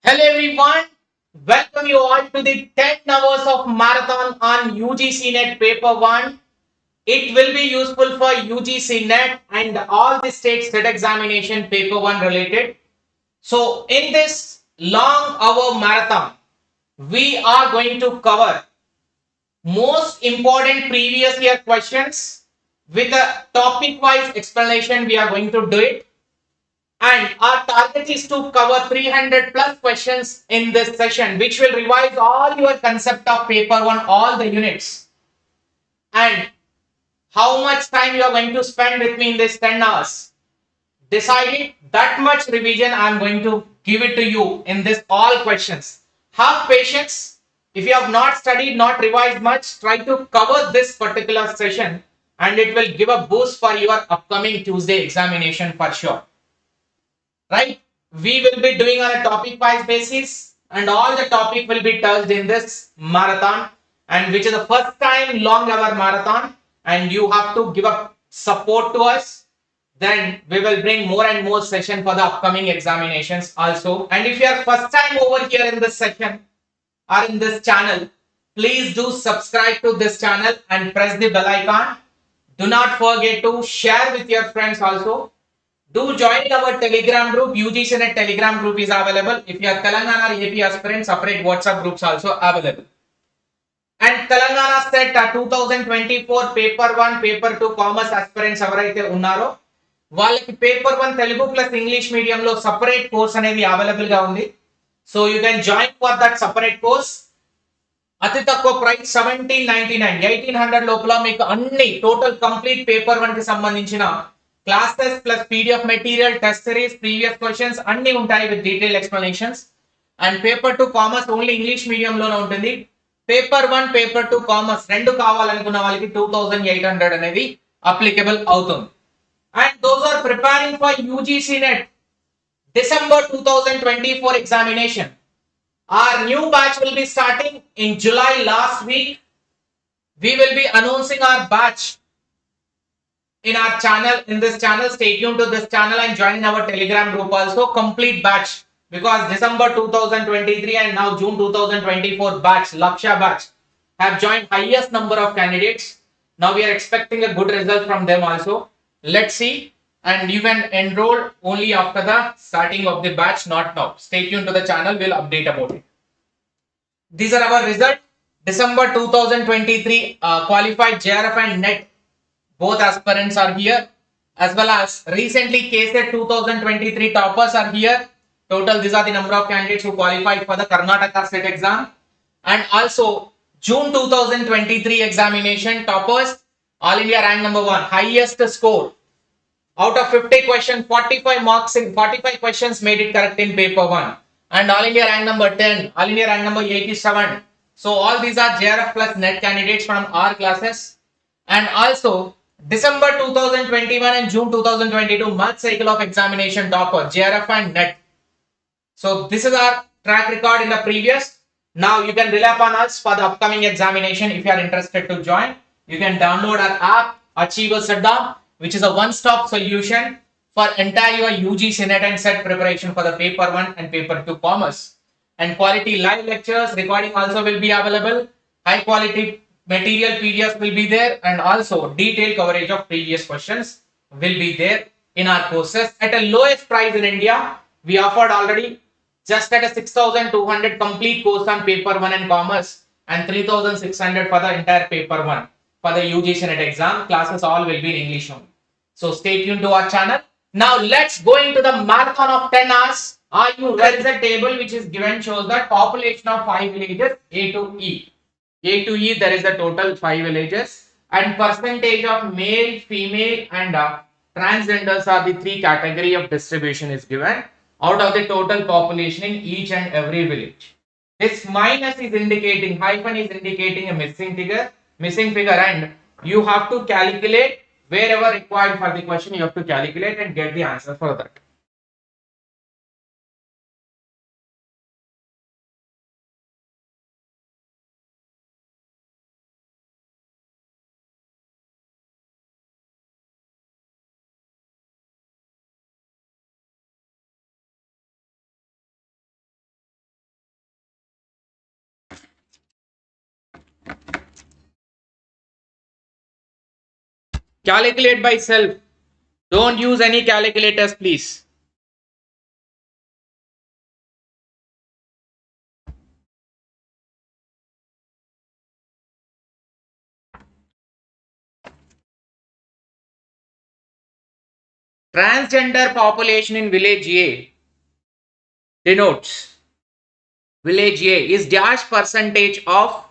Hello everyone, welcome you all to the 10 hours of marathon on UGC NET paper 1. It will be useful for UGC NET and all the state state examination paper 1 related. So in this long hour marathon, we are going to cover most important previous year questions with a topic wise explanation. We are going to do it. And our target is to cover 300 plus questions in this session, which will revise all your concept of paper 1, all the units. And how much time you are going to spend with me in this 10 hours. Decided that much revision I am going to give it to you in this all questions. Have patience. If you have not studied, not revised much, try to cover this particular session and it will give a boost for your upcoming Tuesday examination for sure. Right, we will be doing on a topic wise basis and all the topic will be touched in this marathon, and which is the first time long hour marathon, and you have to give up support to us. Then we will bring more and more session for the upcoming examinations also. And if you are first time over here in this session or in this channel, please do subscribe to this channel and press the bell icon. Do not forget to share with your friends also. Do join our Telegram group. UGC NET Telegram group is available. If you are Telangana or AP aspirant, separate WhatsApp groups also available. And Telangana set 2024 paper 1, paper 2 commerce aspirants ఎవరైతే ఉన్నారో వాళ్ళకి paper 1 Telugu plus English medium లో separate course అనేది available గా ఉంది. So you can join for that separate course. అతి తక్కువ price 1799, 1800 లోపల మీకు అన్ని టోటల్ కంప్లీట్ పేపర్ 1 కి సంబంధించిన classes plus PDF material, test series, previous questions అన్ని ఉంటాయి with detailed explanations. And paper 2 commerce only English medium లోనే ఉంటుంది. paper 1, paper 2 commerce రెండు కావాలనుకున్న వాళ్ళకి 2800 అనేది applicable అవుతుంది. And those are preparing for UGC NET December 2024 examination. Our new batch will be starting in July last week. We will be announcing our batch in our channel, in this channel. Stay tuned to this channel and join our Telegram group also. Complete batch, because December 2023 and now June 2024 batch, Laksha batch, have joined highest number of candidates. Now we are expecting a good result from them also. Let's see. And you can enroll only after the starting of the batch, not now. Stay tuned to the channel, we'll update about it. These are our results. December 2023 qualified JRF and NET both aspirants are here, as well as recently TSSET 2023 toppers are here. Total, these are the number of candidates who qualified for the Karnataka state exam. And also June 2023 examination toppers, All India rank number 1, highest score out of 50 questions, 45 marks in 45 questions made it correct in paper 1. And All India rank number 10, All India rank number 87. So all these are JRF plus NET candidates from our classes. And also December 2021 and June 2022 month cycle of examination topper, JRF and NET. So this is our track record in the previous. Now you can rely upon us for the upcoming examination. If you are interested to join, you can download our app 𝐎𝐮𝐫, which is a one-stop solution for entire your UGC NET and set preparation for the paper 1 and paper 2 commerce. And quality live lectures recording also will be available. High quality material PDFs will be there, and also detailed coverage of previous questions will be there in our courses at a lowest price in India. We offered already just at a 6200 complete course on paper 1 and commerce, and 3600 for the entire paper 1 for the UGC NET exam. Classes all will be in English only. So stay tuned to our channel. Now let's go into the marathon of 10 hours. Are you ready? There is a table which is given, shows the population of 5 villages A to E. A to E, there is a total 5 villages, and percentage of male, female and transgenders are the 3 category of distribution is given out of the total population in each and every village. This minus is indicating, hyphen is indicating a missing figure, and you have to calculate wherever required for the question. You have to calculate and get the answer for that. Calculate by self. Don't use any calculators, please. Transgender population in village A denotes village A is dash percentage of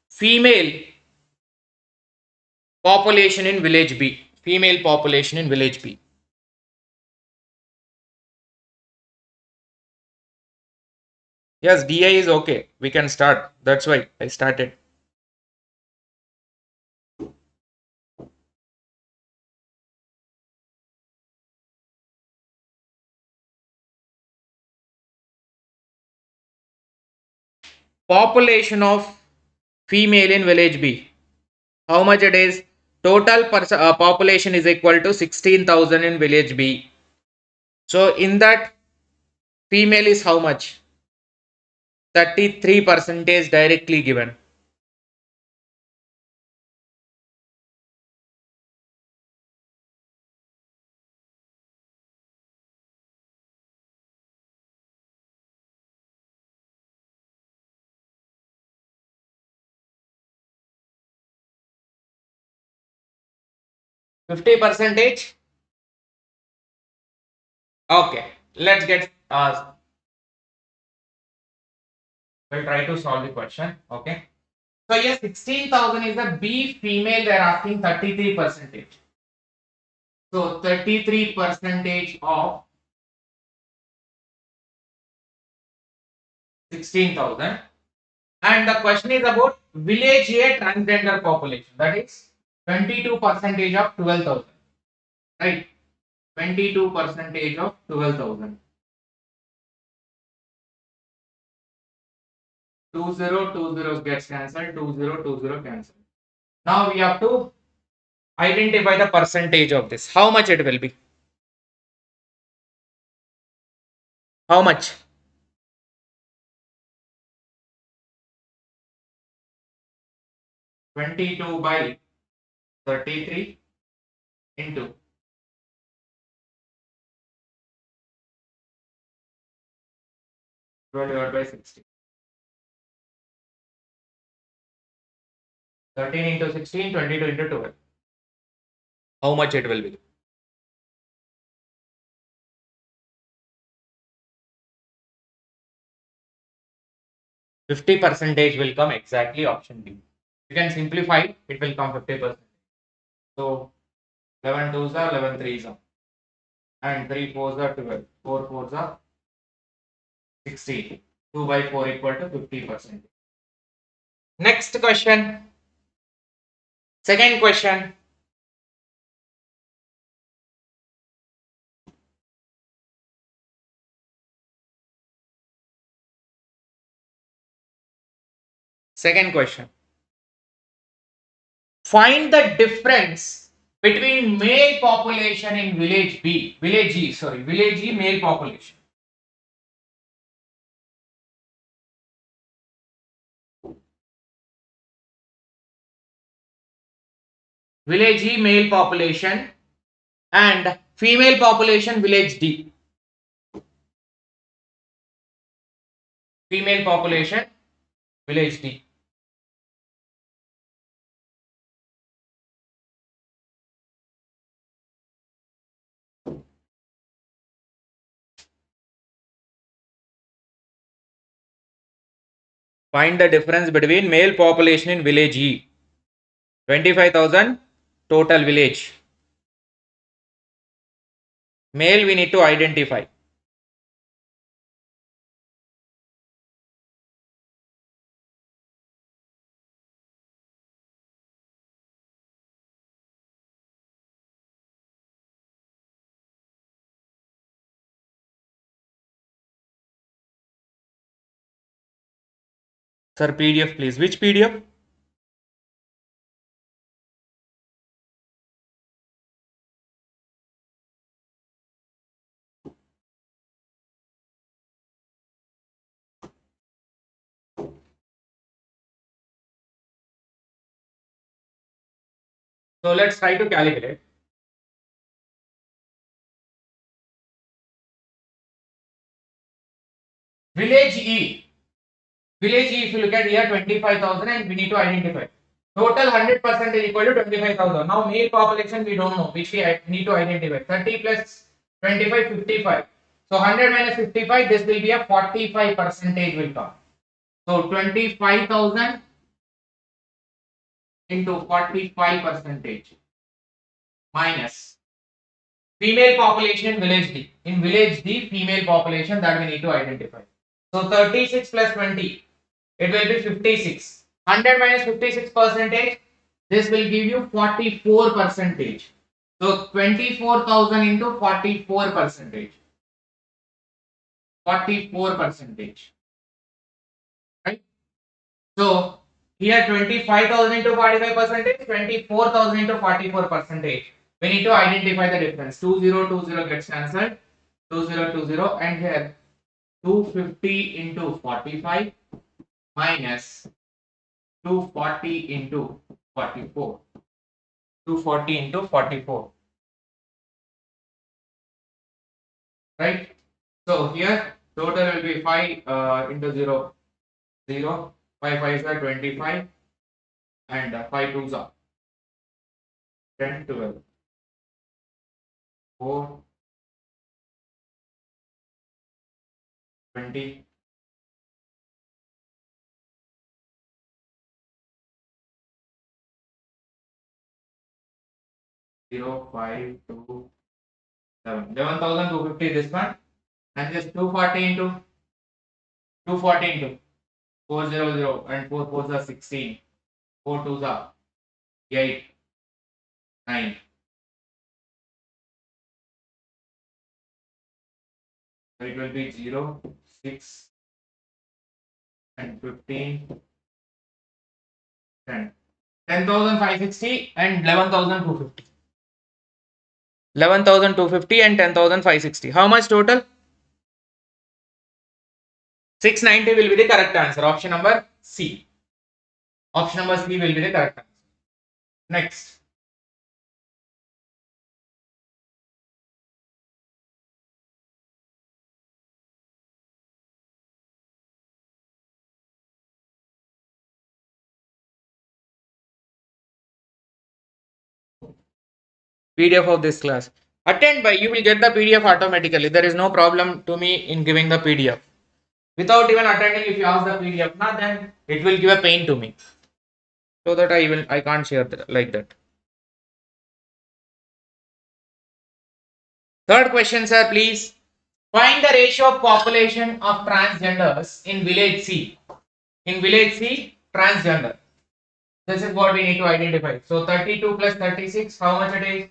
female population in village B. Female population in village B. Yes, DI is okay. We can start. That's why I started. Population of female in village B. How much it is? Total population is equal to 16,000 in village B. So in that, female is how much? 33 percentage directly given. 50 percentage. Okay, let's get we'll try to solve the question. Okay. So yes, 16,000 is the B female. They are asking 33 percentage. So 33 percentage of 16,000. And the question is about village A transgender population. That is 22 percentage of 12,000. Right? 22 percentage of 12,000. 2020 gets cancelled. 2020 cancelled. Now we have to identify the percentage of this. How much it will be? How much? 22 by 33 into 12 divided by 60. 13 into 16, 22 into 12. How much it will be? Fifty percentage will come exactly option B. You can simplify it, it will come 50%. So 11 twos are 11 threes are, and 3 fours are 12, 4 fours are 16. 2 by 4 equal to 50%. Next question. Second question. Second question. Find the difference between male population in village B, village E, sorry, village E male population. Village E male population and female population village D. Female population village D. Find the difference between male population in village E. 25,000 total village. Male we need to identify. Sir, PDF please. Which PDF? So let's try to calculate. Village E. Village E, if you look at here, 25,000, and we need to identify. Total 100% is equal to 25,000. Now male population we don't know, which we need to identify. 30 plus 25, 55. So 100 minus 55, this will be a 45 percentage will come. So 25,000 into 45 percentage minus female population in village D. In village D, female population that we need to identify. So 36 plus 20, it will be 56. 100 minus 56 percentage, this will give you 44 percentage. So 24,000 into 44 percentage. 44 percentage. Right? So here 25,000 into 45 percentage, 24,000 into 44 percentage. We need to identify the difference. 2020 gets cancelled. 2020, and here 250 into 45 minus 240 into 44. 240 into 44. Right? So here total will be 5 into 0, 0. 5 5s are 25, and 5 2s are 10, 12. 4, 20. 0, 5, 2, 7. 11,250 this one, and just 240 into 240 into 400, and 4 4s are 16. 4 2s are 8, 9. So it will be 0, 6, and 15, 10. 10,560 and 11,250. 11,250 and 10,560. How much total? 690 will be the correct answer. Option number C. Option number C will be the correct answer. Next. PDF of this class. Attend by, you will get the PDF automatically. There is no problem to me in giving the PDF. Without even attending, if you ask the PDF, then it will give a pain to me. So that I can't share like that. Third question, sir, please. Find the ratio of population of transgenders in village C. In village C, transgender. This is what we need to identify. So 32 plus 36, how much it is?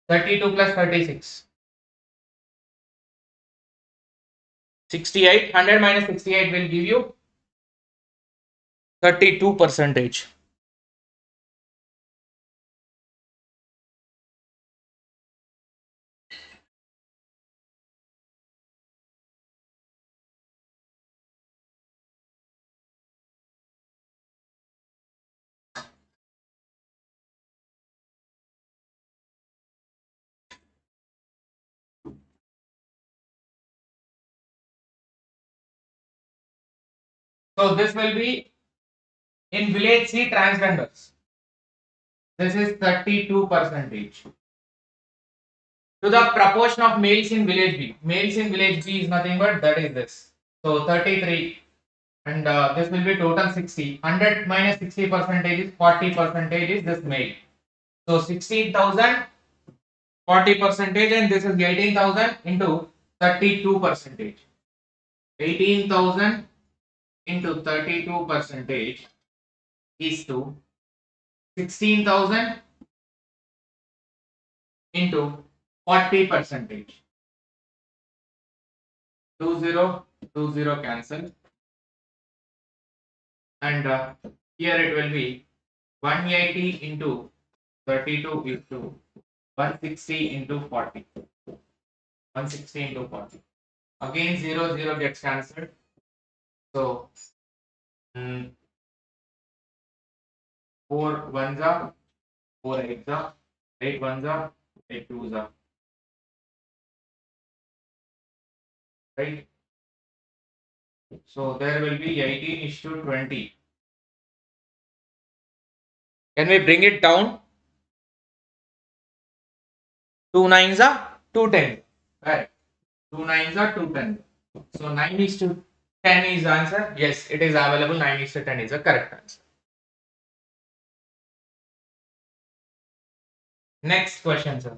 32 plus 36. 68. 100 minus 68 will give you 32 percentage. So this will be in village C transgenders. This is 32 percentage. To the proportion of males in village B. Males in village B is nothing but that is this. So 33, and this will be total 60. 100 minus 60 percentage is 40 percentage is this male. So 16,000, 40 percentage, and this is 18,000 into 32 percentage. 18,000 into 32 percentage is to 16,000 into 40 percentage. 20 cancel, and here it will be 180 into 32 is to 160 into 40. 160 into 40. Again 0 gets cancelled. So 4 1s are 4 8s are, 8 1s are, 8 2s are. Right? So there will be 18:20. Can we bring it down? 2 9s are 2 10. Right. 2 9s are 2 10. So 9:10 is the answer. Yes, it is available. 9:10 is the correct answer. Next question, sir.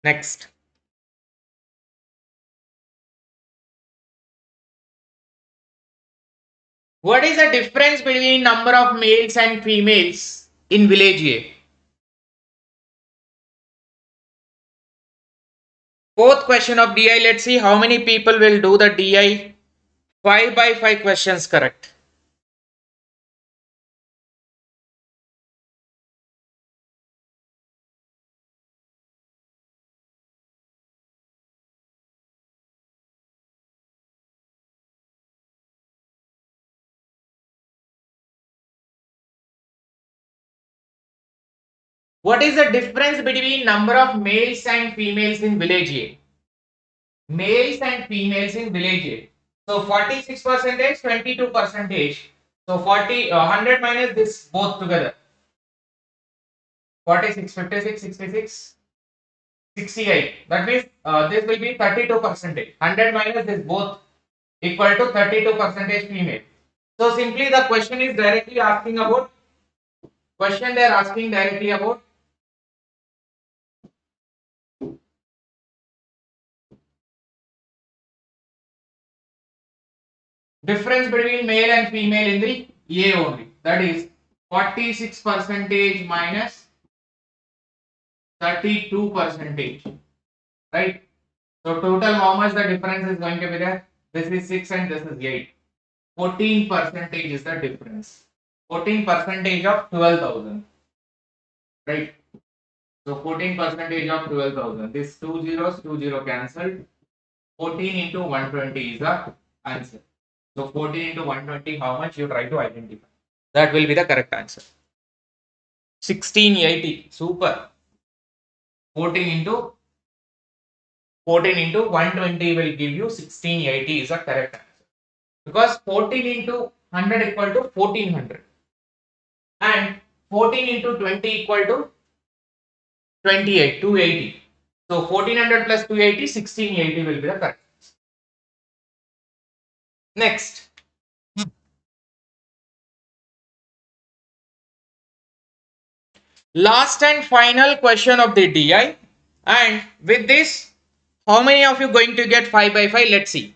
Next. What is the difference between number of males and females in village A? Fourth question of DI. Let's see how many people will do the DI. 5 by 5 questions correct. What is the difference between number of males and females in village A? Males and females in village A. So 46 percentage, 22 percentage. So 100 minus this both together. 46, 56, 66, 68. That means this will be 32 percentage. 100 minus this both equal to 32 percentage female. So simply the question is directly asking about, question they are asking directly about difference between male and female in the A only. That is 46 percentage minus 32 percentage. Right? So total how much the difference is going to be there? This is 6 and this is 8. 14 percentage is the difference. 14 percentage of 12,000. Right? So 14 percentage of 12,000. This 2 zeros, 2 zero cancelled. 14 into 120 is the answer. So 14 into 120, how much you try to identify? That will be the correct answer. 1680. Super. 14 into 120 will give you 1680 is the correct answer. Because 14 into 100 equal to 1400. And 14 into 20 equal to 28, 280. So 1400 plus 280, 1680 will be the correct answer. Next. Last and final question of the DI. And with this, how many of you going to get 5 by 5? Let's see.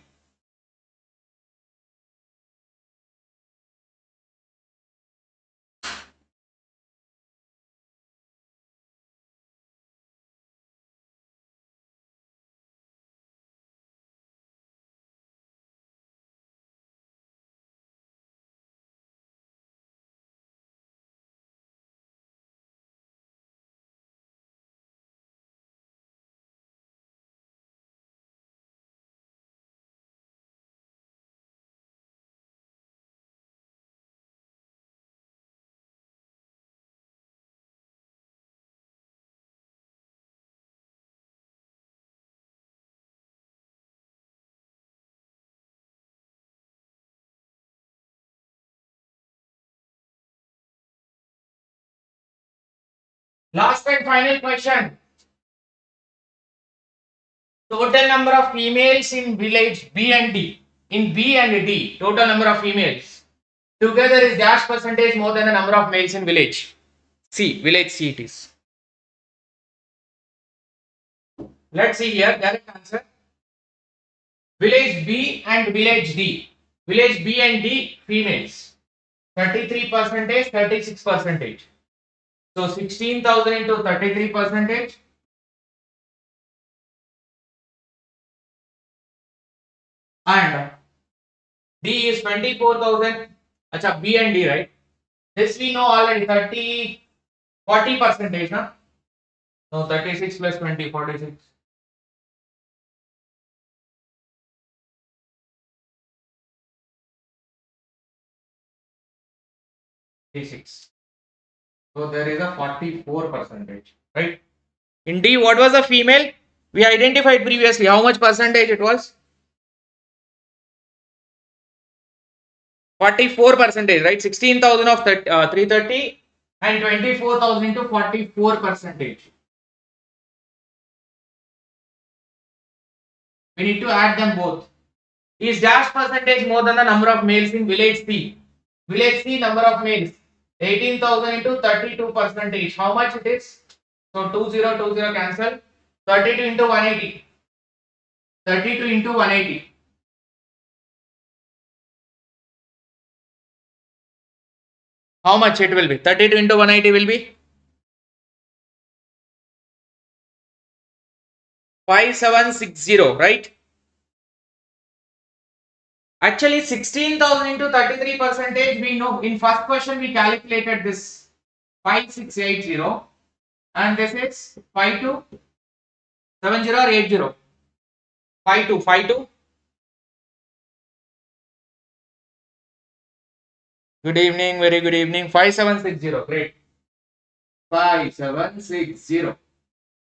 Last and final question. Total number of females in village B and D. In B and D, total number of females. Together is dash percentage more than the number of males in village. C, village C it is. Let's see here, direct answer. Village B and village D. Village B and D, females. 33 percentage, 36 percentage. So 16,000 into 33 percentage. And D is 24,000. Acha, B and D, right? This we know already. 40 percentage, no? No, 36 plus 20, 46. So there is a 44 percentage, right? In D, what was the female? We identified previously. How much percentage it was? 44 percentage, right? 16,000 of 330 and 24,000 into 44 percentage. We need to add them both. Is dash percentage more than the number of males in village C? Village C number of males 18,000 into 32 percentage. How much it is? So 2020 cancel. 32 into 180. 32 into 180. How much it will be? 32 into 180 will be 5760, right? Actually 16,000 into 33 percentage, we know in first question we calculated this 5680 and this is 5270 or 80. 5252. Good evening, very good evening. 5760, great. 5760.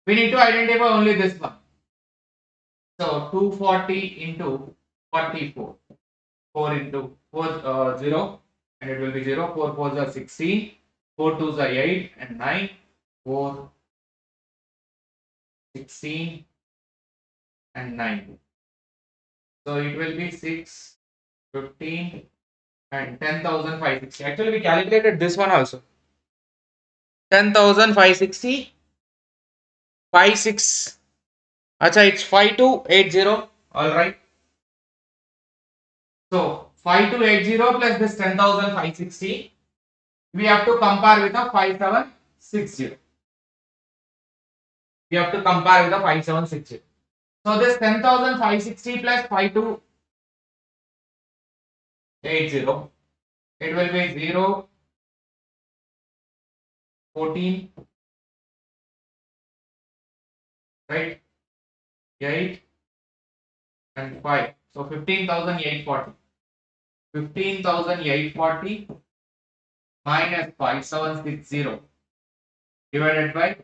We need to identify only this one. So 240 into 44. 4 into 4 0 and it will be 0. 4 4s are 16. 4 2s are 8 and 9. 4 16 and 9. So it will be 6 15 and 10,560. Actually we calculated this one also. 10,560 56. Acha, it's 5280. All right. So 5280 plus this 10,560. We have to compare with a 5760. We have to compare with a 5760. So this 10,560 plus 5280. It will be 0, 14, right? 8 and 5. So 15,840. 15,840 minus 5760 divided by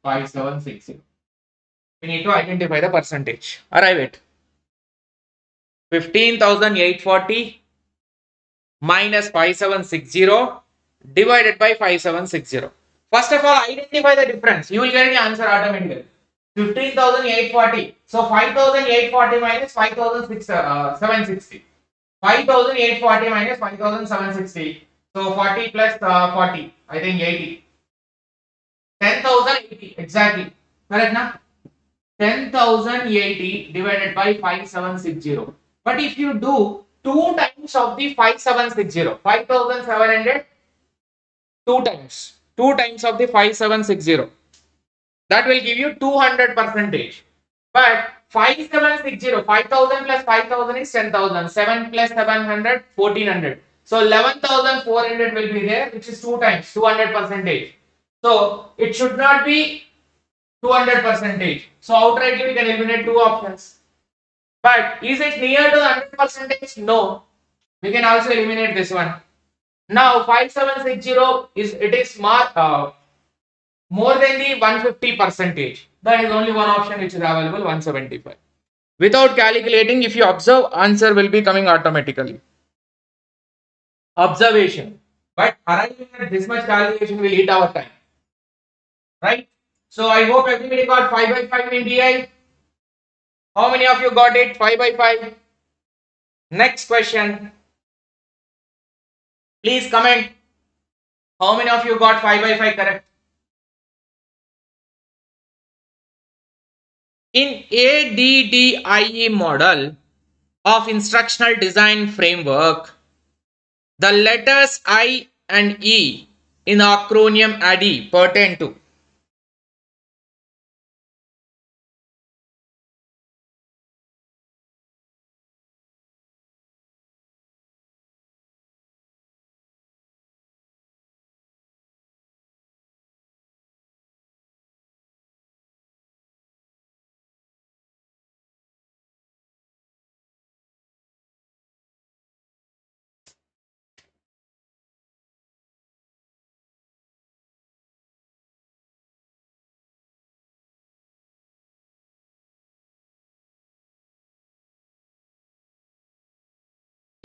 5760. We need to identify the percentage. Arrive at 15,840 minus 5760 divided by 5760. First of all, identify the difference. You will get the answer automatically. 15,840. So 5,840 minus 5,760. 5,840 minus 5,760. So 40 plus 40. I think 80. 10,080. Exactly. Correct, na? 10,080 divided by 5760. But if you do 2 times of the 5760, 5,700, 2 times. 2 times of the 5760. That will give you 200 percentage. But 5760, 5,000 plus 5,000 is 10,000. 7 plus 700, 1,400. So 11,400 will be there, which is 2 times, 200 percentage. So it should not be 200 percentage. So outrightly we can eliminate 2 options. But is it near to the 100 percentage? No. We can also eliminate this one. Now 5760 is more than the 150 percentage. There is only one option which is available, 175. Without calculating, if you observe, answer will be coming automatically. Observation. But arriving at this much calculation will eat our time. Right? So I hope everybody got 5 by 5 in DI. How many of you got it? 5 by 5. Next question. Please comment. How many of you got 5 by 5 correct? In ADDIE model of instructional design framework, the letters I and E in the acronym ADDIE pertain to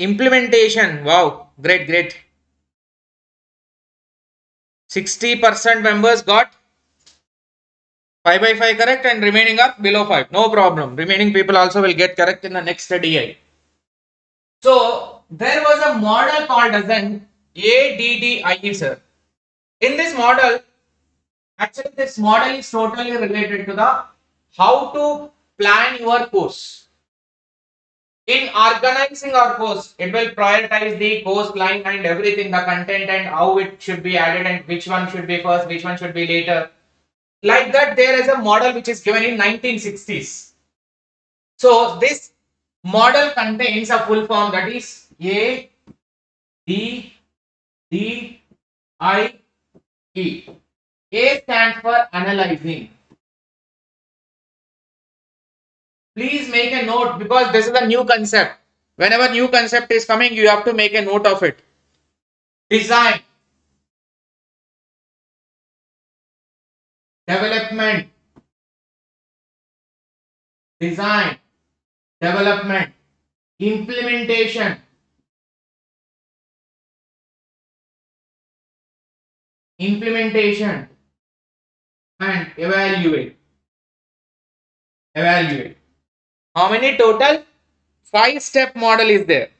Implementation. Wow, great, great. 60% members got 5 by 5 correct and remaining are below 5. No problem. Remaining people also will get correct in the next DI. So there was a model called as an ADDIE, sir. In this model, actually this model is totally related to the how to plan your course. In organizing our course, it will prioritize the course line and everything, the content and how it should be added and which one should be first, which one should be later. Like that, there is a model which is given in 1960s. So this model contains a full form, that is A D D I E. A stands for analyzing. Please make a note because this is a new concept. Whenever new concept is coming, you have to make a note of it. Design, development, design, development, implementation, implementation, and evaluate. Evaluate. How many total? 5-step model is there.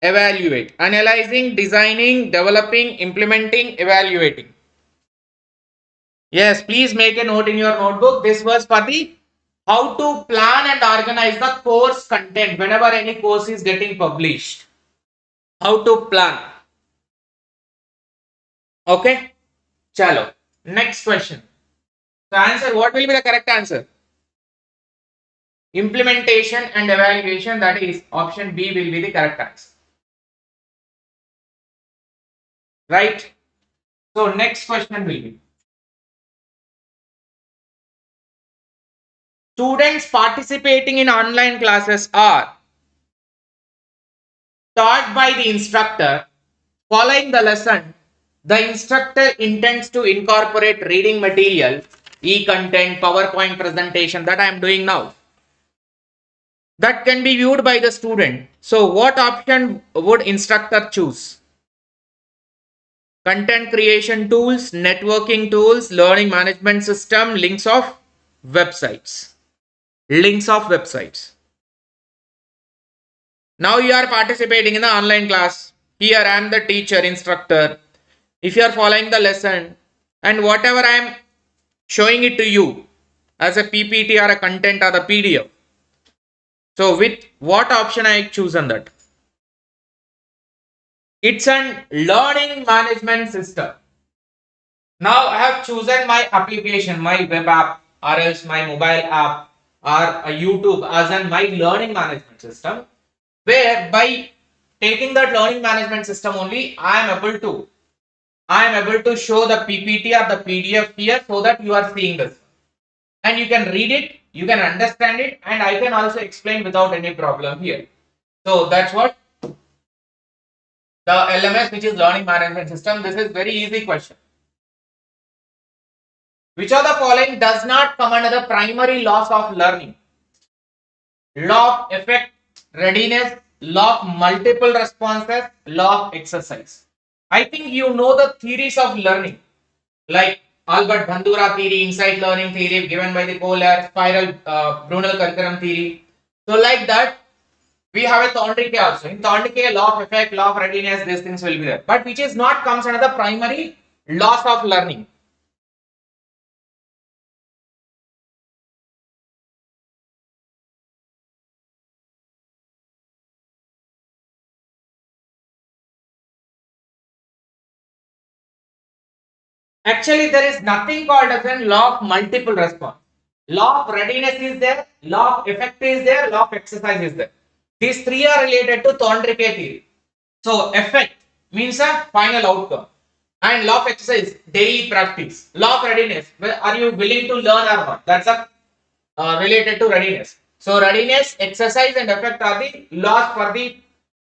Evaluate. Analyzing, designing, developing, implementing, evaluating. Yes, please make a note in your notebook. This was for the how to plan and organize the course content whenever any course is getting published. How to plan. Okay. Chalo. Next question. The answer, what will be the correct answer? Implementation and evaluation, that is option B will be the correct answer. Right? So next question will be, students participating in online classes are taught by the instructor. Following the lesson, the instructor intends to incorporate reading material, e-content, PowerPoint presentation that I am doing now, that can be viewed by the student. So what option would instructor choose? Content creation tools, networking tools, learning management system, links of websites. Links of websites. Now you are participating in the online class. Here I am the teacher, instructor. If you are following the lesson and whatever I am showing it to you as a PPT or a content or the PDF. So with what option I choose on that? It's an learning management system. Now I have chosen my application, my web app or else my mobile app or a YouTube as an my learning management system, where by taking that learning management system only I am able to show the PPT or the PDF here so that you are seeing this. And you can read it, you can understand it, and I can also explain without any problem here. So that's what the LMS, which is learning management system. This is very easy question. Which of the following does not come under the primary laws of learning? Law of effect, readiness, law of multiple responses, law of exercise. I think you know the theories of learning, like Albert Bandura theory, insight learning theory given by the Kohler, spiral Brunel curriculum theory. So like that, we have a Thorndike also. In Thorndike, law of effect, law of readiness, these things will be there. But which is not comes under the primary laws of learning. Actually, there is nothing called as a law of multiple response. Law of readiness is there, law of effect is there, law of exercise is there. These three are related to Thorndike theory. So, effect means a final outcome. And law of exercise, daily practice. Law of readiness, are you willing to learn or not? That's a related to readiness. So, readiness, exercise and effect are the laws for the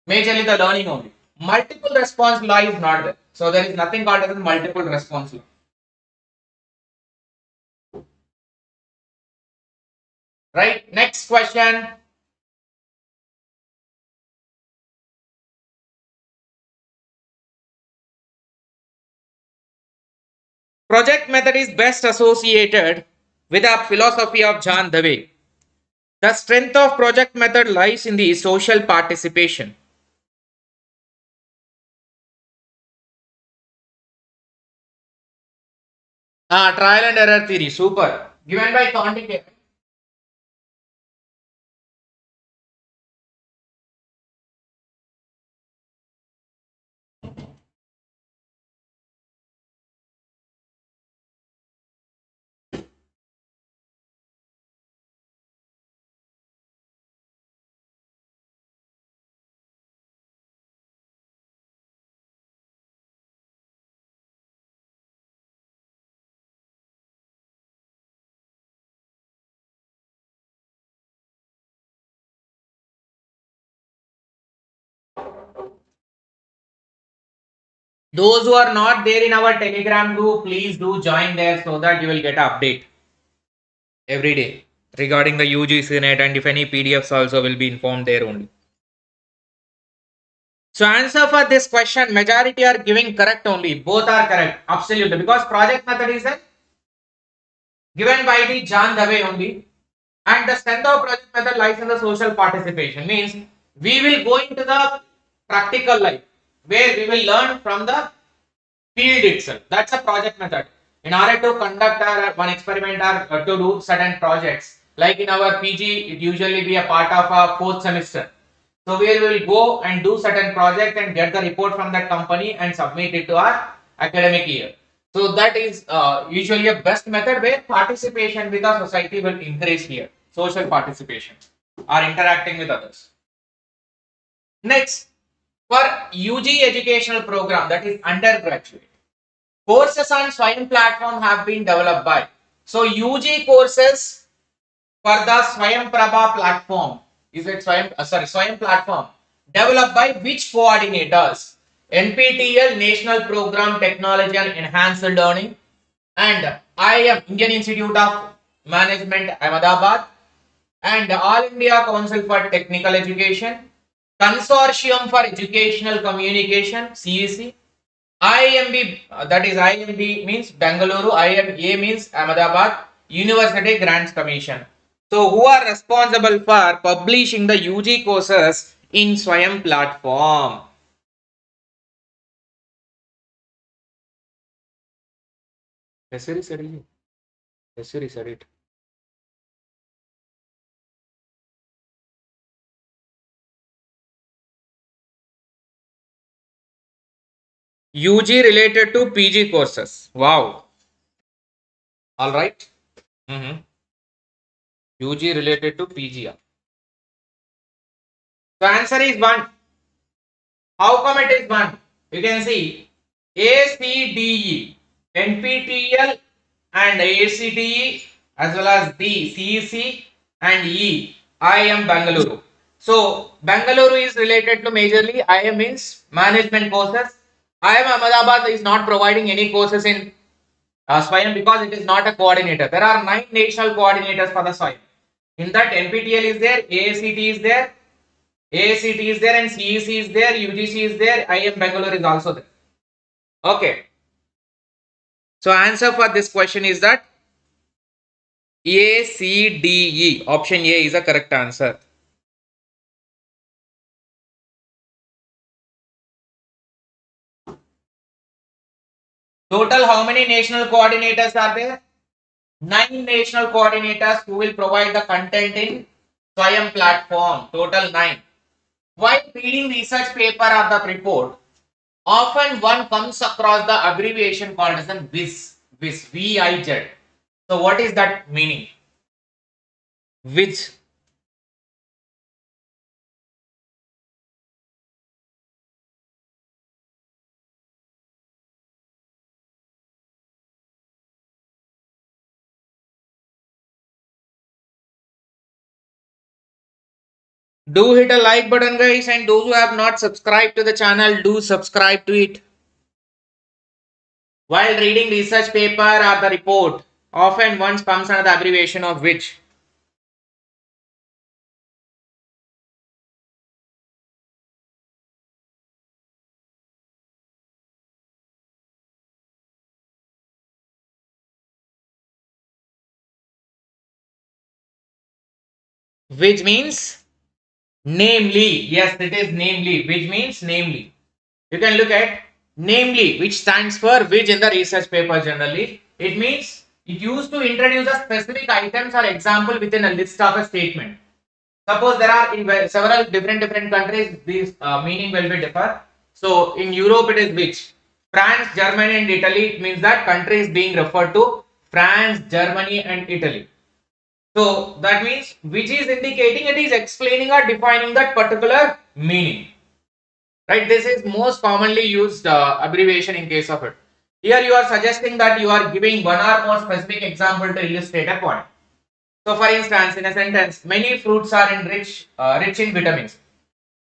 majorly the learning only. Multiple response law is not there. So, there is nothing called as multiple response law. Right, next question. Project method is best associated with a philosophy of 𝐻𝐻𝐸. The strength of project method lies in the social participation. Trial and error theory, super. Given by quantitative. Those who are not there in our Telegram group, please do join there so that you will get an update every day regarding the UGC NET, and if any PDFs also will be informed there only. So answer for this question, majority are giving correct only. Both are correct, absolutely, because project method is given by the 𝐻𝐻𝐸 only, and the strength of project method lies in the social participation. Means we will go into the practical life where we will learn from the field itself. That's a project method. In order to conduct one experiment or to do certain projects, like in our PG, it usually be a part of a fourth semester. So we will go and do certain project and get the report from that company and submit it to our academic year. So that is usually a best method where participation with the society will increase here. Social participation or interacting with others. Next, for UG educational program, that is undergraduate, courses on Swayam platform have been developed by. So UG courses for the Swayam Prabha platform, is it Swayam platform, developed by which coordinators? NPTEL, National Program Technology and Enhanced Learning, and IIM, Indian Institute of Management, Ahmedabad, and All India Council for Technical Education, Consortium for Educational Communication, CEC, IIMB, that is IIMB means Bengaluru, IIMA means Ahmedabad, University Grants Commission. So who are responsible for publishing the UG courses in Swayam platform? Yes, said it. UG related to PG courses. Wow. All right. UG related to PG. The answer is 1. How come it is 1? You can see ACDE, NPTEL and ACTE, as well as D, CEC and E, IIM Bengaluru. So Bengaluru is related to majorly, IIM means management courses. IIM Ahmedabad is not providing any courses in Swayam because it is not a coordinator. There are 9 national coordinators for the Swayam. In that NPTEL is there, ACT is there, ACT is there, and CEC is there, UGC is there, IIM Bangalore is also there. Okay. So answer for this question is that ACDE. Option A is the correct answer. Total how many national coordinators are there? 9 national coordinators who will provide the content in Swayam platform. Total 9. While reading research paper or the report, often one comes across the abbreviation called as an VIZ, VIZ. So what is that meaning? VIZ. Do hit a like button, guys, and those who have not subscribed to the channel, do subscribe to it. While reading research paper or the report, often one comes under the abbreviation of which? which means namely. Yes, it is namely, which means namely. You can look at namely, which stands for which in the research paper generally. It means it used to introduce a specific items or example within a list of a statement. Suppose there are in several different countries, these meaning will be differ. So in Europe it is which? France, Germany and Italy. It means that country is being referred to France, Germany and Italy. So that means which is indicating it is explaining or defining that particular meaning. Right? This is most commonly used abbreviation in case of it. Here you are suggesting that you are giving one or more specific example to illustrate a point. So for instance, in a sentence, many fruits are rich in vitamins.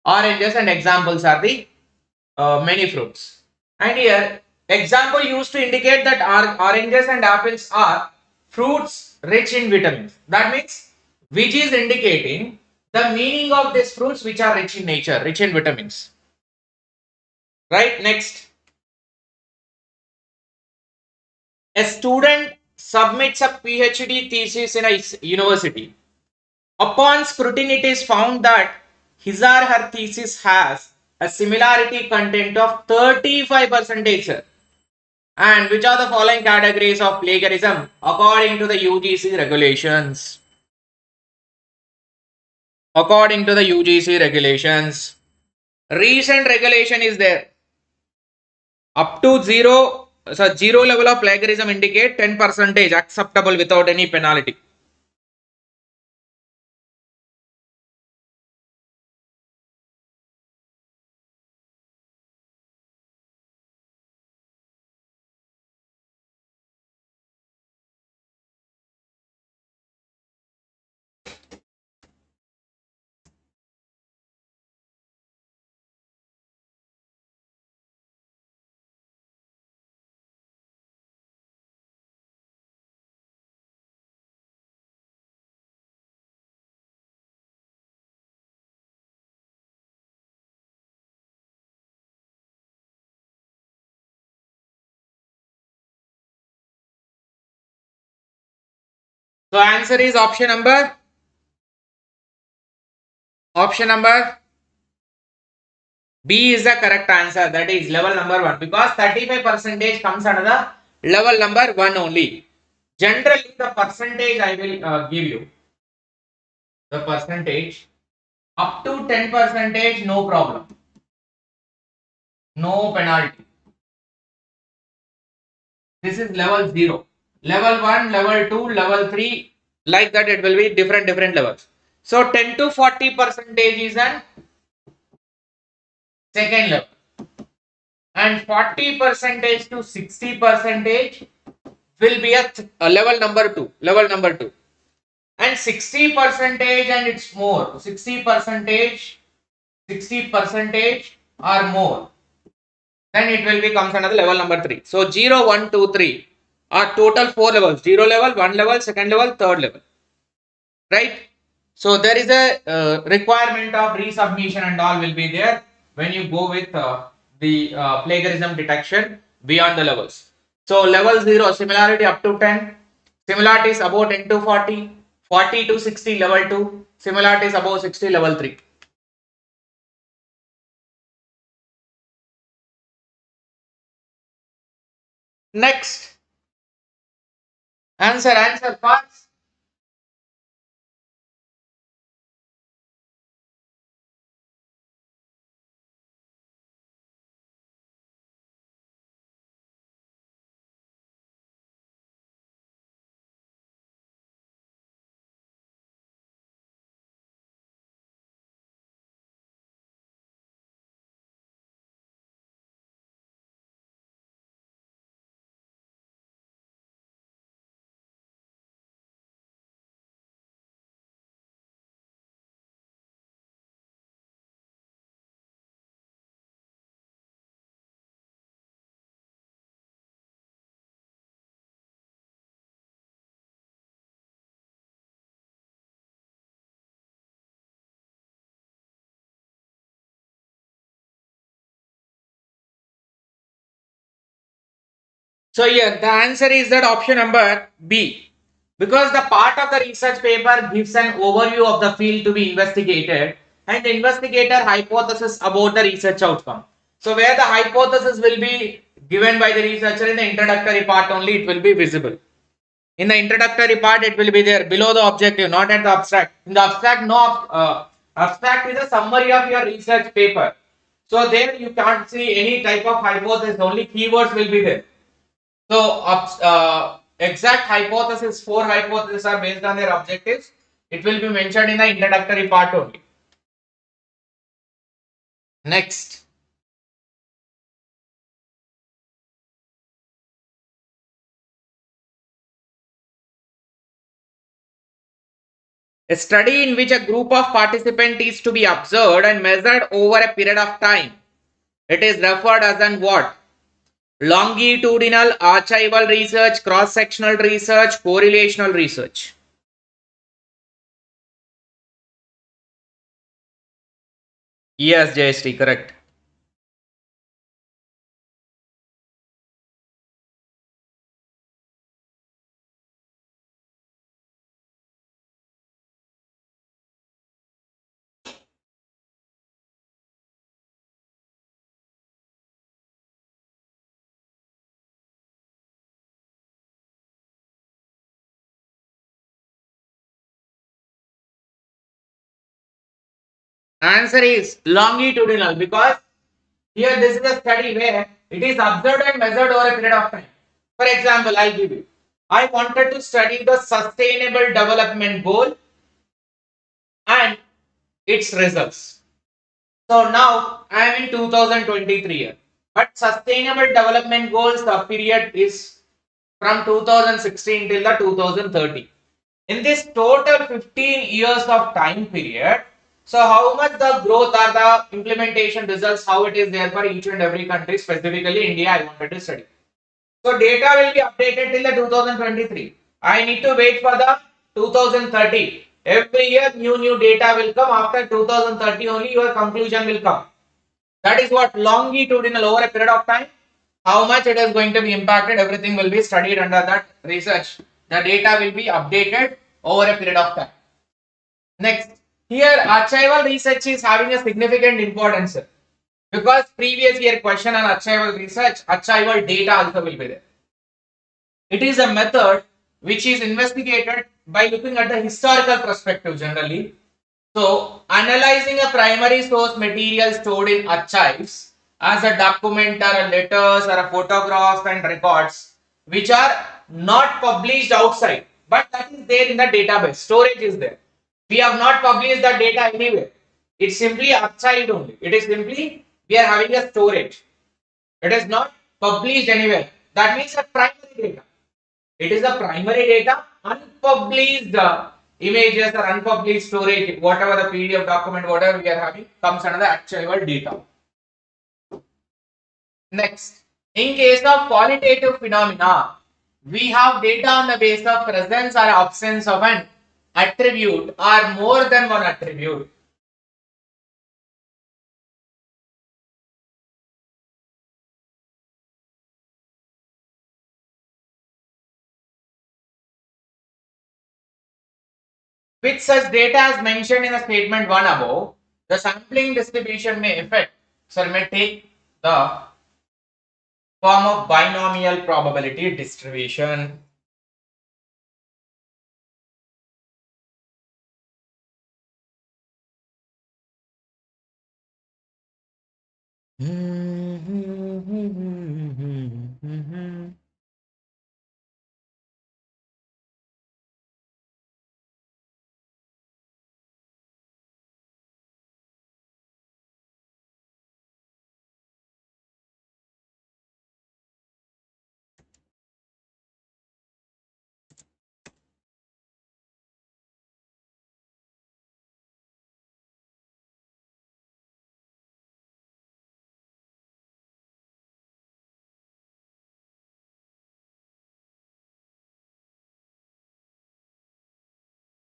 Oranges and examples are the many fruits. And here, example used to indicate that oranges and apples are fruits rich in vitamins. That means which is indicating the meaning of these fruits which are rich in nature, rich in vitamins. Right? Next, a student submits a PhD thesis in a university. Upon scrutiny, it is found that his or her thesis has a similarity content of 35%. And which are the following categories of plagiarism according to the UGC regulations? According to the UGC regulations, recent regulation is there. Up to zero level of plagiarism indicate 10% acceptable without any penalty. So answer is option number B is the correct answer. That is level number 1 because 35% comes under the level number 1 only. Generally, the percentage I will give you. The percentage up to 10%, no problem. No penalty. This is level 0. Level 1, level 2, level 3, like that it will be different levels. So 10 to 40% is an second level. And 40% to 60% will be a level number 2. Level number 2. And 60% and it's more. 60% or more. Then it will be comes another level number 3. So 0, 1, 2, 3 are total 4 levels. 0 level, 1 level, second level, third level. Right? So there is a requirement of resubmission and all will be there when you go with the plagiarism detection beyond the levels. So level 0 similarity up to 10, similarities above 10 to 40, 40 to 60 level 2, similarities above 60 level 3. Next, answer fast. So here the answer is that option number B, Because the part of the research paper gives an overview of the field to be investigated and the investigator hypothesis about the research outcome. So where the hypothesis will be given by the researcher in the introductory part only, it will be visible. In the introductory part, it will be there below the objective, not at the abstract. In the abstract, abstract is a summary of your research paper. So there you can't see any type of hypothesis, only keywords will be there. So exact hypothesis, 4 hypotheses are based on their objectives. It will be mentioned in the introductory part only. Next. A study in which a group of participants is to be observed and measured over a period of time. It is referred as an what? Longitudinal archival research, cross-sectional research, correlational research. Yes, JST, correct. Answer is longitudinal because here this is a study where it is observed and measured over a period of time. For example, I'll give you. I wanted to study the sustainable development goal and its results. So now I am in 2023 year. But sustainable development goals, the period is from 2016 till the 2030. In this total 15 years of time period, so how much the growth or the implementation results, how it is there for each and every country, specifically India, I wanted to study. So data will be updated till the 2023. I need to wait for the 2030. Every year new data will come. After 2030 only your conclusion will come. That is what longitudinal over a period of time. How much it is going to be impacted, everything will be studied under that research. The data will be updated over a period of time. Next, here archival research is having a significant importance because previous year question on archival research, archival data also will be there. It is a method which is investigated by looking at the historical perspective generally. So, analyzing a primary source material stored in archives as a document or a letters or a photographs and records which are not published outside, but that is there in the database. Storage is there. We have not published the data anywhere. It's simply archived only. It is simply we are having a storage. It is not published anywhere. That means a primary data. It is a primary data, unpublished images or unpublished storage, whatever the PDF document, whatever we are having, comes under the archival data. Next, in case of qualitative phenomena, we have data on the basis of presence or absence of an attribute or more than one attribute. With such data as mentioned in the statement 1 above, the sampling distribution may take the form of binomial probability distribution.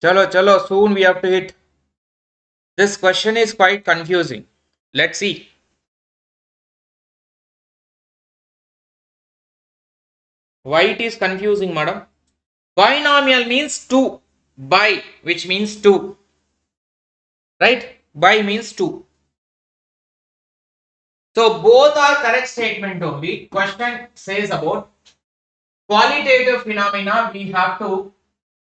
Chalo, soon we have to hit. This question is quite confusing. Let's see. Why it is confusing, madam? Binomial means 2. Bi, which means 2. Right? Bi means 2. So both are correct statement only. Question says about qualitative phenomena. We have to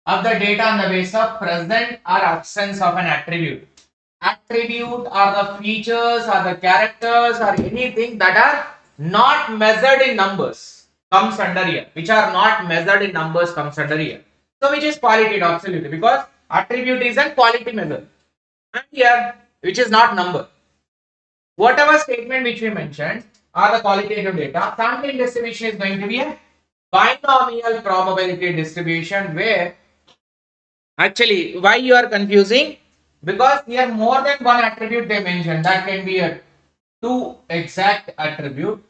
have the data on the basis of present or absence of an attribute. Attribute are the features or the characters or anything that are not measured in numbers comes under here. Which are not measured in numbers comes under here. So which is qualitative absolutely, because attribute is a quality measure. And here which is not number. Whatever statement which we mentioned are the qualitative data. Sampling distribution is going to be a binomial probability distribution, where actually why you are confusing, because here more than one attribute they mentioned, that can be a 2 exact attribute.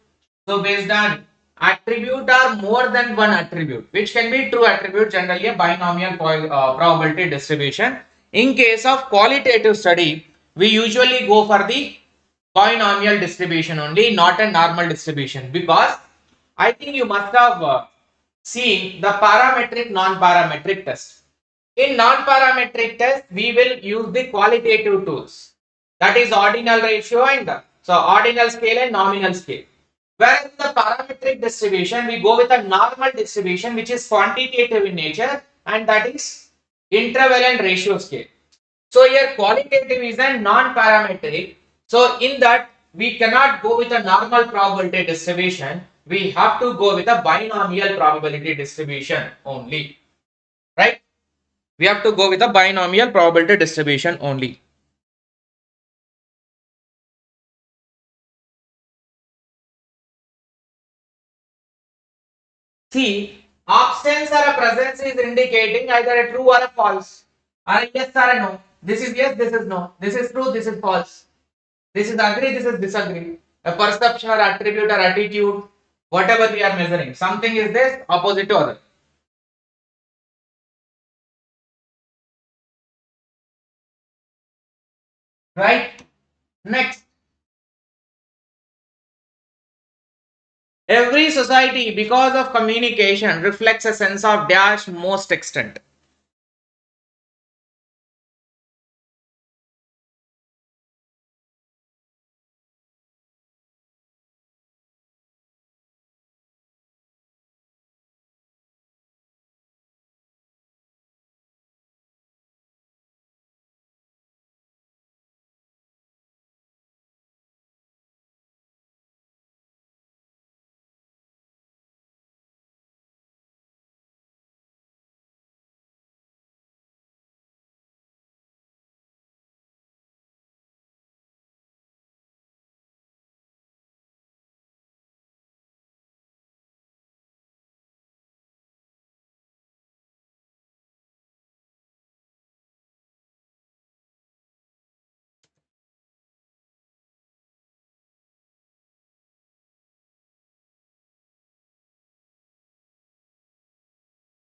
So based on attribute or more than one attribute, which can be true attribute, generally a binomial probability distribution. In case of qualitative study, we usually go for the binomial distribution only, not a normal distribution, because I think you must have seen the parametric non-parametric test. In non-parametric test, we will use the qualitative tools, that is ordinal ratio and ordinal scale and nominal scale. Whereas in the parametric distribution, we go with a normal distribution which is quantitative in nature, and that is interval and ratio scale. So here qualitative is a non-parametric. So in that we cannot go with a normal probability distribution. We have to go with a binomial probability distribution only. Right? We have to go with a binomial probability distribution only. See, absence or a presence is indicating either a true or a false, or a yes or a no. This is yes, this is no. This is true, this is false. This is agree, this is disagree. A perception or attribute or attitude, whatever we are measuring. Something is this, opposite to other. Right? Next. Every society, because of communication, reflects a sense of dash most extent.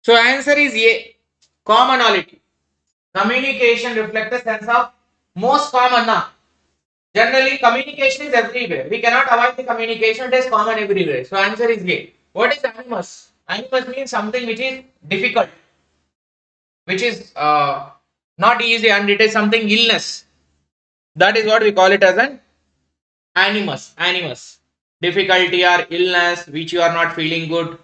So answer is A. Commonality. Communication reflects a sense of most common. Generally, communication is everywhere. We cannot avoid the communication. It is common everywhere. So answer is A. What is animus? Animus means something which is difficult, which is not easy, and it is something illness. That is what we call it as an animus. Animus. Difficulty or illness which you are not feeling good.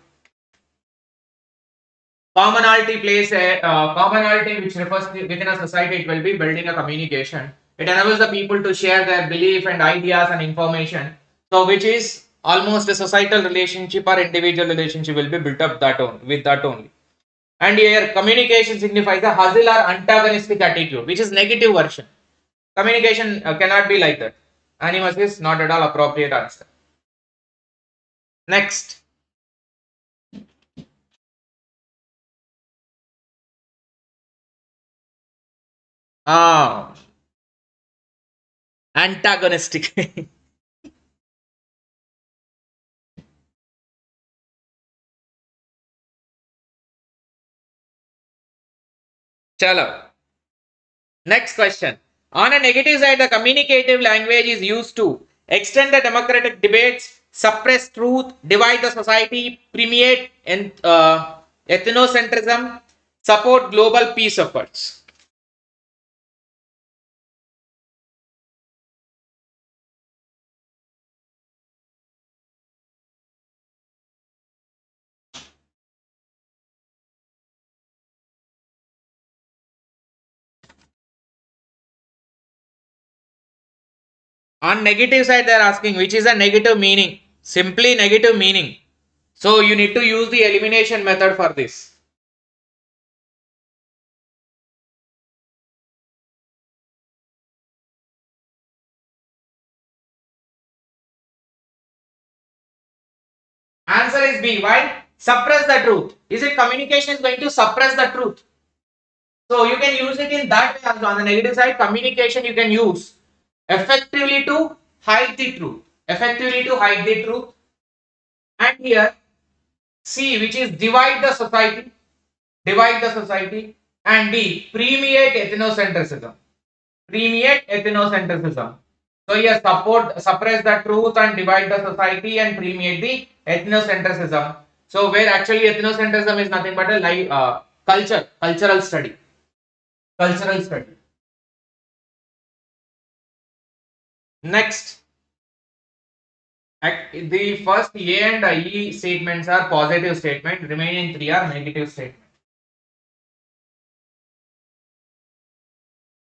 Commonality plays a commonality which refers to within a society. It will be building a communication. It enables the people to share their belief and ideas and information. So, which is almost a societal relationship or individual relationship will be built up that on with that only. And here, communication signifies a hostile or antagonistic attitude, which is negative version. Communication cannot be like that. Animus is not at all appropriate answer. Next. Antagonistic. Chalo. Next question. On a negative side, the communicative language is used to extend the democratic debates, suppress truth, divide the society, permeate ethnocentrism, support global peace efforts. On negative side, they are asking which is a negative meaning. Simply negative meaning. So you need to use the elimination method for this. Answer is B. Why? Suppress the truth. Is it communication is going to suppress the truth? So you can use it in that way also. On the negative side, communication you can use effectively to hide the truth. Effectively to hide the truth. And here C, which is divide the society. Divide the society. And D, permeate ethnocentrism. Permeate ethnocentrism. So here suppress the truth and divide the society and permeate the ethnocentrism. So where actually ethnocentrism is nothing but a cultural study. Cultural study. Next, the first A and E statements are positive statement, remaining three are negative statement.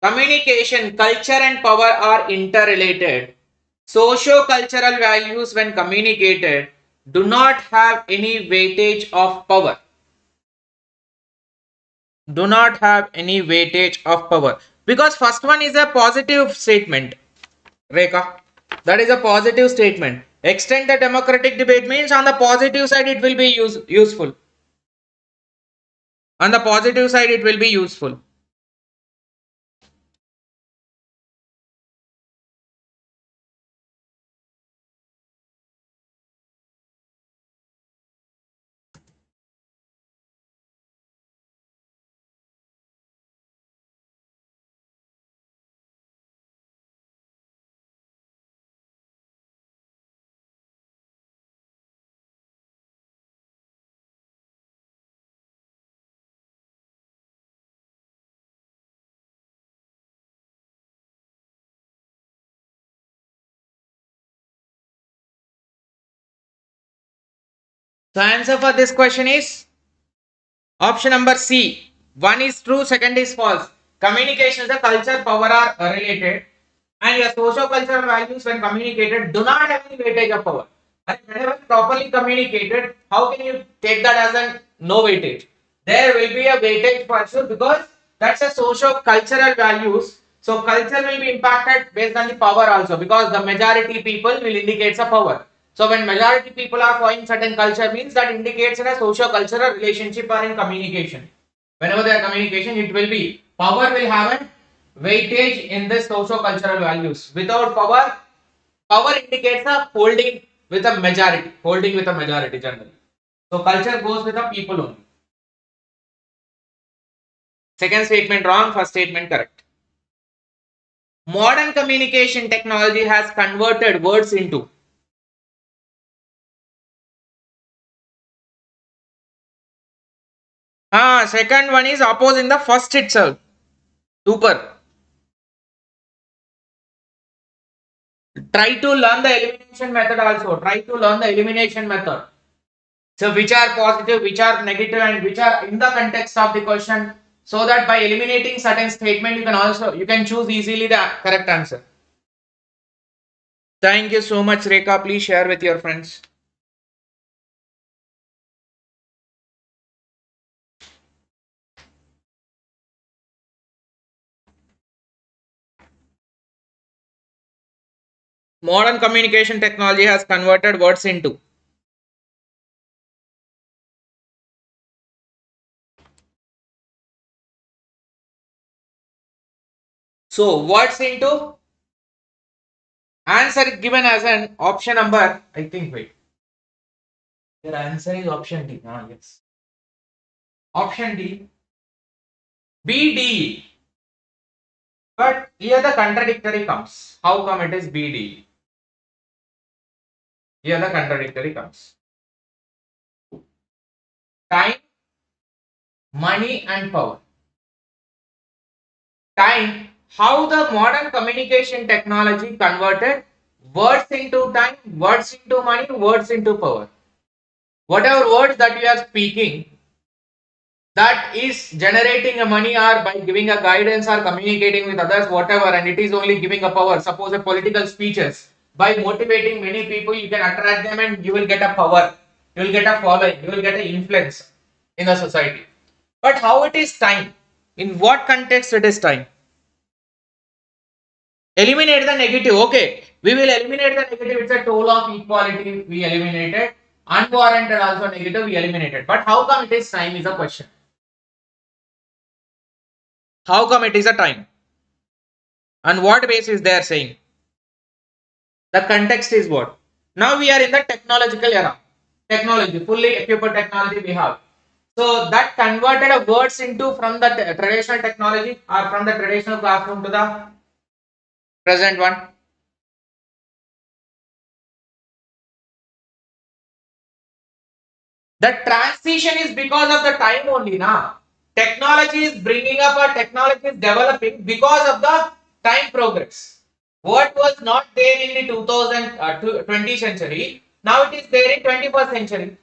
Communication, culture and power are interrelated. Socio-cultural values when communicated do not have any weightage of power. Do not have any weightage of power. Because first one is a positive statement. Rekha. That is a positive statement. Extend the democratic debate means on the positive side it will be useful. On the positive side it will be useful. The answer for this question is option number C. One is true, second is false. Communication, the culture, power are related, and your socio-cultural values, when communicated, do not have any weightage of power. And whenever properly communicated, how can you take that as a no weightage? There will be a weightage for sure because that's a socio-cultural values. So culture will be impacted based on the power also because the majority people will indicate a power. So when majority people are following certain culture means that indicates in a socio-cultural relationship or in communication. Whenever there are communication, it will be power will have a weightage in the socio-cultural values. Without power, power indicates a holding with a majority, holding with a majority generally. So culture goes with the people only. Second statement wrong, first statement correct. Modern communication technology has converted words into second one is opposing the first itself. Super. Try to learn the elimination method also. Try to learn the elimination method. So which are positive, which are negative, and which are in the context of the question, so that by eliminating certain statement you can choose easily the correct answer. Thank you so much, Rekha. Please share with your friends. Modern communication technology has converted words into. So words into answer given as an option number. I think wait. Your answer is option D. Yes. Option D. BD. But here the contradictory comes. How come it is BD? Here the contradictory comes. Time money and power. Time, how the modern communication technology converted words into time, words into money, words into power. Whatever words that you are speaking, that is generating a money or by giving a guidance or communicating with others, whatever, and it is only giving a power. Suppose a political speeches, by motivating many people, you can attract them and you will get a power, you will get a following, you will get an influence in the society. But how it is time? In what context it is time? Eliminate the negative. Okay, we will eliminate the negative. It's a toll of equality. We eliminated. Unwarranted also negative. We eliminated. But how come it is time is a question. How come it is a time? On what basis they are saying? The context is what? Now we are in the technological era. Technology, fully equipped technology we have. So that converted a words into from the traditional technology or from the traditional classroom to the present one. The transition is because of the time only now. Technology is bringing up or technology is developing because of the time progress. What was not there in the 20th century, now it is there in 21st century.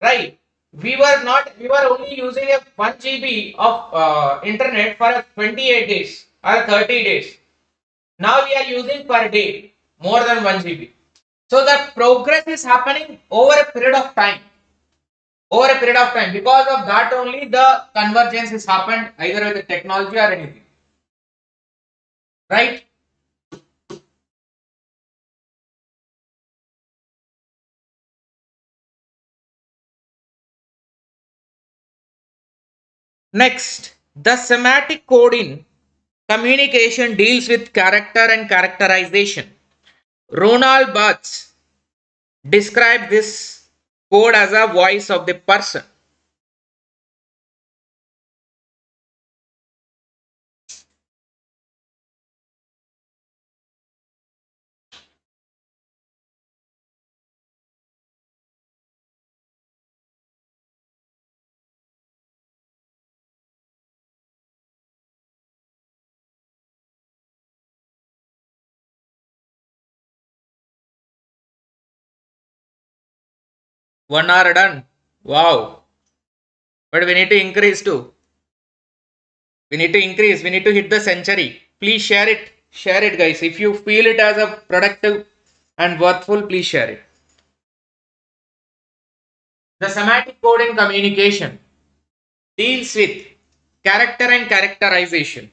Right? We were only using a 1 GB of internet for 28 days or 30 days. Now we are using per day more than 1 GB. So the progress is happening over a period of time. Over a period of time, because of that only the convergence has happened either with the technology or anything, right? Next, the semantic code in communication deals with character and characterization. Ronald Barthes described this code as a voice of the person. One hour done. Wow. But we need to increase too. We need to increase. We need to hit the century. Please share it. Share it, guys. If you feel it as a productive and worthful, please share it. The semantic code in communication deals with character and characterization.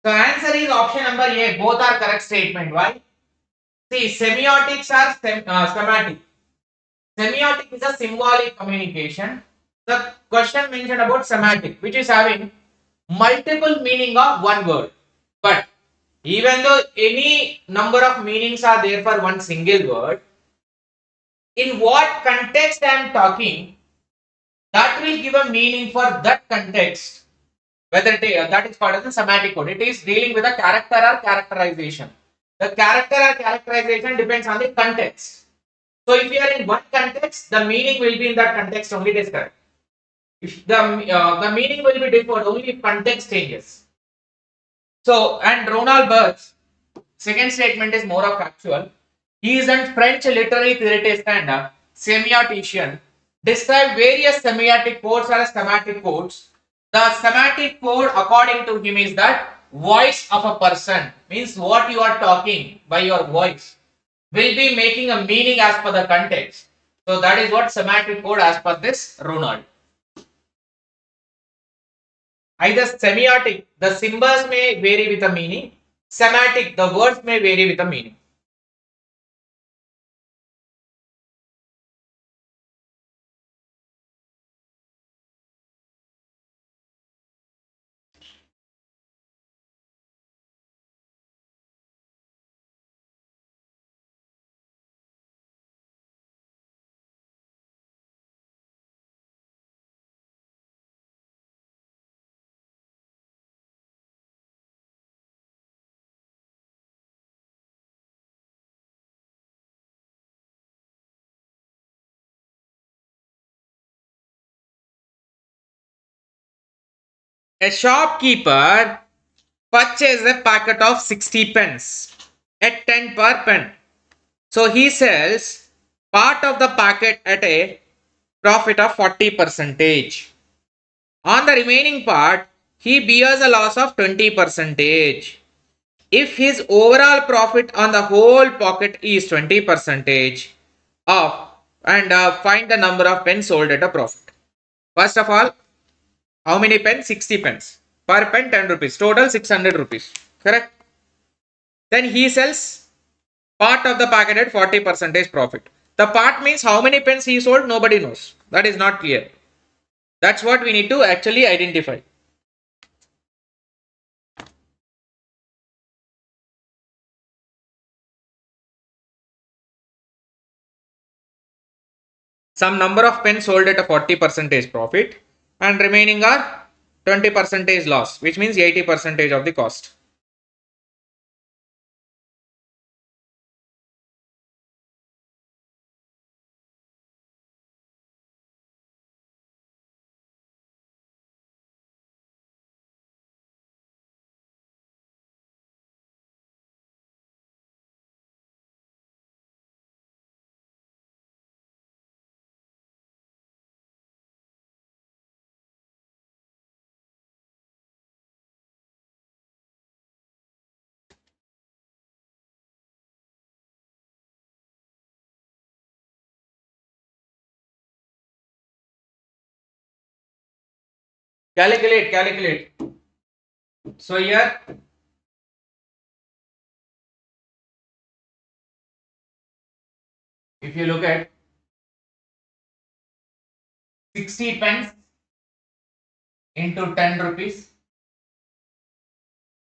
So answer is option number A. Both are correct statement. Why? See, semiotics are semantic. Semiotic is a symbolic communication. The question mentioned about semantic, which is having multiple meaning of one word. But even though any number of meanings are there for one single word, in what context I am talking, that will give a meaning for that context. Whether that is called as a semantic code. It is dealing with a character or characterization. The character or characterization depends on the context. So if you are in one context, the meaning will be in that context only. It is correct. If the meaning will be different only if context changes. So and Ronald Barthes second statement is more of factual. He is a French literary theoretist and a semiotician. Describe various semiotic codes or semantic codes. The semantic code, according to him, is that voice of a person means what you are talking by your voice will be making a meaning as per the context. So that is what semantic code as per this Ronald. Either semiotic, the symbols may vary with a meaning. Semantic, the words may vary with a meaning. A shopkeeper purchased a packet of 60 pence at 10 per pen. So he sells part of the packet at a profit of 40%. On the remaining part, he bears a loss of 20%. If his overall profit on the whole pocket is 20% of and find the number of pens sold at a profit. First of all, how many pens? 60 pens. Per pen 10 rupees. Total 600 rupees. Correct? Then he sells part of the packet at 40% profit. The part means how many pens he sold, nobody knows. That is not clear. That's what we need to actually identify. Some number of pens sold at a 40% profit and remaining are 20% loss, which means 80% of the cost. Calculate. So here, if you look at 60 pence into 10 rupees,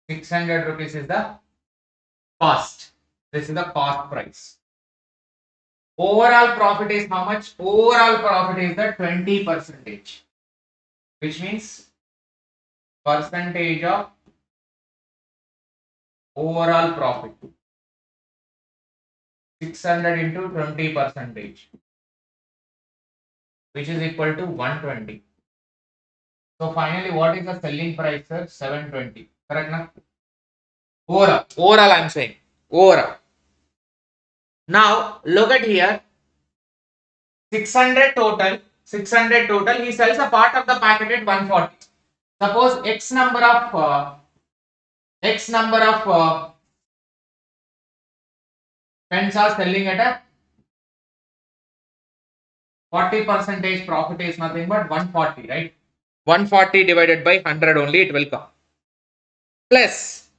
600 rupees is the cost. This is the cost price. Overall profit is how much? Overall profit is the 20%, which means percentage of overall profit. 600 into 20%, which is equal to 120. So finally, what is the selling price, sir? 720. Correct now? Overall I am saying. Overall. Now look at here. 600 total. 600 total. He sells a part of the packet at 140. Suppose X number of pens are selling at a 40% profit is nothing but 140, right? 140 divided by 100 only it will come. Plus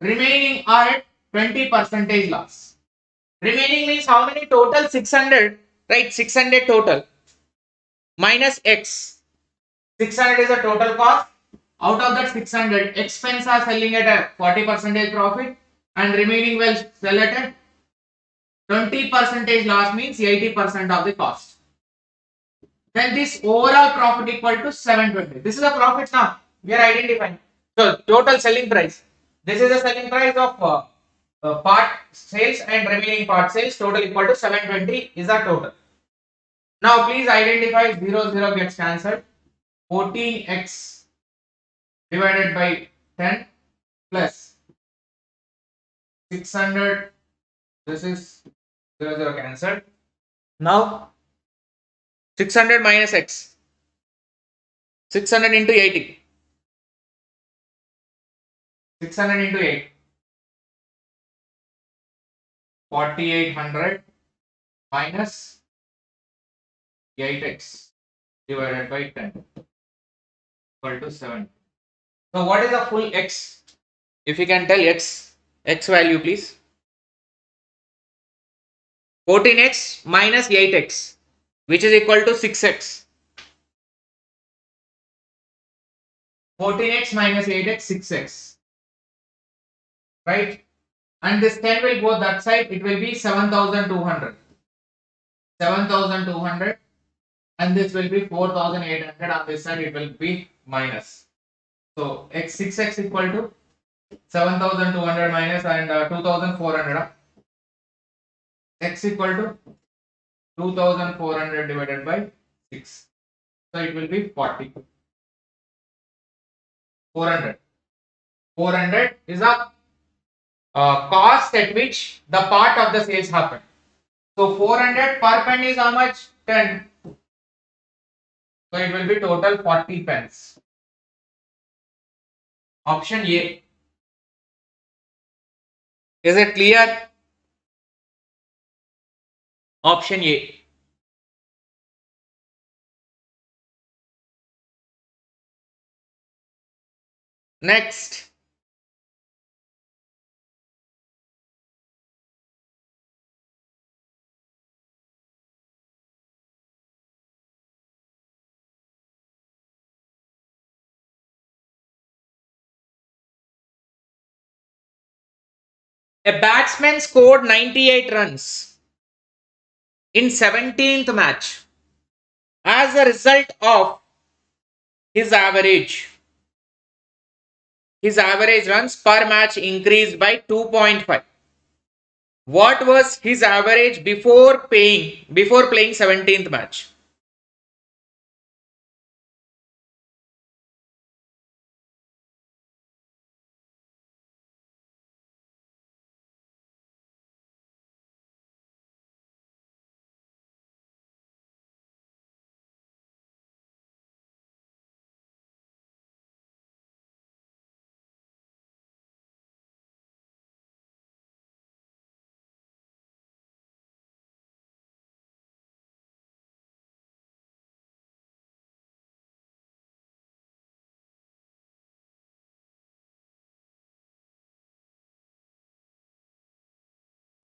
remaining are at 20% loss. Remaining means how many total? 600, right? 600 total minus X. 600 is the total cost. Out of that 600, X pens are selling at a 40% profit and remaining will sell at a 20% loss, means 80% of the cost. Then this overall profit equal to 720. This is a profit now. We are identifying. So total selling price. This is the selling price of part sales and remaining part sales. Total equal to 720 is the total. Now please identify 0 gets cancelled. 14x divided by 10 plus 600. This is 0 cancelled. Now 600 minus x. 600 into 80. 600 into 8. 4800 minus 8x divided by 10 equal to 7. So what is the full x? If you can tell x value please. 14x minus 8x, which is equal to 6x. 14x minus 8x, 6x. Right? And this 10 will go that side, it will be 7200. 7200 and this will be 4800. On this side it will be minus. So 6x equal to 7200 minus and 2400. X equal to 2400 divided by 6. So it will be 40. 400. 400 is a cost at which the part of the sales happen. So 400 per pen is how much? 10. So it will be total 40 pence. Option A. Is it clear? Option A. Next. A batsman scored 98 runs in 17th match. As a result of his average runs per match increased by 2.5. What was his average before playing 17th match?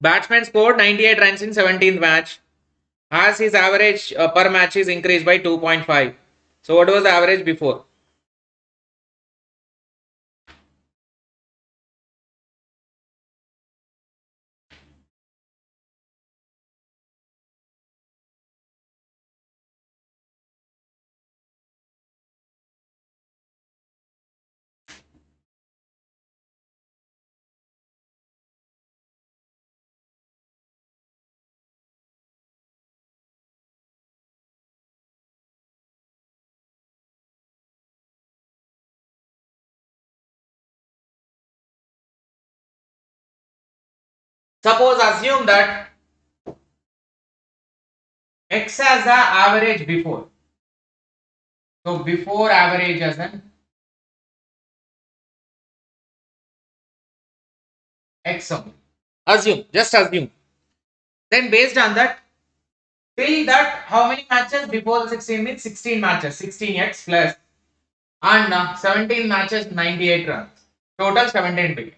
Batsman scored 98 runs in 17th match. As his average per match is increased by 2.5. So what was the average before? Suppose assume that X as the average before. So before average as an X only. Assume, just assume. Then based on that, till that how many matches before the 16 means 16 matches, 16x plus and 17 matches 98 runs. Total 17 billion.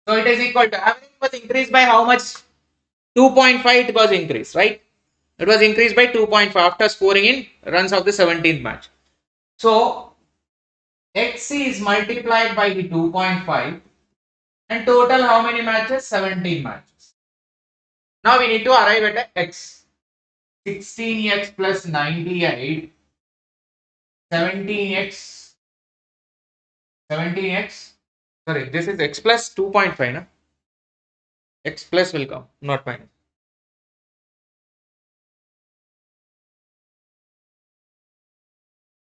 So it is equal to average was increased by how much? 2.5 it was increased, right? It was increased by 2.5 after scoring in runs of the 17th match. So XC is multiplied by the 2.5 and total how many matches? 17 matches. Now we need to arrive at a X. 16x plus 98, 17x, sorry, this is x plus 2.5, na? X plus will come, not minus.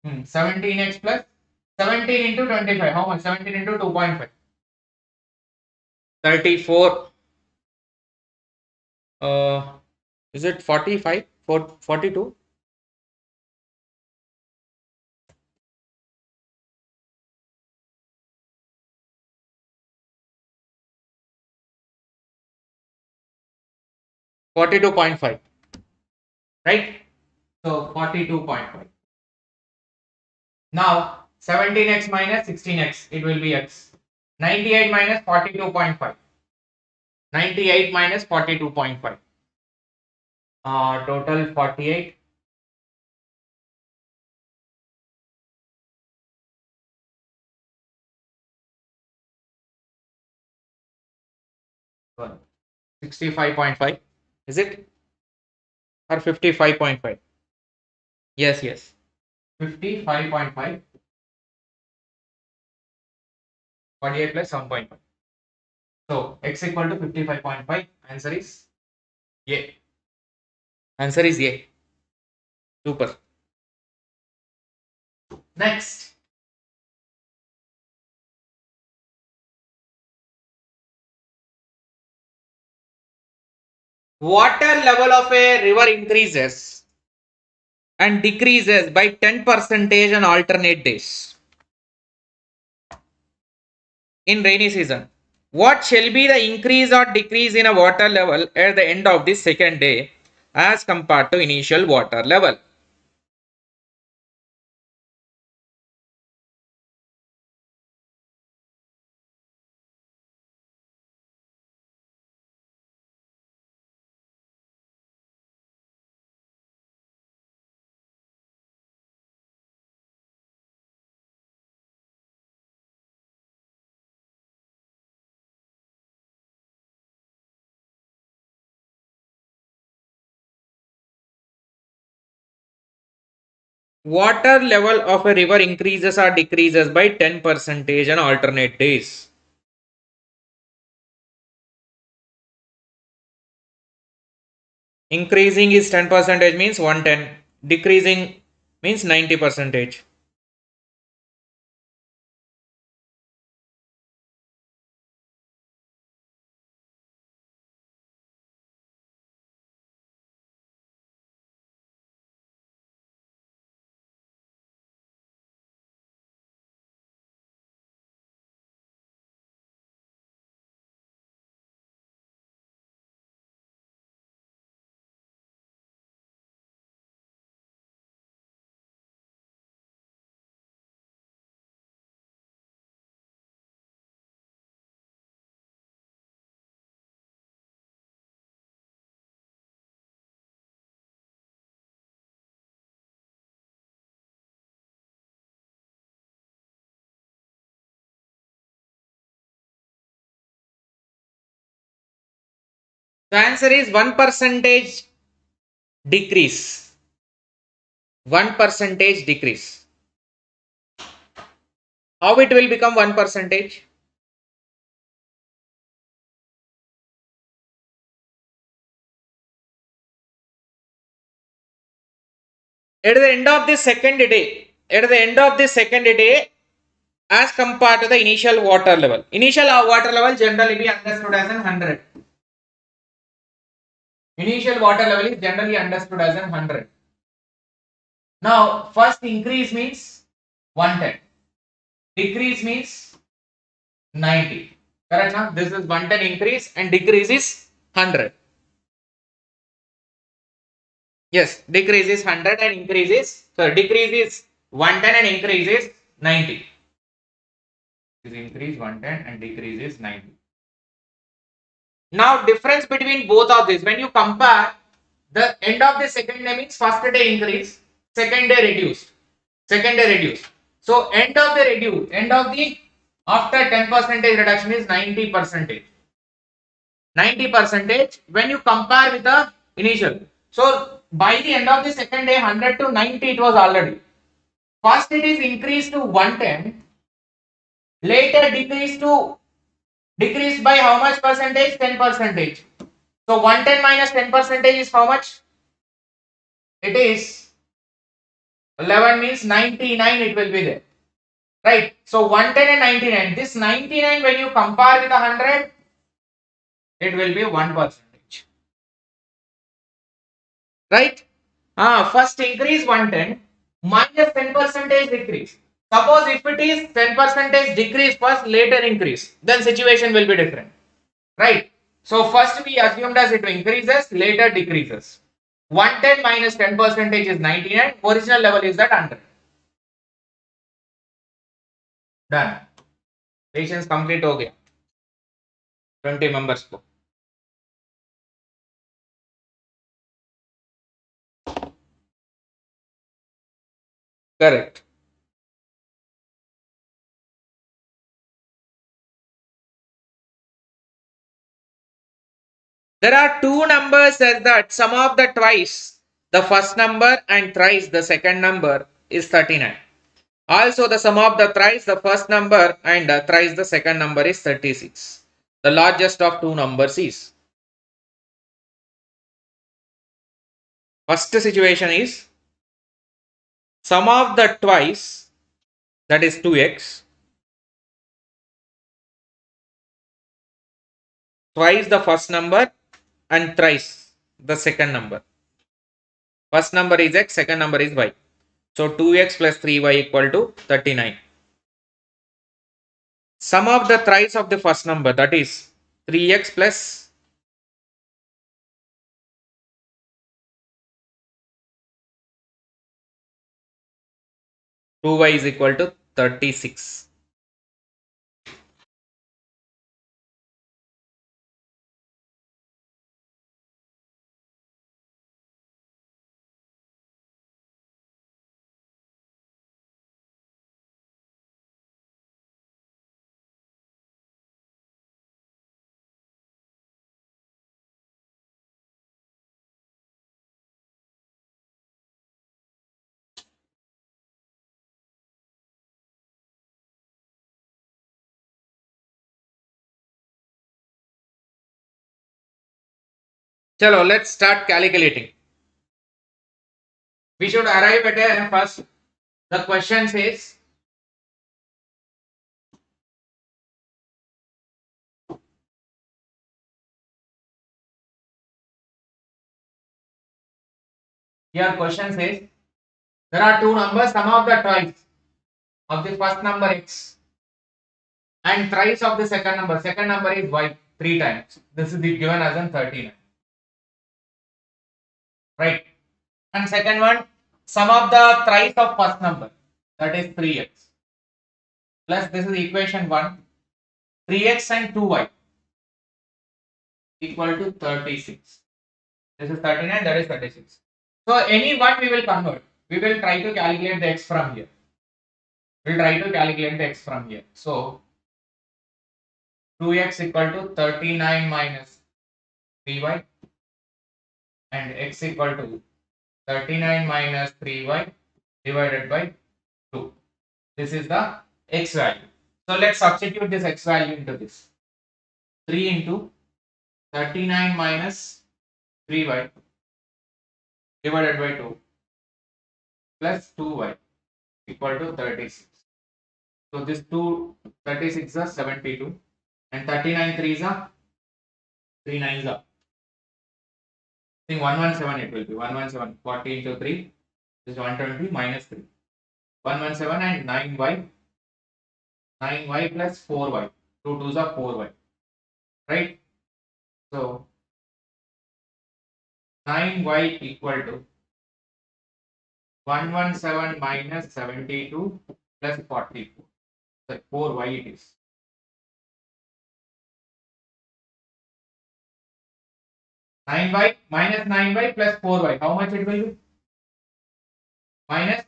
Hmm. 17x plus 17 into 25, how much? 17 into 2.5. 34. Is it 45? 42? $42.5, right? So 42.5. Now 17x minus 16x, it will be x. 98 minus 42.5. 98 minus 42.5. Total 48. Well, 65.5. Is it? Or 55.5? Yes, yes. 55.5. 48 plus 7.5. So x equal to 55.5. Answer is A. Answer is A. Super. Next, water level of a river increases and decreases by 10% on alternate days in rainy season. What shall be the increase or decrease in a water level at the end of the second day as compared to initial water level? Water level of a river increases or decreases by 10% on alternate days. Increasing is 10% means 110. Decreasing means 90%. The answer is 1% decrease. 1% decrease. How it will become 1%? At the end of the second day, as compared to the initial water level. Initial water level generally be understood as 100. Initial water level is generally understood as 100. Now, first increase means 110. Decrease means 90. Correct? Now, this is 110 increase and decrease is 100. Yes, decrease is 100 and increase is, decrease is 110 and increase is 90. This increase 110 and decrease is 90. Now, difference between both of these, when you compare the end of the second day means first day increase, second day reduced. So, end of the after 10% reduction is 90%. 90% when you compare with the initial. So, by the end of the second day, 100 to 90 it was already. First it is increased to 110, later decreased by how much percentage? 10%. So 110 minus 10% is how much? It is 11 means 99 it will be there. Right. So 110 and 99. This 99 when you compare with 100, it will be 1%. Right. First increase 110 minus 10% decrease. Suppose if it is 10% decrease first, later increase, then situation will be different. Right. So first we assumed as it increases, later decreases. 110 minus 10% is 99. Original level is that 100. Done. Patients complete हो गया. 20 members को. Correct. There are two numbers as that sum of the twice the first number and thrice the second number is 39. Also the sum of the thrice the first number and thrice the second number is 36. The largest of two numbers is. First situation is sum of the twice that is 2x, twice the first number and thrice the second number. First number is x, second number is y. So 2x plus 3y equal to 39. Sum of the thrice of the first number, that is 3x plus 2y is equal to 36. Chalo, let's start calculating. We should arrive at a first. The question says here question says there are two numbers, sum of the twice of the first number x and thrice of the second number. Second number is y 3 times. This is given as in 39. Right. And second one, sum of the thrice of first number, that is 3x. Plus this is equation 1. 3x and 2y equal to 36. This is 39, that is 36. So any one we will convert. We will try to calculate the x from here. We'll try to calculate the x from here. So 2x equal to 39 minus 3y and x equal to 39 minus 3y divided by 2. This is the x value. So let's substitute this x value into this. 3 into 39 minus 3y divided by 2 plus 2y equal to 36. So this 36 is 72 and 39 3 is 3 9 is I think 117 it will be 117. 40 into 3 is 120 minus 3. 117 and 9y plus 4y. 2 2s are 4y. Right? So 9y equal to 117 minus 72 plus 44. So 4y it is. Nine y plus 4y. How much it will be? Minus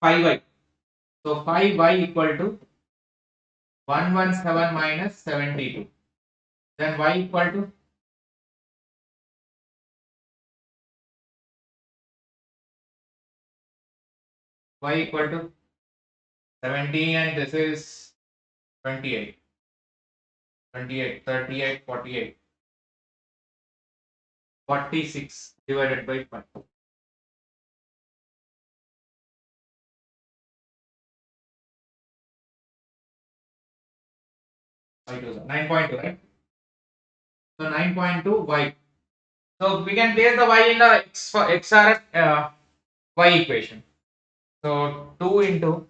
5y. So 5y equal to 117 minus 72. Then y equal to y equal to 17 and this is 28. 28, 38, 48. 46 divided by 5. Y to 9.2, right? So 9.2 y. So we can place the y in the XRF y equation. So 2 into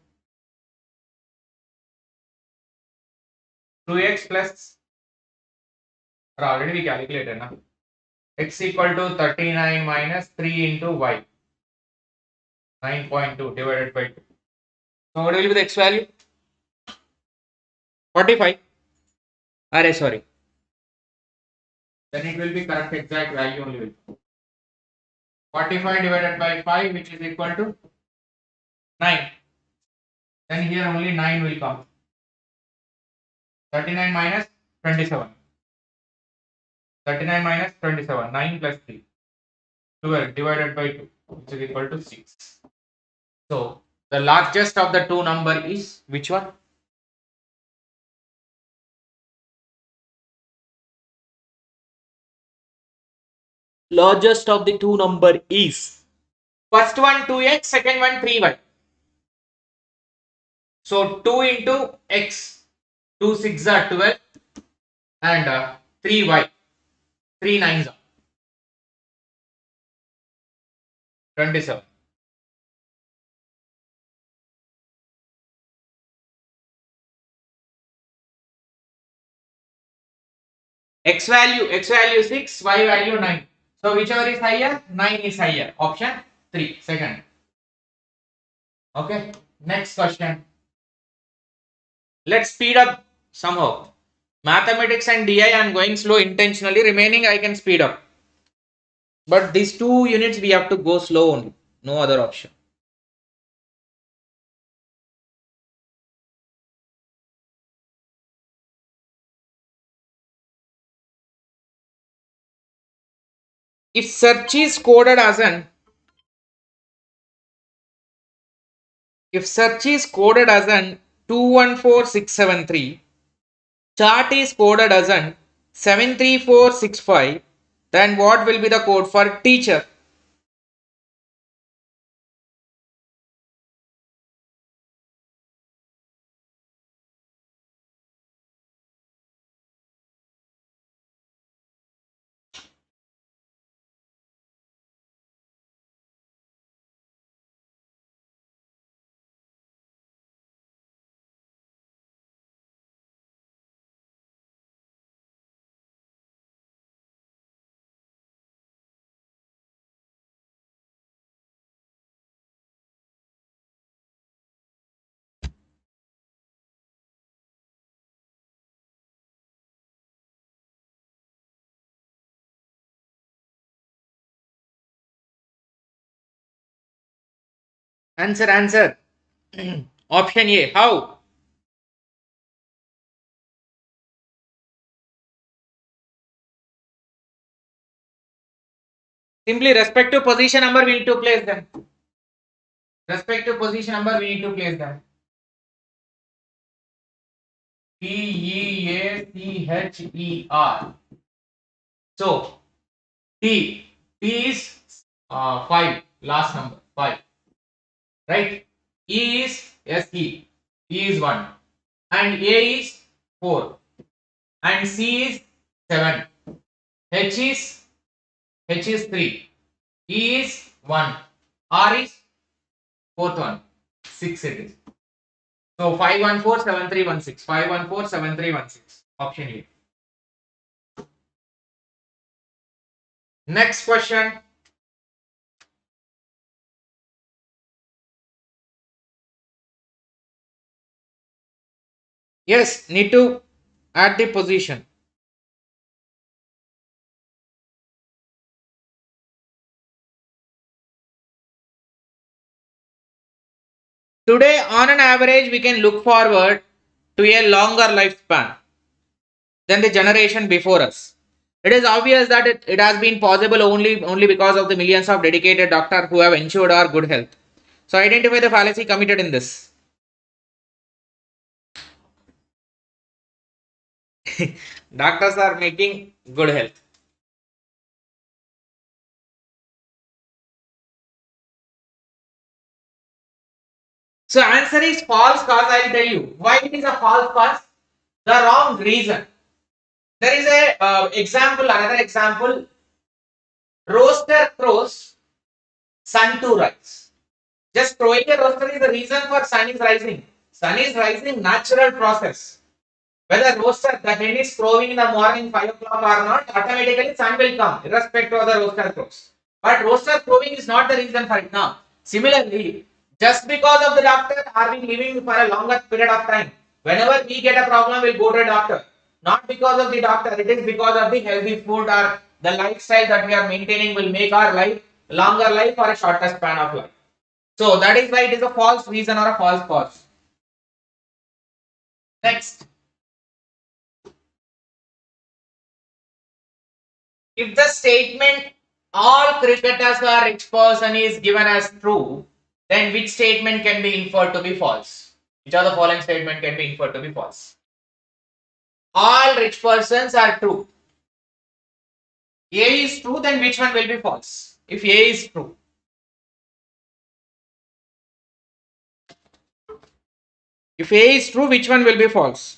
2x plus, already we calculated now. X equal to 39 minus 3 into y. 9.2 divided by 2. So what will be the x value? 45. Sorry. Then it will be correct exact value only. 45 divided by 5 which is equal to 9. Then here only 9 will come. 39 minus 27. 39 minus 27. 9 plus 3. 12 divided by 2 which is equal to 6. So the largest of the two number is which one? Largest of the two number is first one 2x, second one 3y. So 2 into x, 2 6 are 12 and 3y, 3 9s are 27. X value 6, y value 9. So whichever is higher, 9 is higher. Option 3, second. Okay, next question. Let's speed up somehow. Mathematics and DI I am going slow intentionally. Remaining I can speed up. But these 2 units we have to go slow only. No other option. If search is coded as an if search is coded as an 214673, chart is coded as an 73465, then what will be the code for teacher? Answer. Option A. How? Simply respective position number we need to place them. Respective position number we need to place them. PEACHER. So T is 5, last number 5, right? E is SE, E is 1, and A is 4, and C is 7, H is 3, E is 1, R is fourth one, 6 it is. So 5147316, 5147316, option A. Next question. Yes, need to add the position. Today, on an average, we can look forward to a longer lifespan than the generation before us. It is obvious that it has been possible only because of the millions of dedicated doctors who have ensured our good health. So identify the fallacy committed in this. Doctors are making good health. So answer is false cause. I will tell you why it is a false cause. The wrong reason. There is a another example. Roaster crows, sun to rise. Just throwing a roaster is the reason for sun is rising. Sun is rising, natural process. Whether roaster, the hen is crowing in the morning 5 o'clock or not, automatically sun will come, irrespective of the roaster crows. But roaster crowing is not the reason for it now. Similarly, just because of the doctor, are we living for a longer period of time? Whenever we get a problem, we'll go to a doctor. Not because of the doctor, it is because of the healthy food or the lifestyle that we are maintaining will make our life longer life or a shorter span of life. So that is why it is a false reason or a false cause. Next. If the statement all cricketers are rich person is given as true, then which statement can be inferred to be false? Which of the following statement can be inferred to be false? All rich persons are true. A is true, then which one will be false? If A is true. If A is true, which one will be false?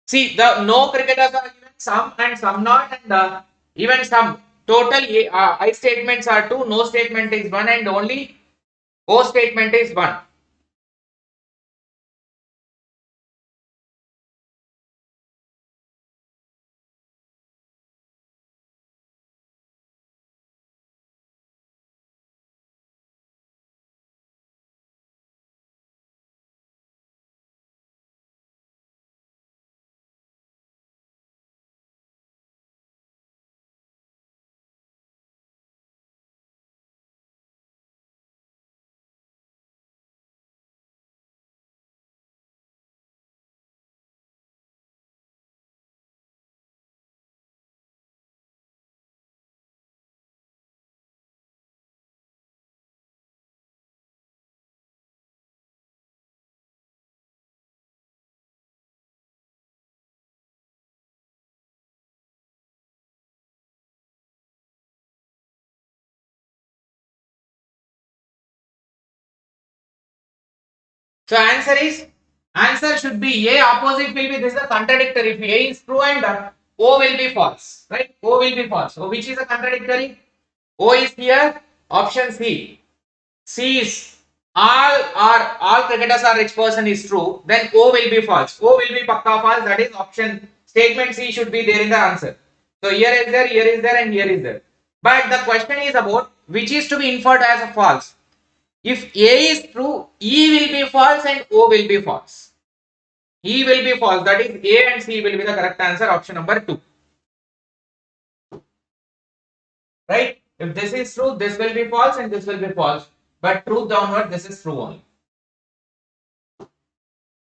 See, the no cricketers are given some and some not, and even some. Total I statements are 2, no statement is 1, and only O statement is 1. So answer should be A. Opposite will be this is a contradictory. If A is true and O will be false, right? O will be false. So which is a contradictory? O is here. Option C. C is all cricketers are rich person is true. Then O will be false. O will be pakka false. That is option statement C should be there in the answer. So here is there, and here is there. But the question is about which is to be inferred as a false. If A is true, E will be false and O will be false. E will be false. That is A and C will be the correct answer. Option number 2. Right? If this is true, this will be false and this will be false. But truth downward, this is true only.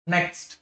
Next.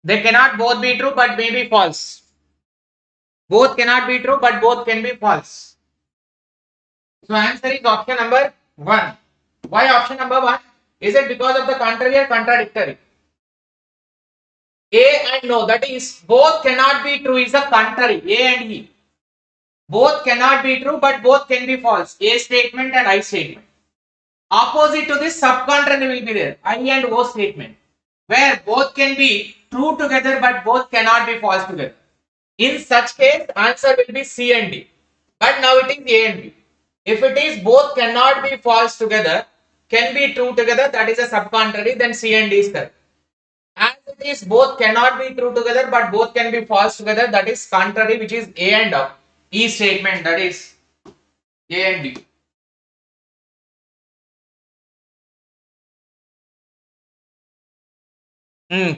They cannot both be true but may be false. Both cannot be true but both can be false. So answer is option number 1. Why option number 1? Is it because of the contrary or contradictory? A and no, that is both cannot be true is a contrary. A and E. Both cannot be true but both can be false. A statement and I statement. Opposite to this subcontrary will be there. I and O statement. Where both can be true together but both cannot be false together. In such case, answer will be C and D. But now it is A and B. If it is both cannot be false together, can be true together, that is a subcontrary, then C and D is correct. As it is both cannot be true together but both can be false together, that is contrary, which is A and E statement, that is A and D.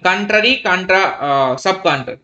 Contrary, subcontrary.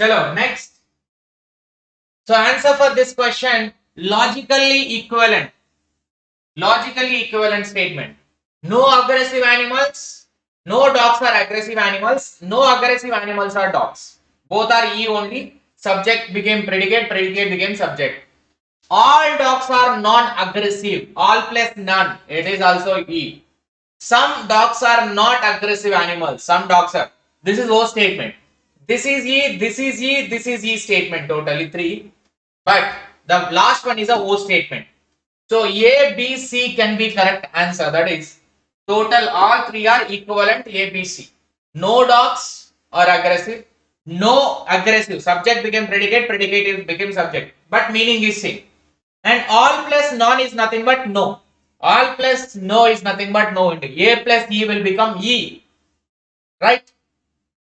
Chalo, next. So answer for this question, logically equivalent. Logically equivalent statement. No aggressive animals. No dogs are aggressive animals. No aggressive animals are dogs. Both are E only. Subject became predicate. Predicate became subject. All dogs are non-aggressive. All plus none. It is also E. Some dogs are not aggressive animals. Some dogs are. This is O statement. This is ye, this is ye, this is ye statement. Totally three. But the last one is a O statement. So A, B, C can be correct answer. That is total all three are equivalent A, B, C. No dogs are aggressive. No aggressive. Subject became predicate. Predicate became subject. But meaning is same. And all plus none is nothing but no. All plus no is nothing but no. Into A plus E will become E. Right?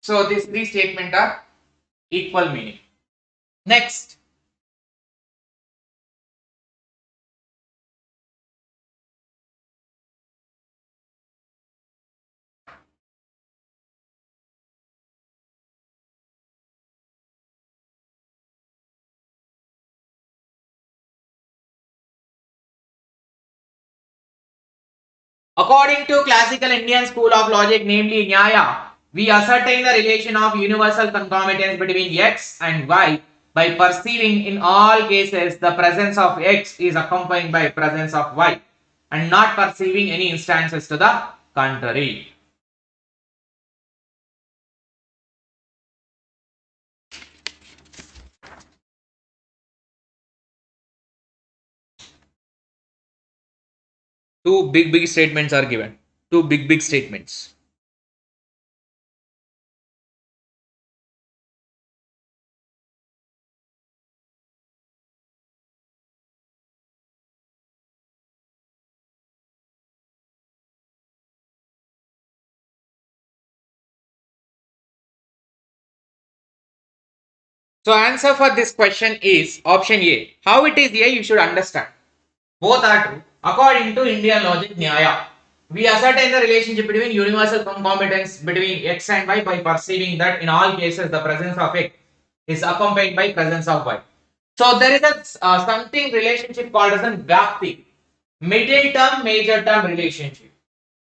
So these three statements are equal meaning. Next. According to classical Indian school of logic, namely Nyaya, we ascertain the relation of universal concomitance between x and y by perceiving in all cases the presence of x is accompanied by presence of y and not perceiving any instances to the contrary. Two big statements are given. Two big statements. So answer for this question is option A. How it is A, you should understand. Both are true. According to Indian logic Nyaya, we ascertain the relationship between universal concomitance between x and y by perceiving that in all cases the presence of x is accompanied by presence of y. So there is a something relationship called as a Vyapti, middle term major term relationship.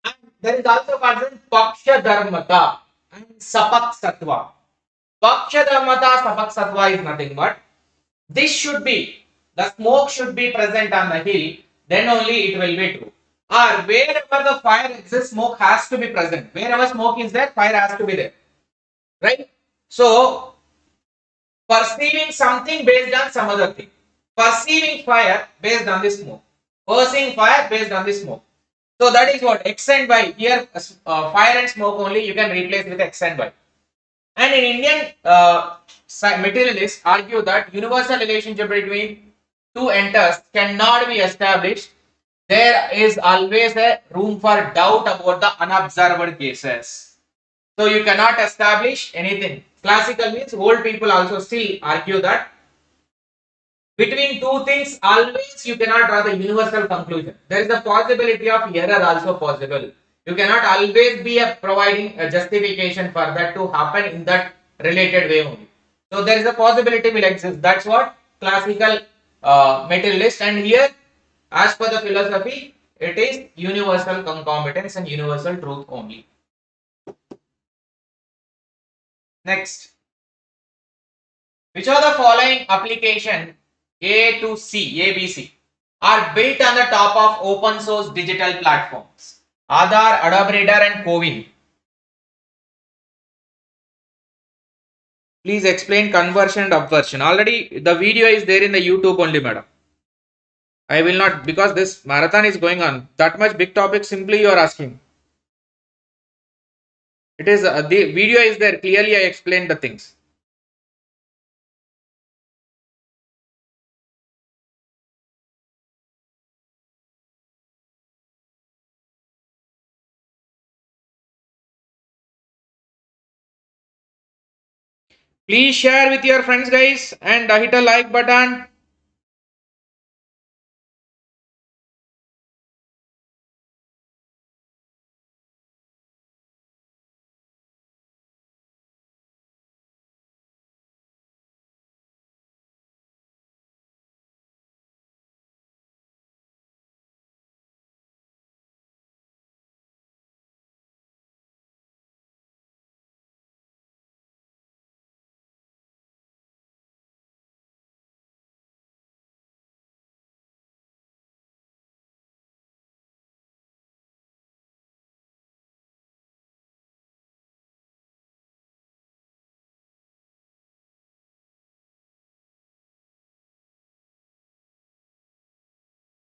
And there is also called as Paksha Dharmata and Sapak Sattva. Paksha Dharmata Sapak Sattva is nothing but this should be, the smoke should be present on the hill, then only it will be true. Or wherever the fire exists, smoke has to be present. Wherever smoke is there, fire has to be there. Right? So, perceiving something based on some other thing. Perceiving fire based on the smoke. Perceiving fire based on the smoke. So that is what X and Y. Here, fire and smoke only you can replace with X and Y. And in Indian materialists argue that universal relationship between two entities cannot be established. There is always a room for doubt about the unobserved cases. So you cannot establish anything. Classical means old people also still argue that between two things always you cannot draw the universal conclusion. There is a possibility of error also possible. You cannot always be providing a justification for that to happen in that related way only. So there is a possibility will exist. That's what classical materialist, and here as per the philosophy it is universal concomitance and universal truth only. Next, which of the following application A to C, ABC are built on the top of open source digital platforms? Aadhaar, Adobe Reader and 𝐶𝐿. Please explain conversion and upversion. Already the video is there in the YouTube only, madam. I will not, because this marathon is going on. That much big topic simply you are asking. It is the video is there. Clearly I explained the things. Please share with your friends, guys, and hit a like button.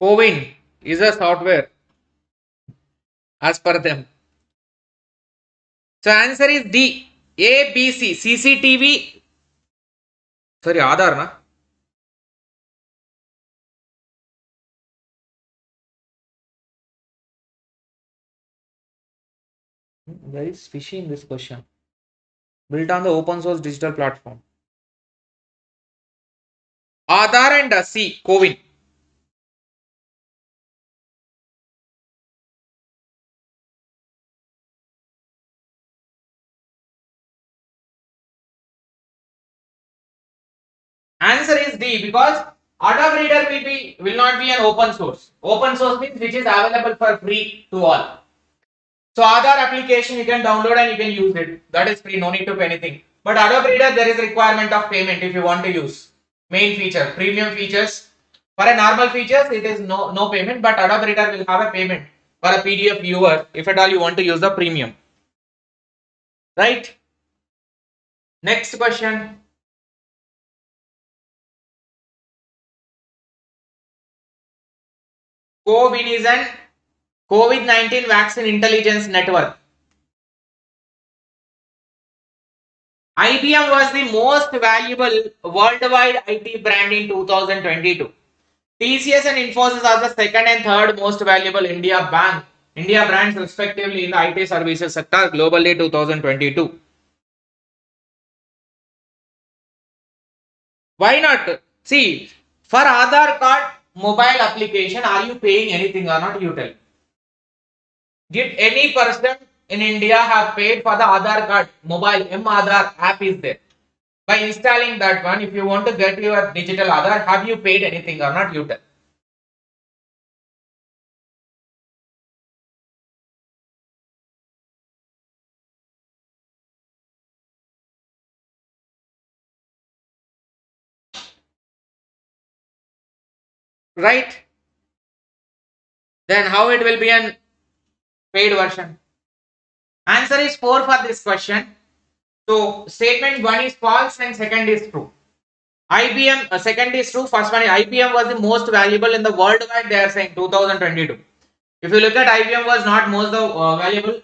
𝐻𝐿 is a software as per them. So answer is D. APPSC. CCTV. Sorry, Aadhaar na. There is fishy in this question. Built on the open source digital platform. Aadhaar and C. 𝐻𝐿. Answer is D, because Adobe Reader will not be an open source. Open source means which is available for free to all. So Aadhaar application you can download and you can use it. That is free, no need to pay anything. But Adobe Reader there is a requirement of payment if you want to use. Main feature, premium features. For a normal features it is no payment, but Adobe Reader will have a payment for a PDF viewer if at all you want to use the premium. Right? Next question. 𝐻𝐿 is an COVID-19 vaccine intelligence network. IBM was the most valuable worldwide IT brand in 2022. TCS and Infosys are the second and third most valuable India brands respectively in the IT services sector globally 2022. Why not? See, for Aadhaar card mobile application, are you paying anything or not? You tell. Did any person in India have paid for the Aadhaar card mobile Aadhaar app is there? By installing that one, if you want to get your digital Aadhaar, have you paid anything or not? You tell. Right? Then how it will be an paid version? Answer is 4 for this question. So statement 1 is false and second is true. IBM, second is true, first one is IBM was the most valuable in the worldwide, they are saying 2022. If you look at IBM was not most valuable,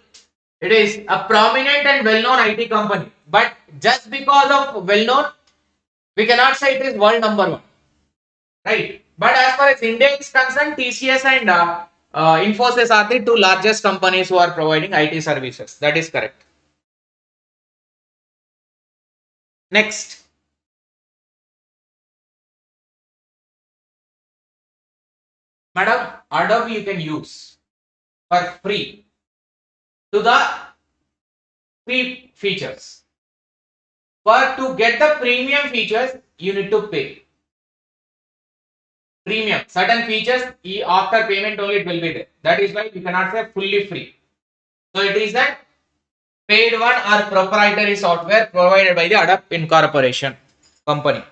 it is a prominent and well-known IT company. But just because of well-known, we cannot say it is world number one. Right? But as far as India is concerned, TCS and Infosys are the two largest companies who are providing IT services. That is correct. Next. Madam, Adobe you can use for free to the free features. But to get the premium features, you need to pay. Premium. Certain features, after payment only it will be there. That is why we cannot say fully free. So it is a paid one or proprietary software provided by the Adobe Incorporation company.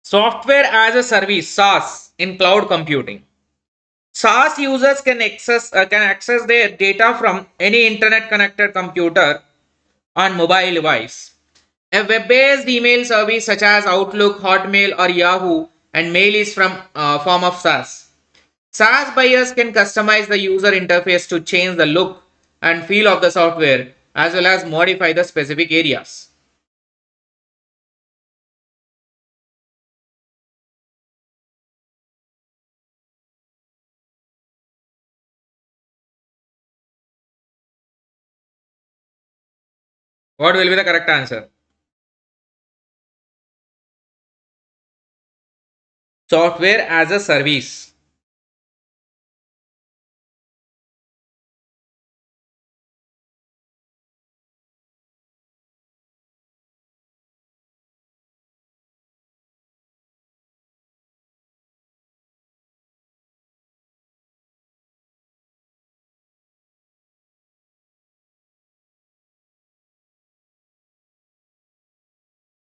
Software as a service, SaaS, in cloud computing. SaaS users can access their data from any internet connected computer on mobile device. A web-based email service such as Outlook, Hotmail, or Yahoo, and mail is from form of SaaS. SaaS buyers can customize the user interface to change the look and feel of the software as well as modify the specific areas. What will be the correct answer? Software as a service.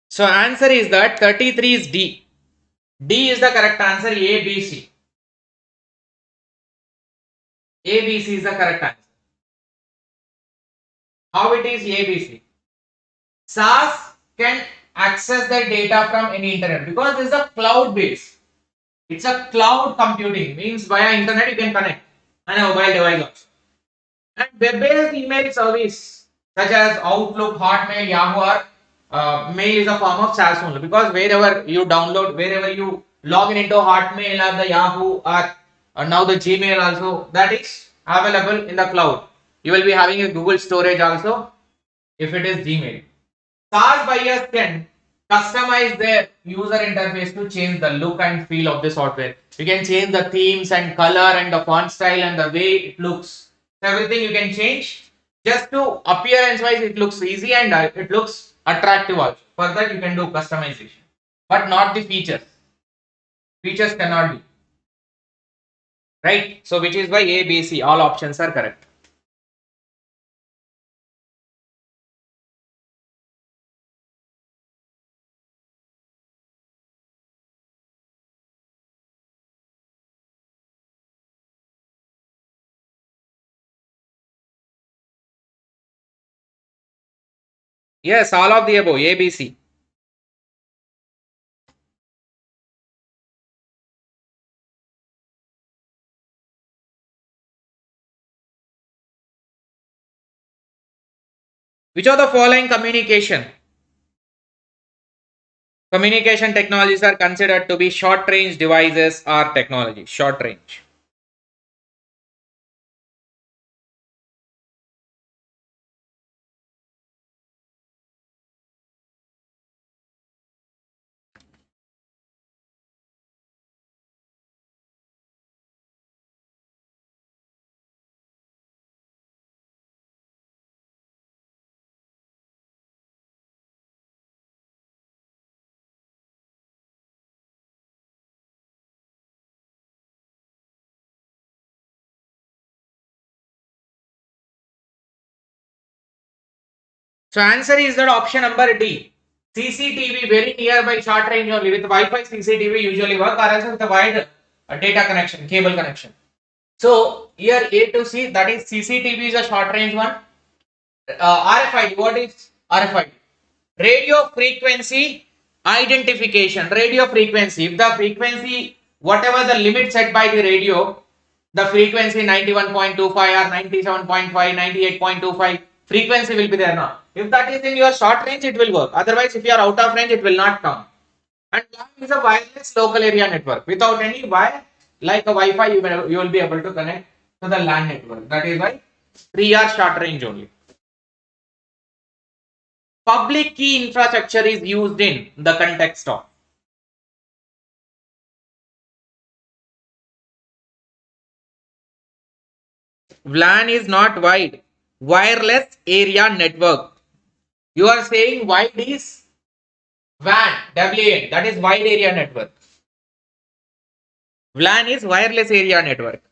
So answer is that 33 is D. D is the correct answer. A, B, C. A, B, C is the correct answer. How it is A, B, C? SaaS can access the data from any internet, because this is a cloud based. It's a cloud computing, means via internet you can connect and a mobile device also. And web-based email service such as Outlook, Hotmail, Yahoo or mail is a form of SaaS only, because wherever you download, wherever you log in into Hotmail or the Yahoo or now the Gmail also, that is available in the cloud. You will be having a Google storage also if it is Gmail. SaaS buyers can customize their user interface to change the look and feel of the software. You can change the themes and color and the font style and the way it looks. Everything you can change. Just to appearance wise, it looks easy and it looks attractive also. For that, you can do customization, but not the features. Features cannot be. Right? So, which is why A, B, C, all options are correct. Yes, all of the above, A, B, C. Which of the following communication technologies are considered to be short range devices or technology? Short range. So answer is that option number D. CCTV very nearby short range only. With Wi-Fi CCTV usually work, or else with the wide data connection, cable connection. So here A to C, that is CCTV is a short range one. RFID, what is RFID? Radio frequency identification. Radio frequency, if the frequency, whatever the limit set by the radio, the frequency 91.25 or 97.5, 98.25 frequency will be there now. If that is in your short range, it will work. Otherwise, if you are out of range, it will not come. And LAN is a wireless local area network. Without any wire, like a Wi-Fi, you will be able to connect to the LAN network. That is why 3 are short range only. Public key infrastructure is used in the context of. WLAN is not wide. Wireless area network. You are saying wide is WAN, WAN, that is wide area network. WLAN is wireless area network.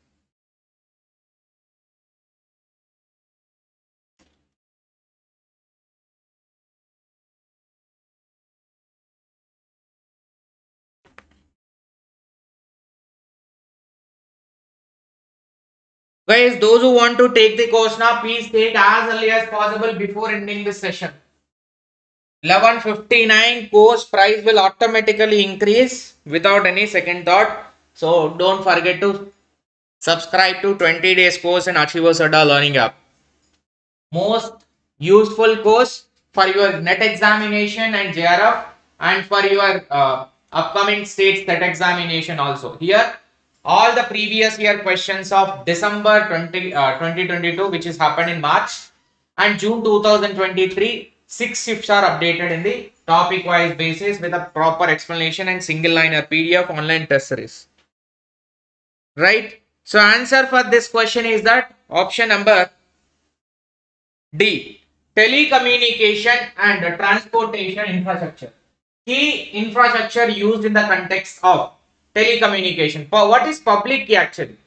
Guys, those who want to take the course now, please take as early as possible before ending this session. 11:59 course price will automatically increase without any second thought. So don't forget to subscribe to 20 days course in 𝐎𝐻𝐵 learning app. Most useful course for your NET examination and JRF, and for your upcoming state SET examination also. Here all the previous year questions of December 2022, which is happened in March, and June 2023, 6 shifts are updated in the topic wise basis with a proper explanation and single liner PDF online test series. Right? So answer for this question is that option number D. Telecommunication and transportation infrastructure. Key infrastructure used in the context of telecommunication. What is public key actually?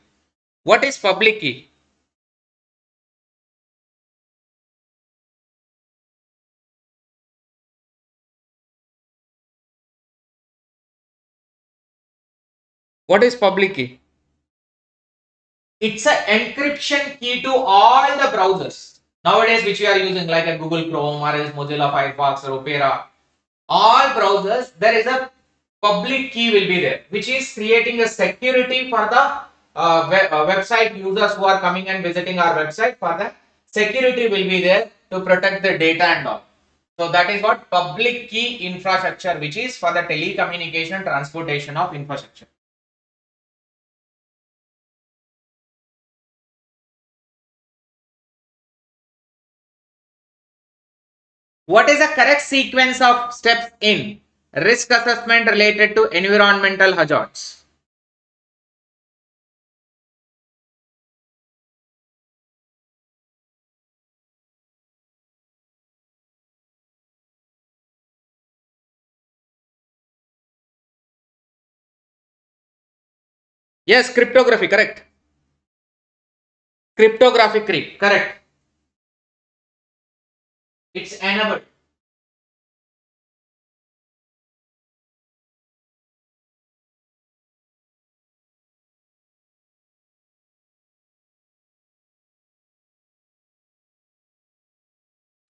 What is public key? What is public key? It's an encryption key to all the browsers nowadays which we are using, like a Google Chrome or else Mozilla Firefox or Opera. all browsers, there is a public key will be there, which is creating a security for the website users who are coming and visiting our website. For the security will be there to protect the data and all. So that is what public key infrastructure, which is for the telecommunication transportation of infrastructure. What is the correct sequence of steps in risk assessment related to environmental hazards? Yes, cryptography, correct. Cryptography, correct. It's enabled.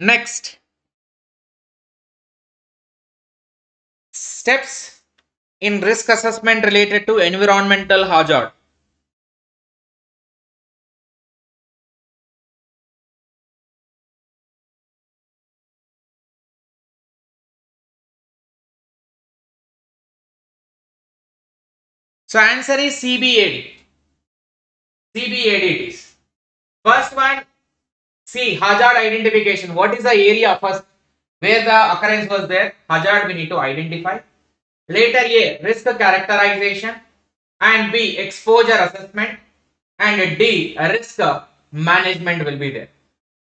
Next, steps in risk assessment related to environmental hazard. So answer is CBAD. CBAD it is. First one, C, hazard identification. What is the area first where the occurrence was there? Hazard we need to identify. Later A, risk characterization, and B, exposure assessment, and D, risk management will be there.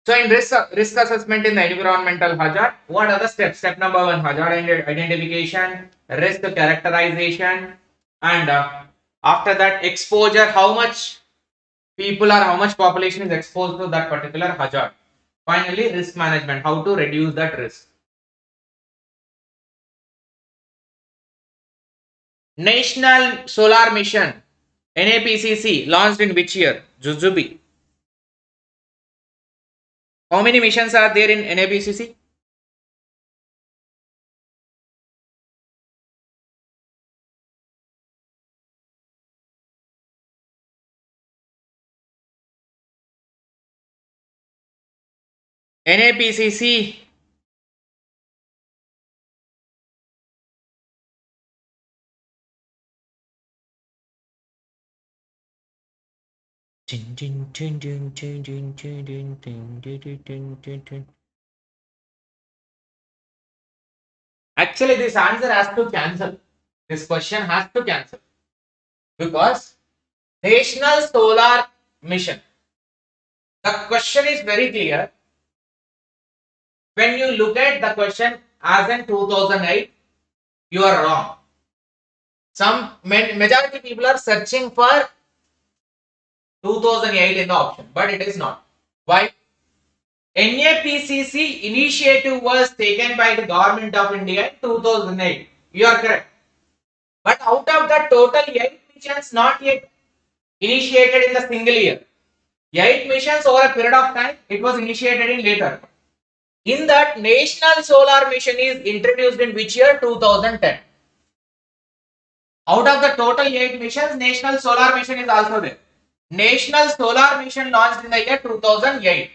So in risk assessment in the environmental hazard, what are the steps? Step number 1, hazard identification, risk characterization, and after that exposure, how much people or how much population is exposed to that particular hazard. Finally, risk management, how to reduce that risk. National Solar Mission, NAPCC, launched in which year? Jujubi. How many missions are there in NAPCC? NAPCC. Actually, this answer has to cancel. This question has to cancel because National Solar Mission. The question is very clear. When you look at the question as in 2008, you are wrong. Some majority people are searching for 2008 in the option, but it is not. Why? NAPCC initiative was taken by the government of India in 2008. You are correct. But out of the total 8 missions not yet initiated in the single year, 8 missions over a period of time, it was initiated in later. In that, National Solar Mission is introduced in which year? 2010. Out of the total 8 missions, National Solar Mission is also there. National Solar Mission launched in the year 2008.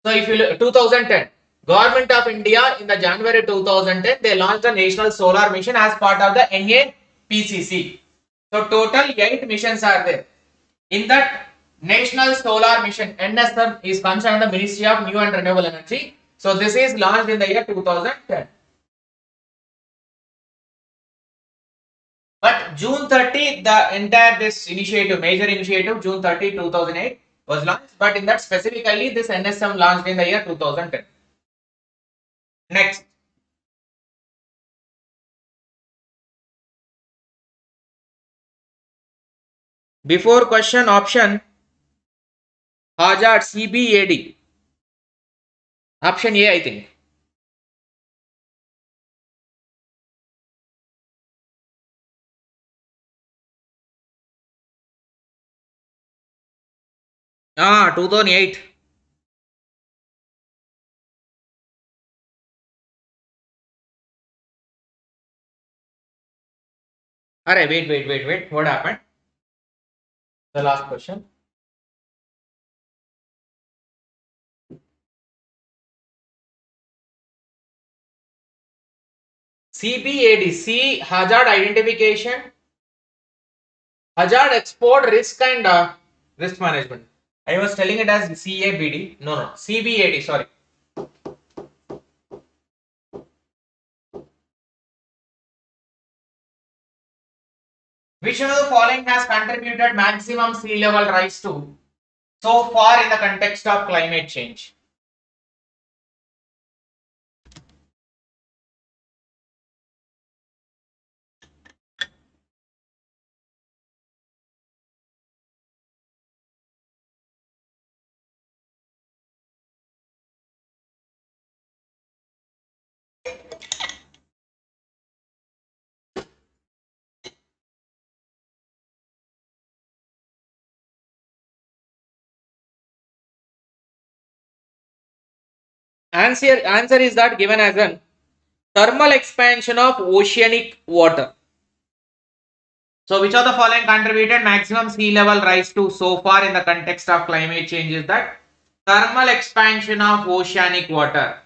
So if you look, 2010, Government of India in the January 2010, they launched the National Solar Mission as part of the NAPCC. So total 8 missions are there. In that National Solar Mission, NSM is concerned the Ministry of New and Renewable Energy. So this is launched in the year 2010. But June 30, the entire this initiative, major initiative, June 30, 2008 was launched. But in that specifically, this NSM launched in the year 2010. Next. Before question option, hazard CBAD. Option A, I think. Ah, 2008. Alright, wait. What happened? The last question. CBAD, C hazard identification, hazard export risk and risk management. I was telling it as CABD. No, CBAD. Sorry. Which of the following has contributed maximum sea level rise to so far in the context of climate change? Answer is that given as an thermal expansion of oceanic water. So which of the following contributed maximum sea level rise to so far in the context of climate change is that thermal expansion of oceanic water.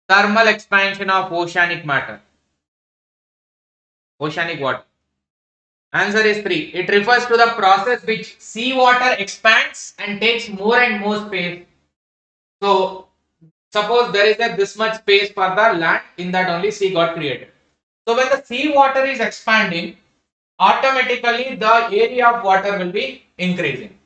Thermal expansion of oceanic matter. Oceanic water. Answer is 3. It refers to the process which seawater expands and takes more and more space. So suppose there is this much space for the land, in that only sea got created. So when the sea water is expanding, automatically the area of water will be increasing.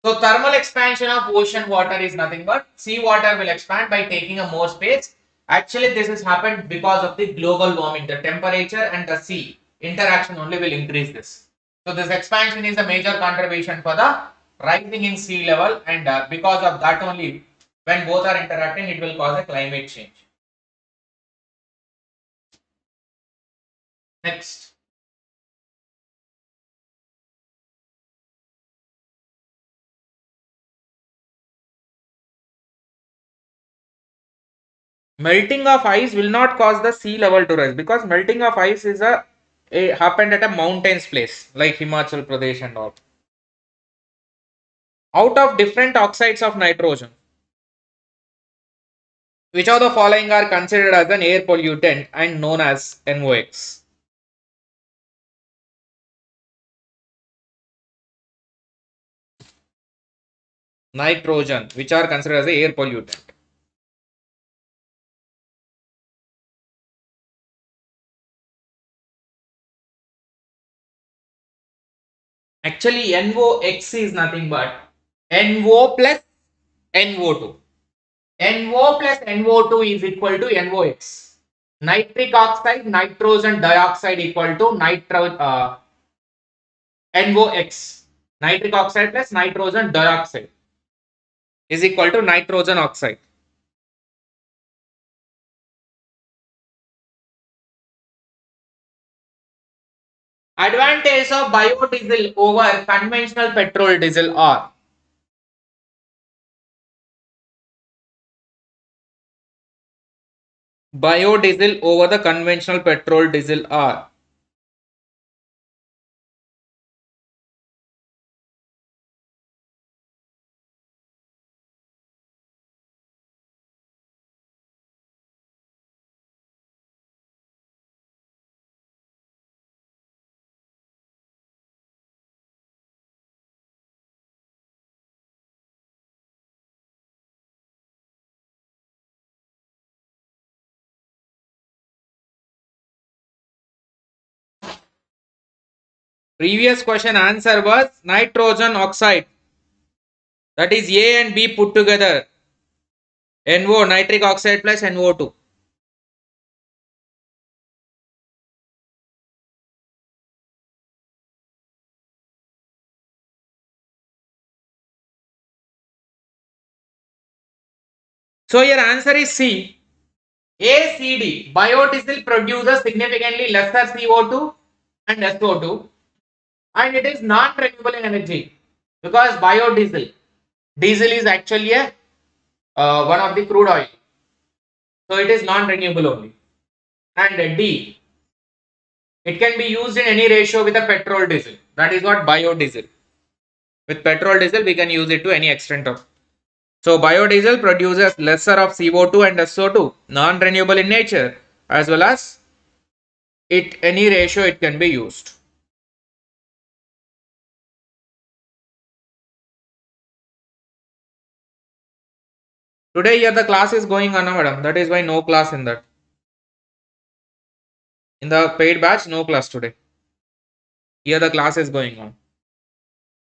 So thermal expansion of ocean water is nothing but sea water will expand by taking a more space. Actually, this has happened because of the global warming. The temperature and the sea interaction only will increase this. So this expansion is a major contribution for the rising in sea level, and because of that only, when both are interacting, it will cause a climate change. Next. Melting of ice will not cause the sea level to rise, because melting of ice is happened at a mountains place like Himachal Pradesh and all. Out of different oxides of nitrogen, which of the following are considered as an air pollutant and known as NOx? Nitrogen, which are considered as an air pollutant. Actually, NOx is nothing but NO plus NO2. NO plus NO2 is equal to NOx. Nitric oxide, nitrogen dioxide equal to NOx. Nitric oxide plus nitrogen dioxide is equal to nitrogen oxide. Advantage of biodiesel over conventional petrol diesel are: biodiesel over the conventional petrol diesel are previous question answer was nitrogen oxide, that is A and B put together, NO, nitric oxide plus NO2. So your answer is C. ACD, biodiesel produces significantly lesser CO2 and SO2, and it is non-renewable energy, because biodiesel, diesel is actually one of the crude oil, so it is non-renewable only. And D, It can be used in any ratio with a petrol diesel. That is what biodiesel. With petrol diesel, we can use it to any extent of. So biodiesel produces lesser of CO2 and SO2, non-renewable in nature, as well as it any ratio it can be used. Today here the class is going on, madam. That is why no class in that. In the paid batch, no class today. Here the class is going on.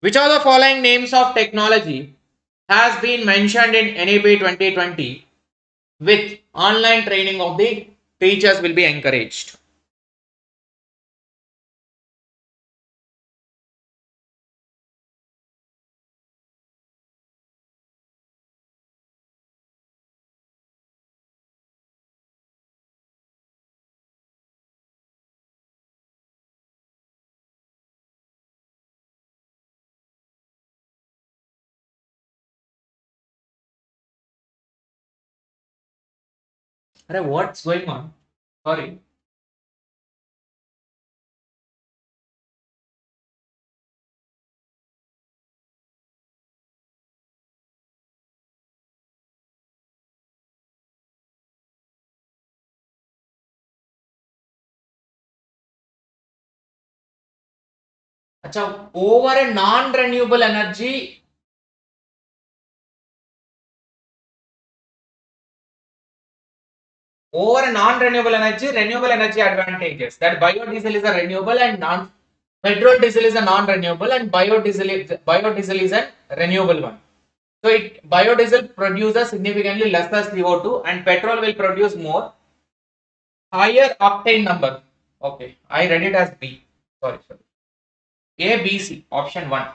Which of the following names of technology has been mentioned in NEP 2020 with online training of the teachers will be encouraged? Arre, what's going on? Sorry. Acha, over a non-renewable energy, over a non-renewable energy, renewable energy advantages. That biodiesel is a renewable and petrol diesel is a non-renewable and biodiesel is a renewable one. So biodiesel produces significantly lesser CO2 and petrol will produce more. Higher octane number. Okay, I read it as B. Sorry. A, B, C. Option 1.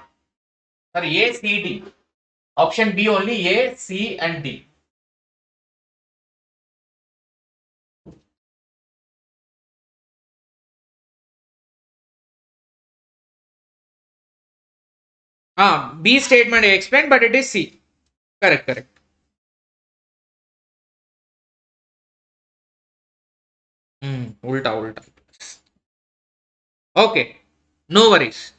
Sorry, A, C, D. Option B only A, C and D. B statement I explained, but it is C. Correct. Ulta. Okay, no worries.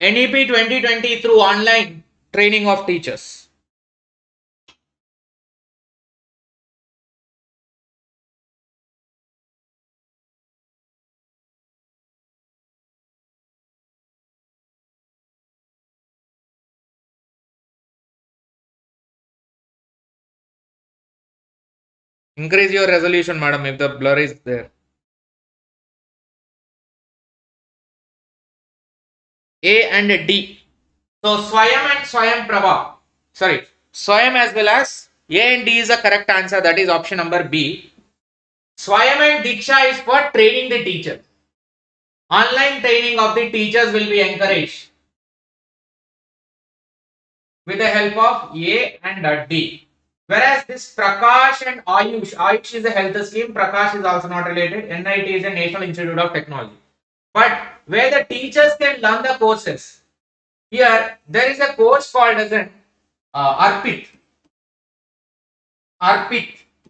NEP 2020 through online training of teachers. Increase your resolution, madam, if the blur is there. A and D. So Swayam and Swayam Prabha. Sorry, Swayam as well as A and D is the correct answer. That is option number B. Swayam and Diksha is for training the teacher. Online training of the teachers will be encouraged with the help of A and D. Whereas this Prakash and Ayush is a health scheme. Prakash is also not related. NIT is a National Institute of Technology. But where the teachers can learn the courses. Here there is a course called as an ARPIT,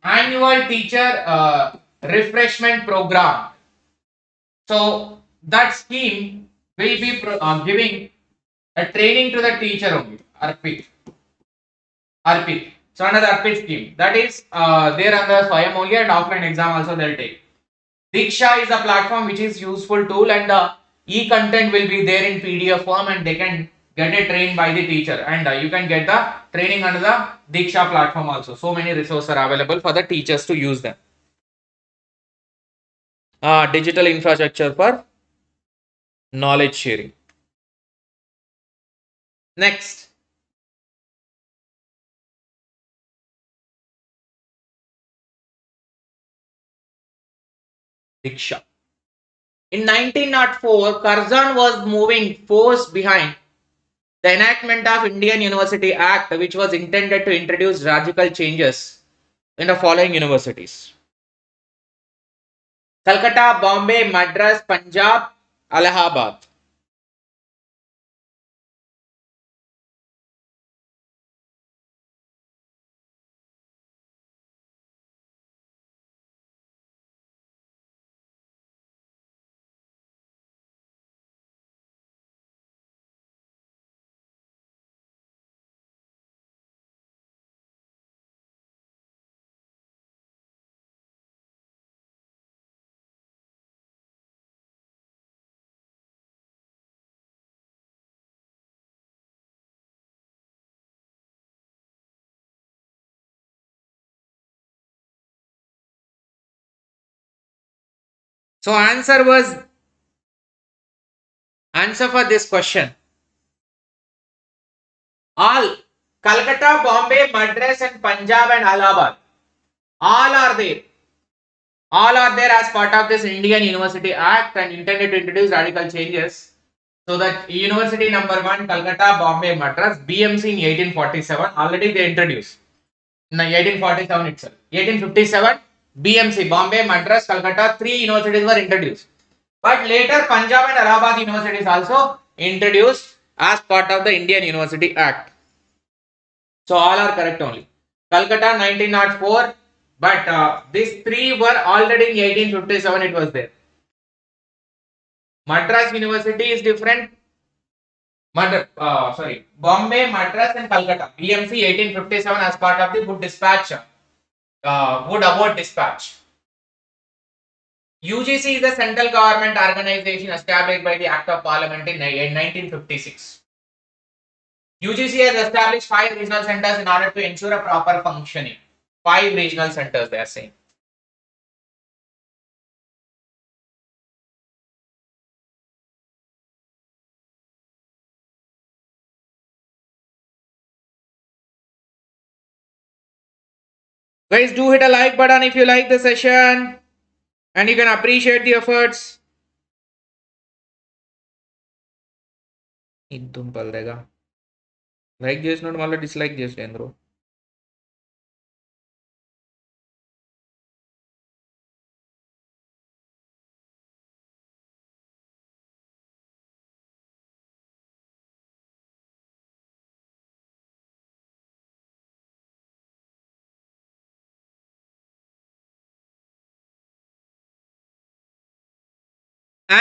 Annual Teacher Refreshment Program. So that scheme will be giving a training to the teacher only. ARPIT. So under the ARPIT scheme, that is there under Swayam only and offline exam also they'll take. Diksha is a platform which is useful tool and the e-content will be there in PDF form and they can get it trained by the teacher and you can get the training under the Diksha platform also. So many resources are available for the teachers to use them. Digital infrastructure for knowledge sharing. Next. Diksha. In 1904, Curzon was moving force behind the enactment of Indian University Act, which was intended to introduce radical changes in the following universities: Calcutta, Bombay, Madras, Punjab, Allahabad. So answer for this question. All Calcutta, Bombay, Madras and Punjab and Allahabad. All are there. All are there as part of this Indian University Act and intended to introduce radical changes. So that University number 1, Calcutta, Bombay, Madras, BMC in 1847, already they introduced. In 1847 itself. 1857, BMC, Bombay, Madras, Calcutta, 3 universities were introduced. But later Punjab and Allahabad universities also introduced as part of the Indian University Act. So all are correct only. Calcutta 1904, but these 3 were already in 1857 it was there. Madras University is different. Bombay, Madras and Calcutta. BMC 1857 as part of the Wood Dispatch, Wood Award Dispatch. UGC is a central government organization established by the Act of Parliament in 1956. UGC has established 5 regional centers in order to ensure a proper functioning. 5 regional centers they are saying. Guys, do hit a like button if you like the session and you can appreciate the efforts. Like చేసినోడు మళ్ళీ dislike చేసేంద్రు.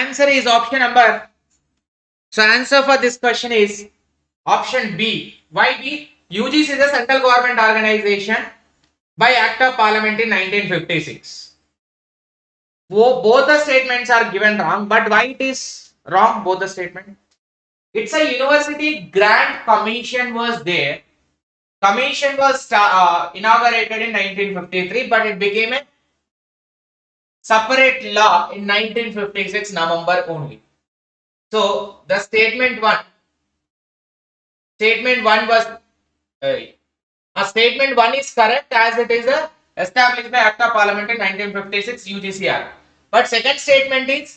Answer is option number. So answer for this question is option B. Why B? UGC is a central government organization by Act of Parliament in 1956. Both the statements are given wrong, but why it is wrong? Both the statement. It's a university grant commission was there. Commission was inaugurated in 1953, but it became a separate law in 1956 November only. So the statement 1 was statement 1 is correct as it is established by Act of Parliament in 1956 UGCR. But second statement is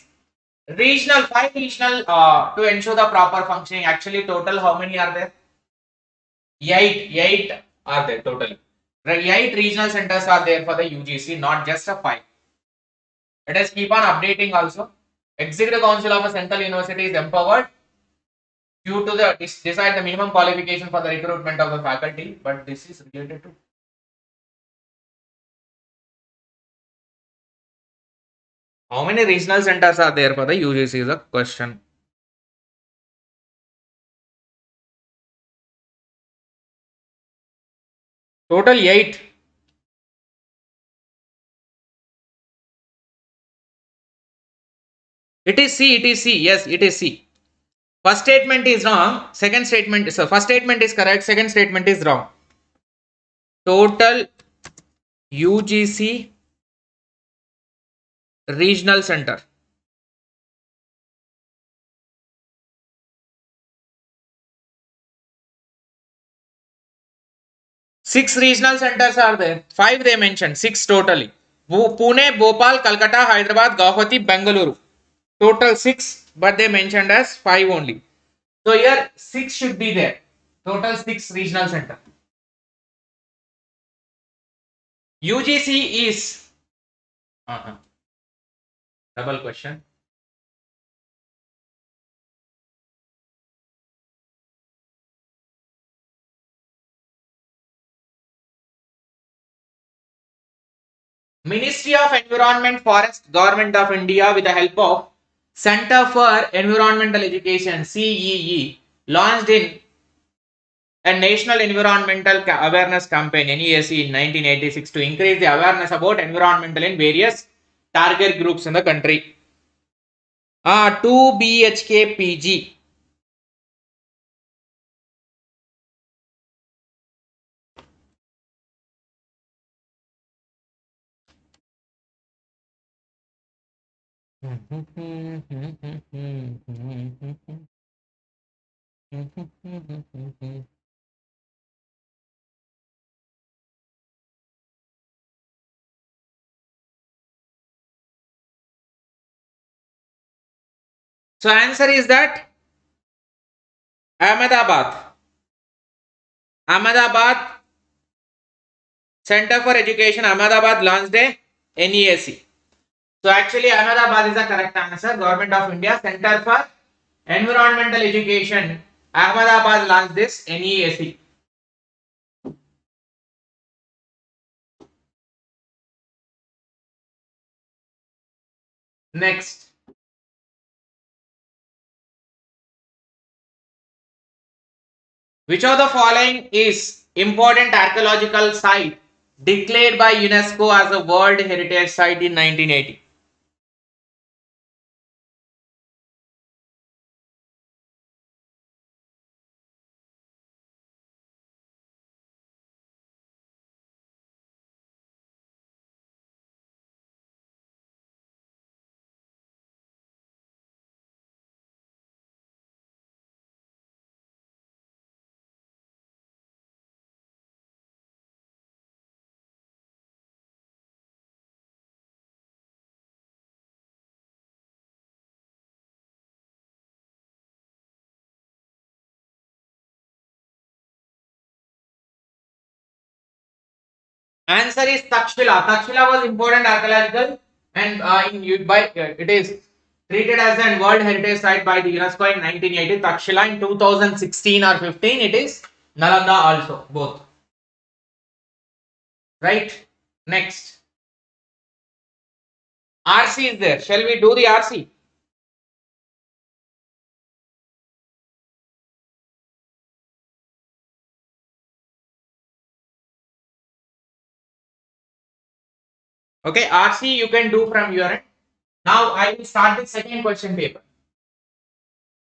regional, 5 regional to ensure the proper functioning. Actually total how many are there? 8 are there totally. 8 regional centers are there for the UGC, not just a 5. Let us keep on updating also. Executive Council of a Central University is empowered due to the decide the minimum qualification for the recruitment of the faculty, but this is related to how many regional centers are there for the UGC is a question. Total 8. It is C. Yes, it is C. First statement is wrong. Second statement is first statement is correct. Second statement is wrong. Total UGC regional center. 6 regional centers are there. 5 they mentioned. 6 totally. Pune, Bhopal, Calcutta, Hyderabad, Guwahati, Bengaluru. Total 6, but they mentioned as 5 only. So here 6 should be there. Total 6 regional center. UGC is double question. Ministry of Environment, Forest, Government of India with the help of Center for Environmental Education CEE launched in a National Environmental Awareness Campaign NESC in 1986 to increase the awareness about environmental in various target groups in the country. 2 BHKPG. So answer is that Ahmedabad. Ahmedabad Center for Education, Ahmedabad launched a NEAC. So actually Ahmedabad is the correct answer. Government of India Center for Environmental Education, Ahmedabad launched this NEAC. Next. Which of the following is important archaeological site declared by UNESCO as a World Heritage Site in 1980? Answer is Takshila. Takshila was important archaeological and it is treated as a World Heritage Site by the UNESCO in 1980. Takshila in 2016 or 15 it is Nalanda also, both. Right? Next. RC is there. Shall we do the RC? Okay, RC you can do from your end. Now I will start the second question paper.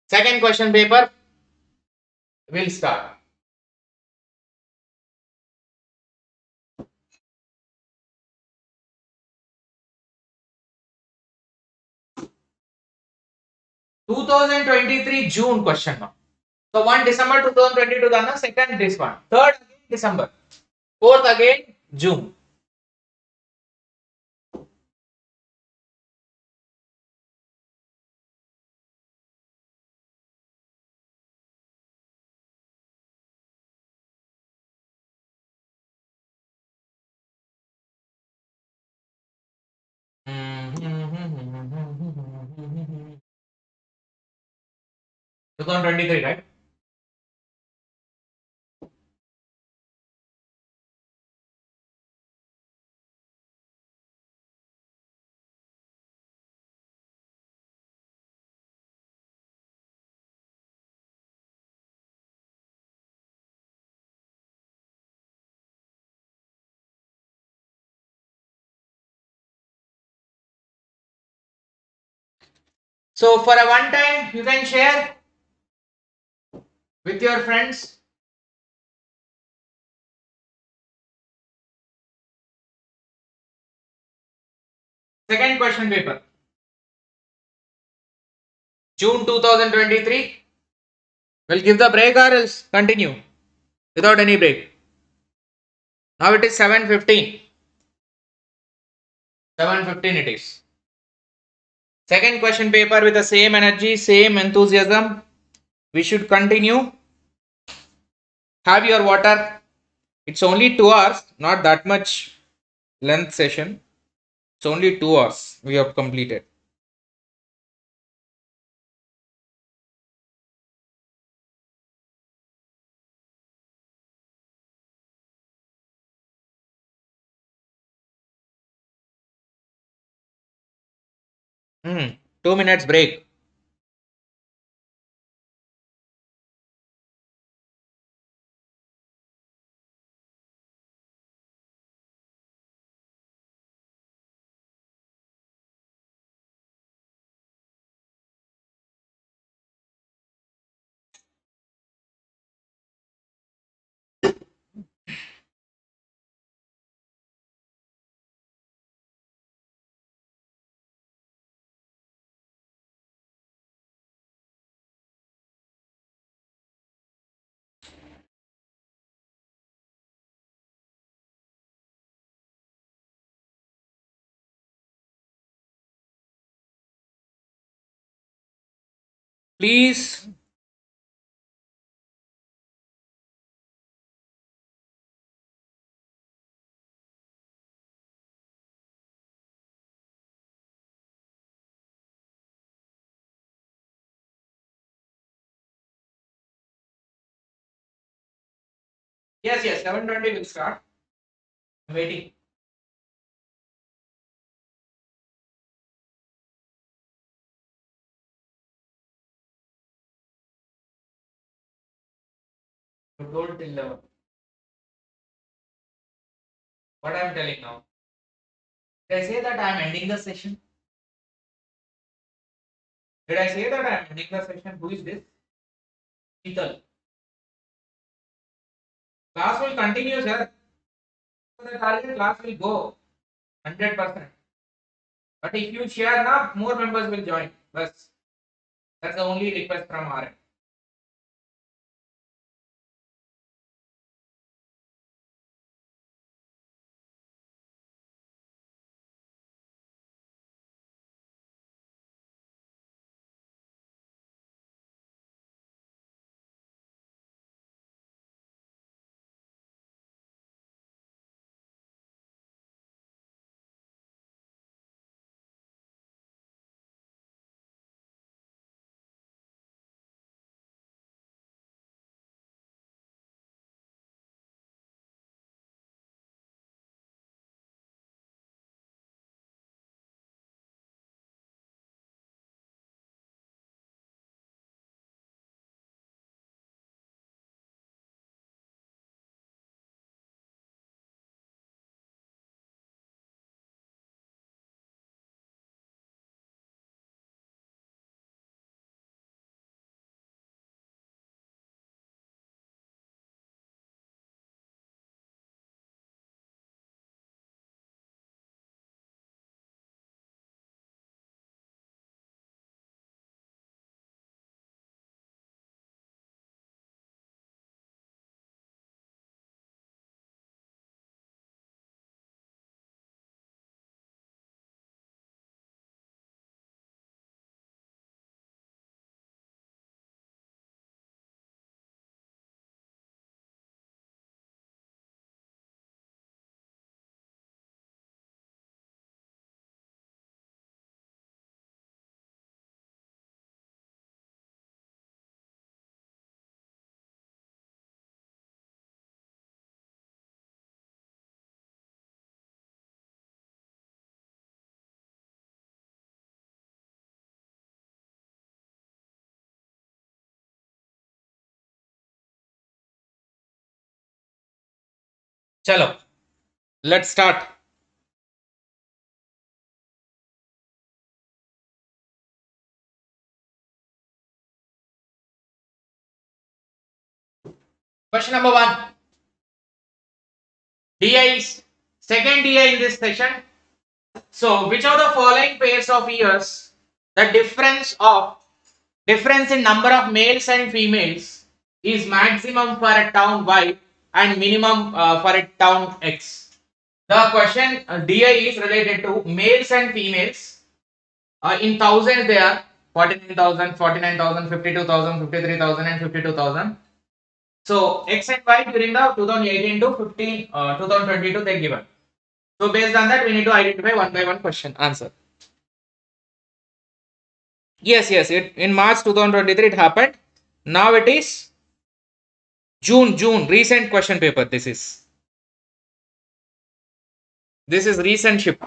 Second question paper will start. Two 2023 June question mark. So 1 December 2022 dana, second this one. Third again December. Fourth again June. Mm-hmm. 2023, right? So for a one time you can share with your friends. Second question paper. June 2023. We'll give the break or else continue without any break. Now it is 7:15. 7:15 it is. Second question paper with the same energy, same enthusiasm. We should continue. Have your water. It's only 2 hours, not that much length session. It's only 2 hours we have completed. Hmm. 2 minutes break. Please. Yes, yes, 7:20 will start. I'm waiting. You told till 11. What I'm telling now? Did I say that I'm ending the session? Did I say that I'm ending the session? Who is this? Sheetal. Class will continue, sir. The target class will go 100%. But if you share now, more members will join. Bas. That's the only request from our end. Chalo. Let's start. Question number 1. DI is second DI in this session. So, which of the following pairs of years the difference in number of males and females is maximum for a town Y and minimum for a town X? The question DI is related to males and females. In thousands, they are 49,000, 49,000, 52,000, 53,000, and 52,000. So X and Y during the 2018 to 2022 they given. So based on that, we need to identify one by one question answer. Yes, yes. In March 2023 it happened. Now it is June. Recent question paper. This is recent shift.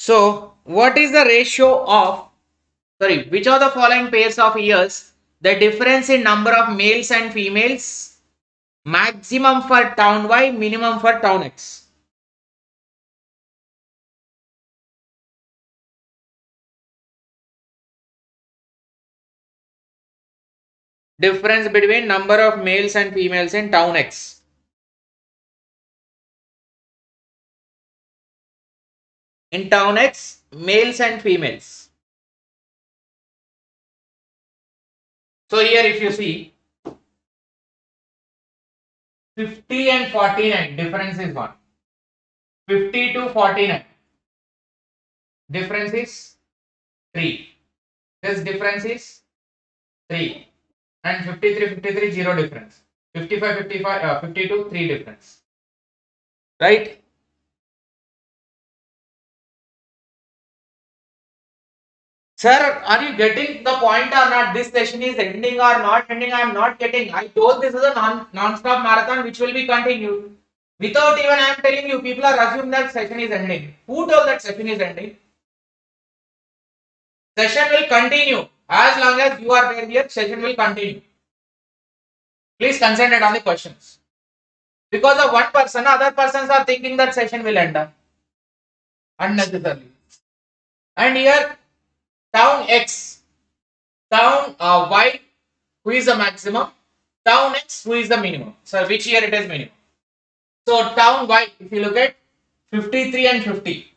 So what is the ratio of which of the following pairs of years the difference in number of males and females Maximum for town Y, minimum for town X. Difference between number of males and females in town X. In town X, males and females. So here if you see 50 and 49, difference is 1. 50 to 49, difference is 3. This difference is 3. And 53, 0 difference. 55, 52, 3 difference. Right? Sir, are you getting the point or not? This session is ending or not ending? I am not getting. I told this is a non-stop marathon which will be continued. Without even I am telling you, people are assuming that session is ending. Who told that session is ending? Session will continue. As long as you are there here, session will continue. Please concentrate on the questions. Because of one person, other persons are thinking that session will end unnecessarily. And here, town X, town Y, who is the maximum, town X, who is the minimum. So which year it is minimum. So town Y, if you look at 53 and 50,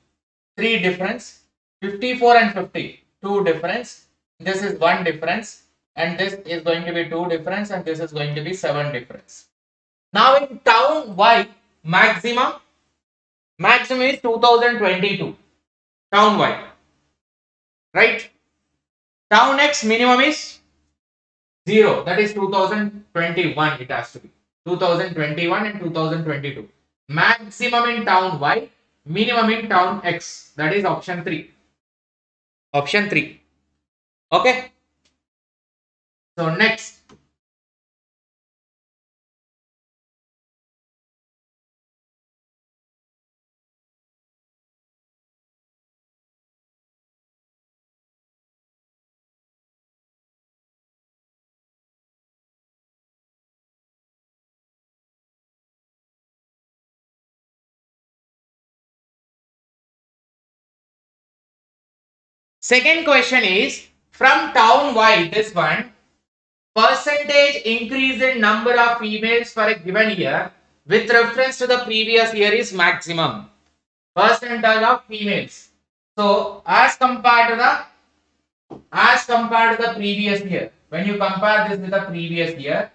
3 difference, 54 and 50, 2 difference, this is 1 difference, and this is going to be 2 difference, and this is going to be 7 difference. Now in town Y, maximum is 2022, town Y, right? Town X minimum is 0, that is 2021, it has to be 2021 and 2022. Maximum in town Y, minimum in town X, that is option 3. Option 3. Okay. So next. Second question is, from town Y, this one, percentage increase in number of females for a given year with reference to the previous year is maximum. Percentage of females. So as compared to the previous year, when you compare this with the previous year,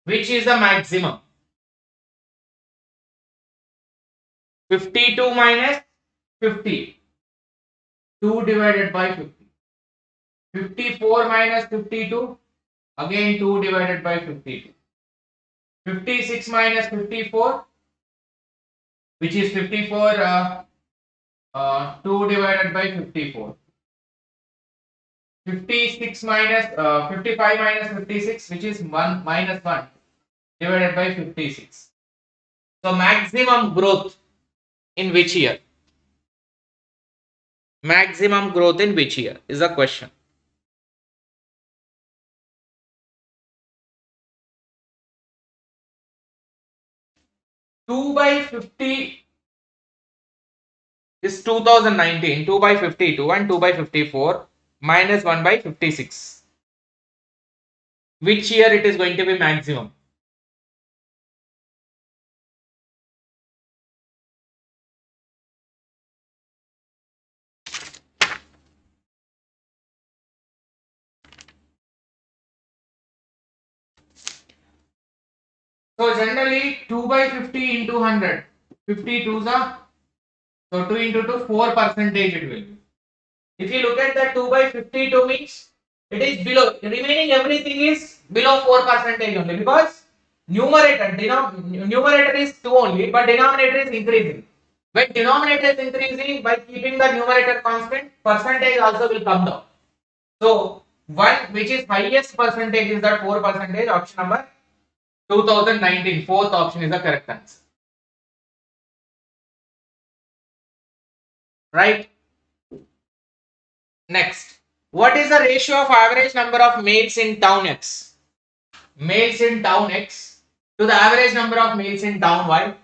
which is the maximum? 52 minus 50. 2 divided by 50. 54 minus 52. Again 2 divided by 52. 56 minus 54. Which is 54. 2 divided by 54. 56 minus 55 minus 56, which is 1 minus 1 divided by 56. So maximum growth in which year? Maximum growth in which year is the question. Two by 50 is 2019, 2 by 52 and 2 by 54 minus 1 by 56. Which year it is going to be maximum? So generally 2 by 50 into 100, 52 so 2 into 2, 4% it will be. If you look at the 2 by 52 means it is below, remaining everything is below 4% only, because numerator is 2 only, but denominator is increasing. When denominator is increasing, by keeping the numerator constant, percentage also will come down. So one which is highest percentage is that 4%. Option number 2019, fourth option is the correct answer. Right? Next. What is the ratio of average number of males in town X? Males in town X to the average number of males in town Y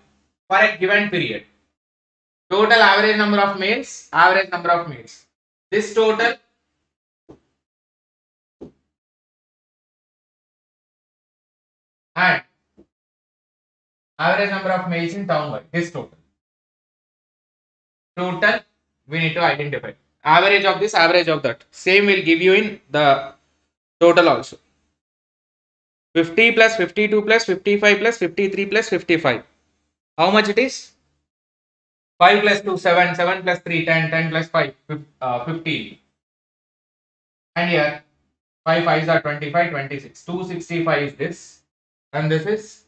for a given period. Total average number of males, average number of males. This total and average number of males in town Y. This total. Total we need to identify. Average of this, average of that. Same will give you in the total also. 50 plus 52 plus 55 plus 53 plus 55. How much it is? 5 plus 2, 7, 7 plus 3, 10, 10 plus 5, 15. And here 5 5s are 25, 26. 265 is this. And this is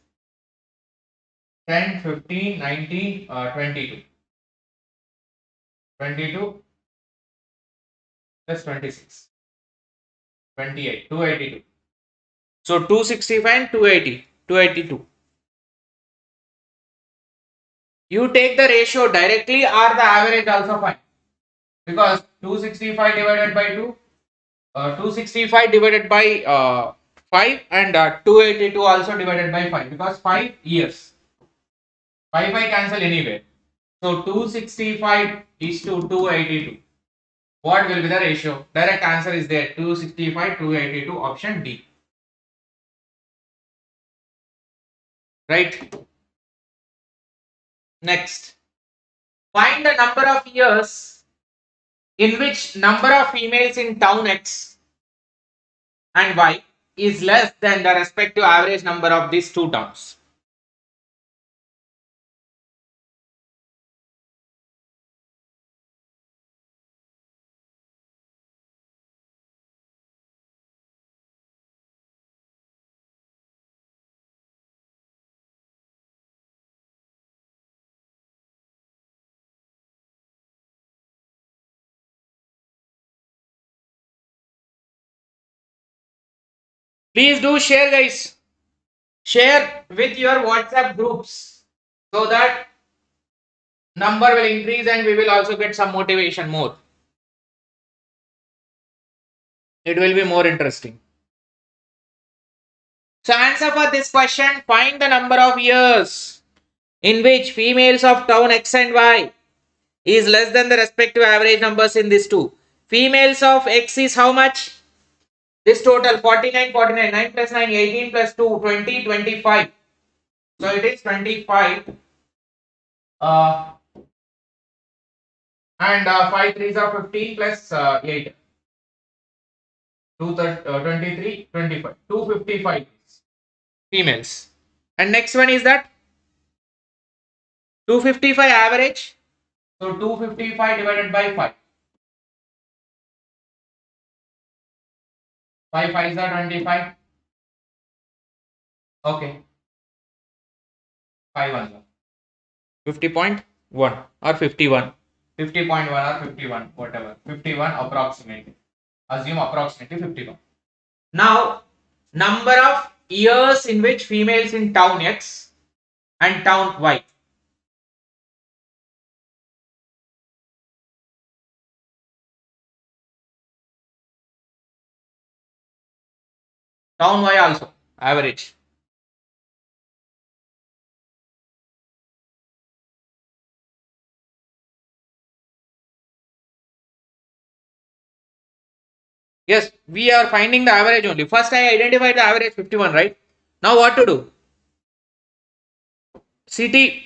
10, 15, 19, 22. 22 plus 26. 28, 282. So 265 and 280, 282. You take the ratio directly or the average also fine. Because 265 divided by 2, 265 divided by 5 and 282 also divided by 5 because 5 years. 5 cancel anywhere. So 265 is to 282. What will be the ratio? Direct answer is there. 265, 282, option D. Right? Next. Find the number of years in which number of females in town X and Y is less than the respective average number of these two towns. Please do share, guys. Share with your WhatsApp groups so that number will increase and we will also get some motivation more. It will be more interesting. So answer for this question, find the number of years in which females of town X and Y is less than the respective average numbers in these two. Females of X is how much? This total 49, 49, 9 plus 9, 18 plus 2, 20, 25. So it is 25. And 5 3s are 15 plus 8. 23, 25. 255 females. And next one is that 255 average. So 255 divided by 5. 5 5s are 25. Okay. 5 1. 50.1 or 51. 50.1 or 51, whatever. 51 approximately. Assume approximately 51. Now, number of years in which females in town X and town Y. Town Y also, average. Yes, we are finding the average only. First I identified the average 51, right? Now what to do? City.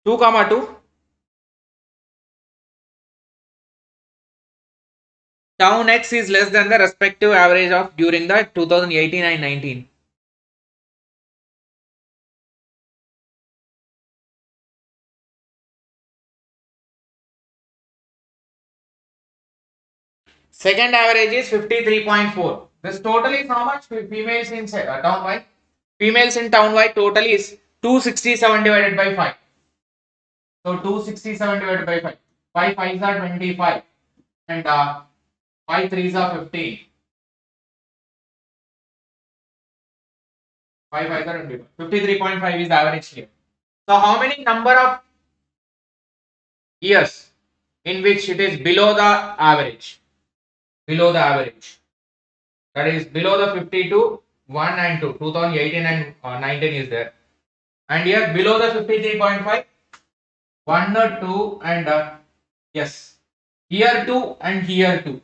Two comma 2. Town X is less than the respective average of during the 2018 and 19. Second average is 53.4. This total is how much? Females in town Y. Females in town Y total is 267 divided by 5. So 267 divided by 5. 5 5s are 25. And 5 3s are 15. 5 5 are 53.5 is the average here. So how many number of years in which it is below the average? Below the average. That is below the 52, 1 and 2. 2018 and 19 is there. And here below the 53.5, 1 or 2 and yes. Here 2 and here 2.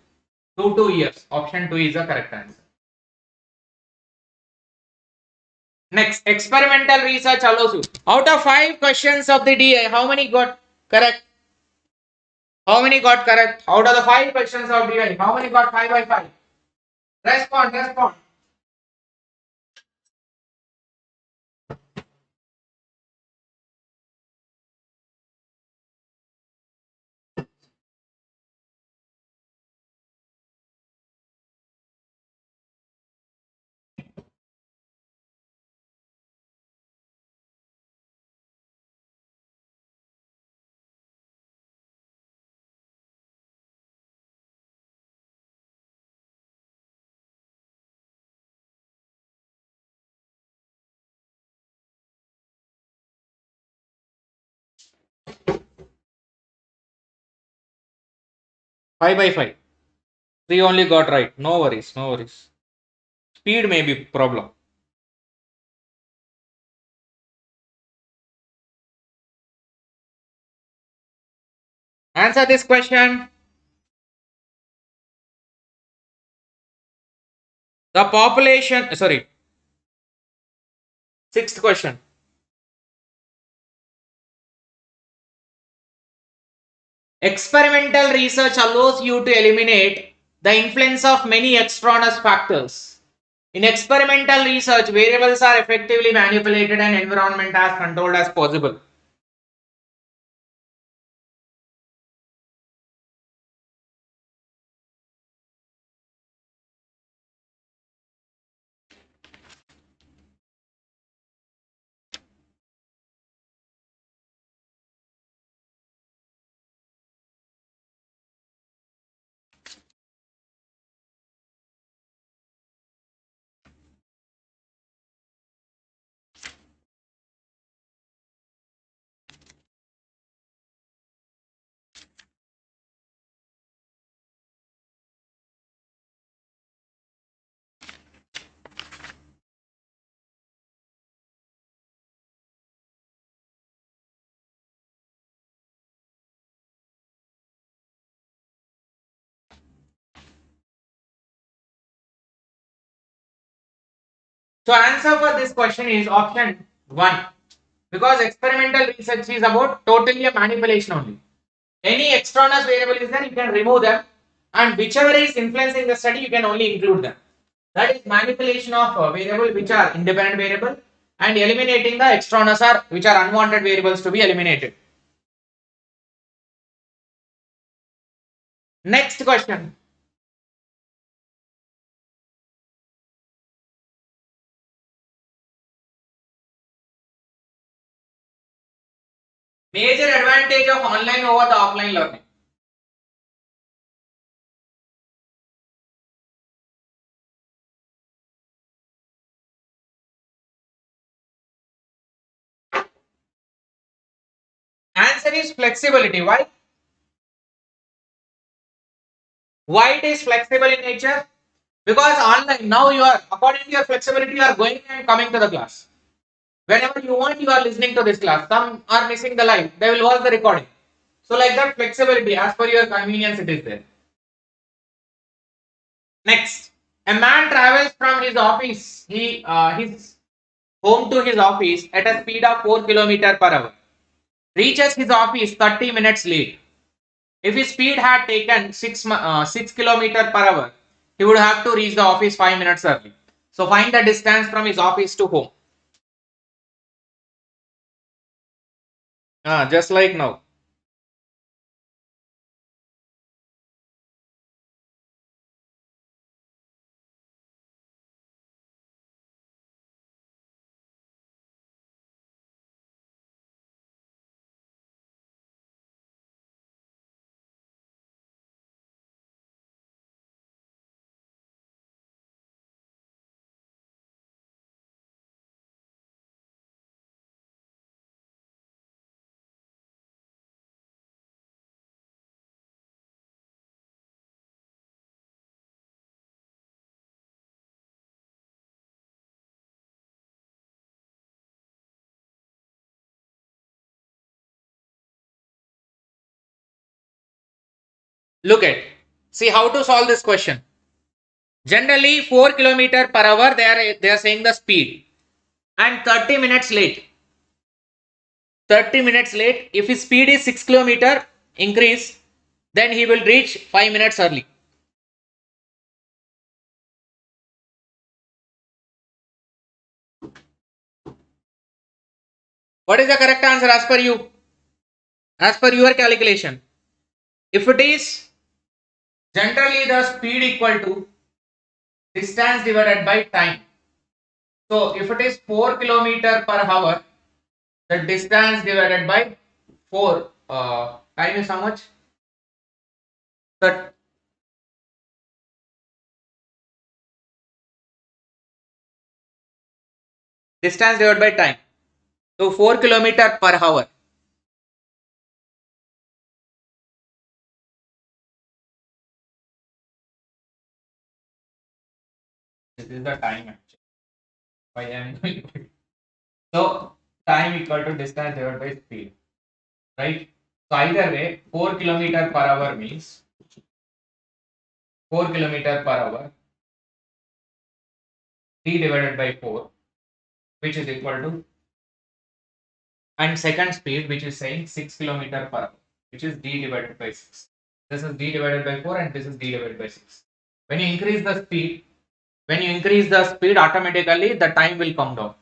2 years. Option 2 is the correct answer. Next, experimental research allows you. Out of 5 questions of the DI, how many got correct? How many got correct? Out of the 5 questions of DI, how many got 5 by 5? Respond. 5 by 5. 3 only got right. No worries. Speed may be problem. Answer this question. The population, sorry. Sixth question. Experimental research allows you to eliminate the influence of many extraneous factors. In experimental research, variables are effectively manipulated and environment as controlled as possible. So answer for this question is option 1. Because experimental research is about totally a manipulation only. Any extraneous variable is there, you can remove them, and whichever is influencing the study, you can only include them. That is manipulation of variable which are independent variable and eliminating the extraneous or which are unwanted variables to be eliminated. Next question. Major advantage of online over the offline learning. Answer is flexibility. Why? Why it is flexible in nature? Because online now you are according to your flexibility you are going and coming to the class. Whenever you want you are listening to this class. Some are missing the live. They will watch the recording. So like that flexibility as per your convenience it is there. Next, a man travels from his office, his home to his office at a speed of 4 km per hour. Reaches his office 30 minutes late. If his speed had taken 6 km per hour, he would have to reach the office 5 minutes early. So find the distance from his office to home. Just like now. Look at, see how to solve this question. Generally 4 km per hour they are saying the speed, and 30 minutes late. 30 minutes late, if his speed is 6 km increase, then he will reach 5 minutes early. What is the correct answer as per you? As per your calculation? If it is generally the speed equal to distance divided by time. So if it is 4 km per hour, the distance divided by 4, time is how much? The distance divided by time. So 4 km per hour. This is the time actually. Why I am so time equal to distance divided by speed, right? So either way, 4 km per hour means 4 km per hour d divided by 4, which is equal to, and second speed which is saying 6 km per hour, which is d divided by 6. This is d divided by 4 and this is d divided by 6. When you increase the speed, automatically the time will come down.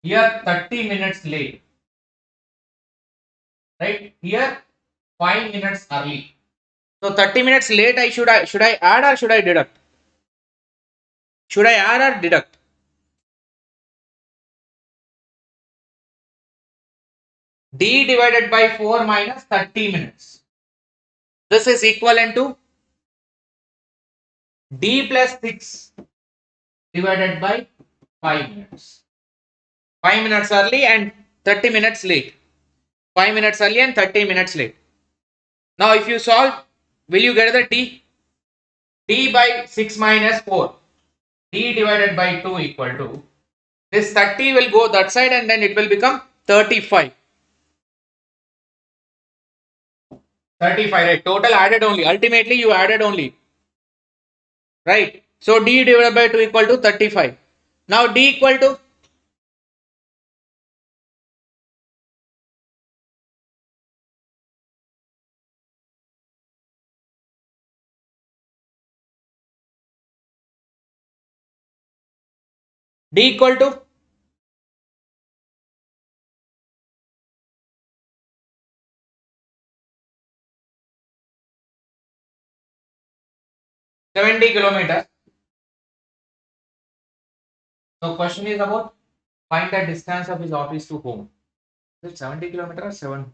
Here 30 minutes late, right? Here 5 minutes early. So 30 minutes late, should I add or should I deduct? Should I add or deduct? D divided by 4 minus 30 minutes. This is equivalent to D plus 6 divided by 5 minutes. 5 minutes early and 30 minutes late. 5 minutes early and 30 minutes late. Now if you solve, will you get the D? D by 6 minus 4. D divided by 2 equal to, this 30 will go that side and then it will become 35. 35, right? Total added only. Ultimately you added only. Right? So D divided by 2 equal to 35. Now D equal to, D equal to 70 kilometers. So question is about find the distance of his office to home. Is it 70 kilometers? 7.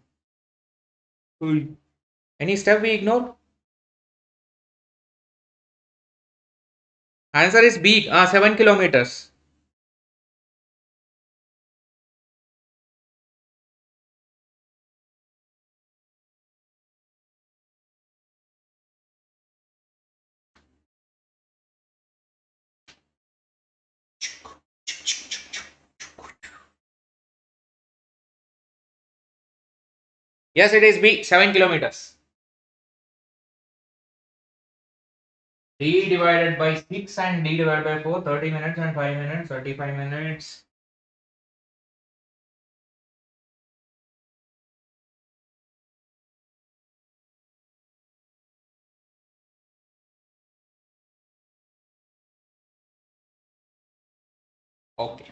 Any step we ignore? Answer is B. 7 kilometers. Yes, it is B. 7 kilometers. D divided by 6 and D divided by 4, 30 minutes and 5 minutes, 35 minutes. Okay.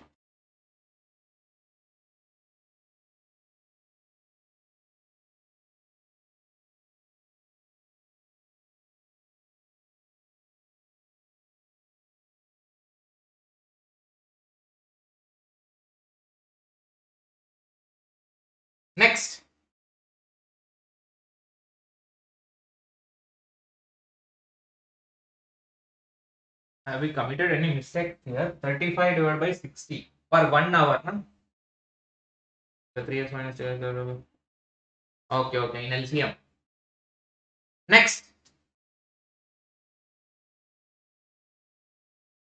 Next. Have we committed any mistake here? 35 divided by 60 per 1 hour. No? The 3s minus 2. Okay, in LCM. Next.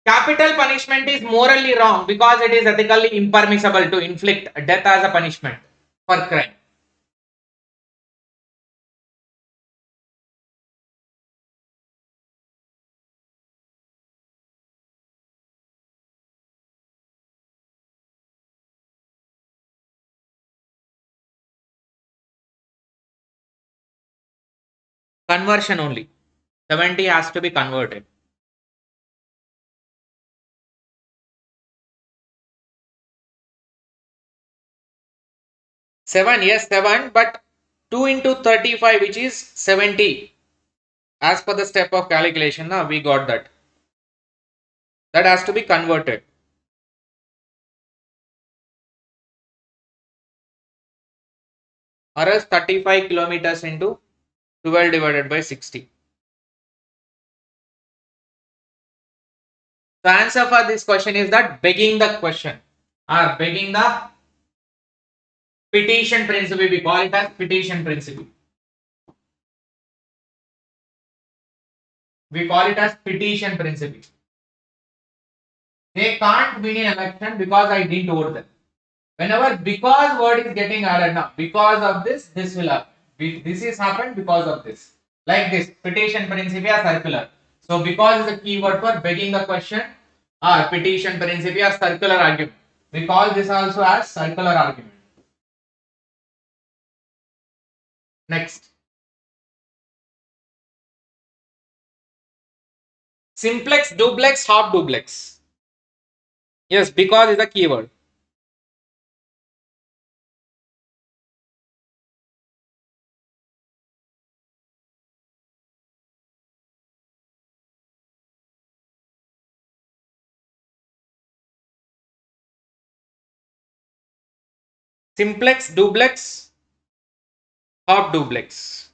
Capital punishment is morally wrong because it is ethically impermissible to inflict death as a punishment for crime. Conversion only. 70 has to be converted. Seven, yes, 7, but 2 into 35, which is 70. As per the step of calculation, now we got that. That has to be converted. Or else 35 kilometers into 12 divided by 60. The answer for this question is that begging the question or begging the petition principle. We call it as petition principle. We call it as petition principle. They can't win an election because I didn't vote them. Whenever because word is getting added now, because of this will happen. This is happened because of this. Like this, petition principia circular. So because is a keyword for begging the question or petition principia circular argument. We call this also as circular argument. Next. Simplex, duplex, half duplex. Yes, because is a keyword. Simplex, duplex, half duplex.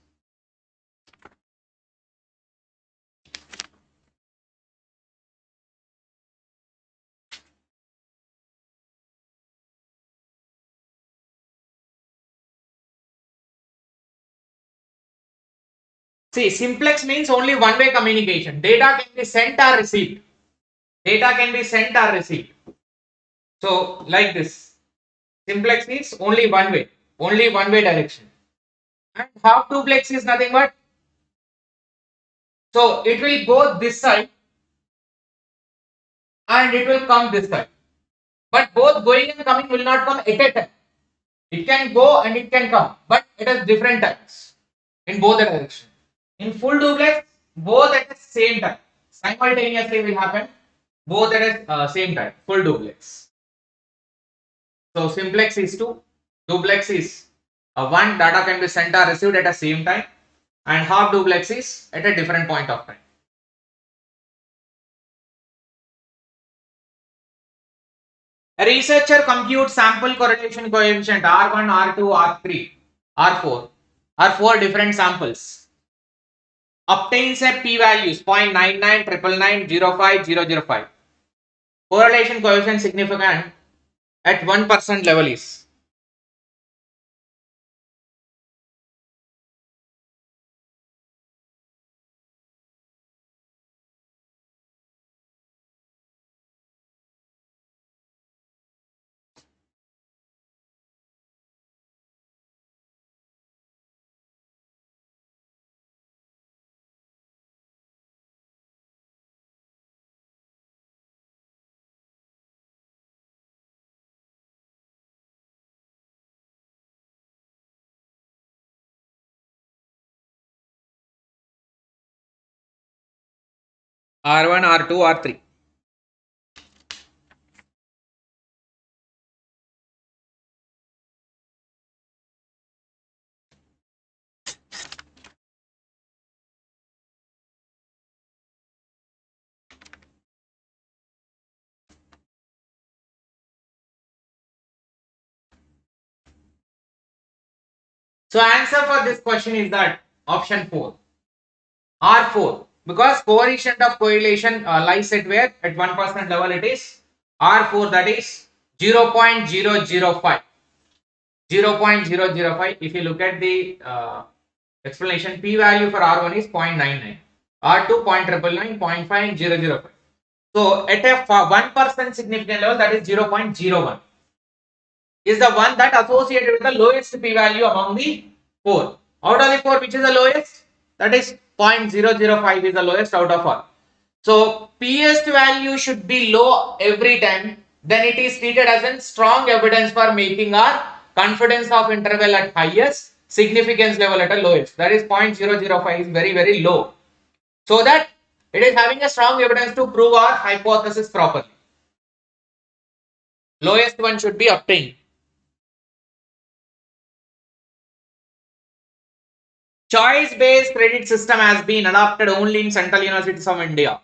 See, simplex means only one-way communication. Data can be sent or received. Data can be sent or received. So, like this. Simplex means only one way direction. And half duplex is nothing but, so it will go this side and it will come this side. But both going and coming will not come at a time. It can go and it can come, but it has different times in both the directions. In full duplex, both at the same time. Simultaneously will happen, both at the same time. Full duplex. So simplex is 2, duplex is 1, data can be sent or received at the same time, and half duplex is at a different point of time. A researcher computes sample correlation coefficient R1, R2, R3, R4 are 4 different samples. Obtains a p-values 0.99, 999, 05, 005. Correlation coefficient significant at 1% level is. R1, R2, R3. So answer for this question is that option 4. R4, because coefficient of correlation lies at where? At 1% level it is R4, that is 0.005. 0.005. If you look at the explanation, p value for R1 is 0.99, R2 0.999, 0.5 and 0.005. So at a 1% significant level, that is 0.01 is the one that associated with the lowest p value among the 4. Out of the 4, which is the lowest? That is 0.005 is the lowest out of all. So P's value should be low every time. Then it is treated as a strong evidence for making our confidence of interval at highest significance level at a lowest. That is 0.005 is very, very low. So that it is having a strong evidence to prove our hypothesis properly. Lowest one should be obtained. Choice-based credit system has been adopted only in Central Universities of India.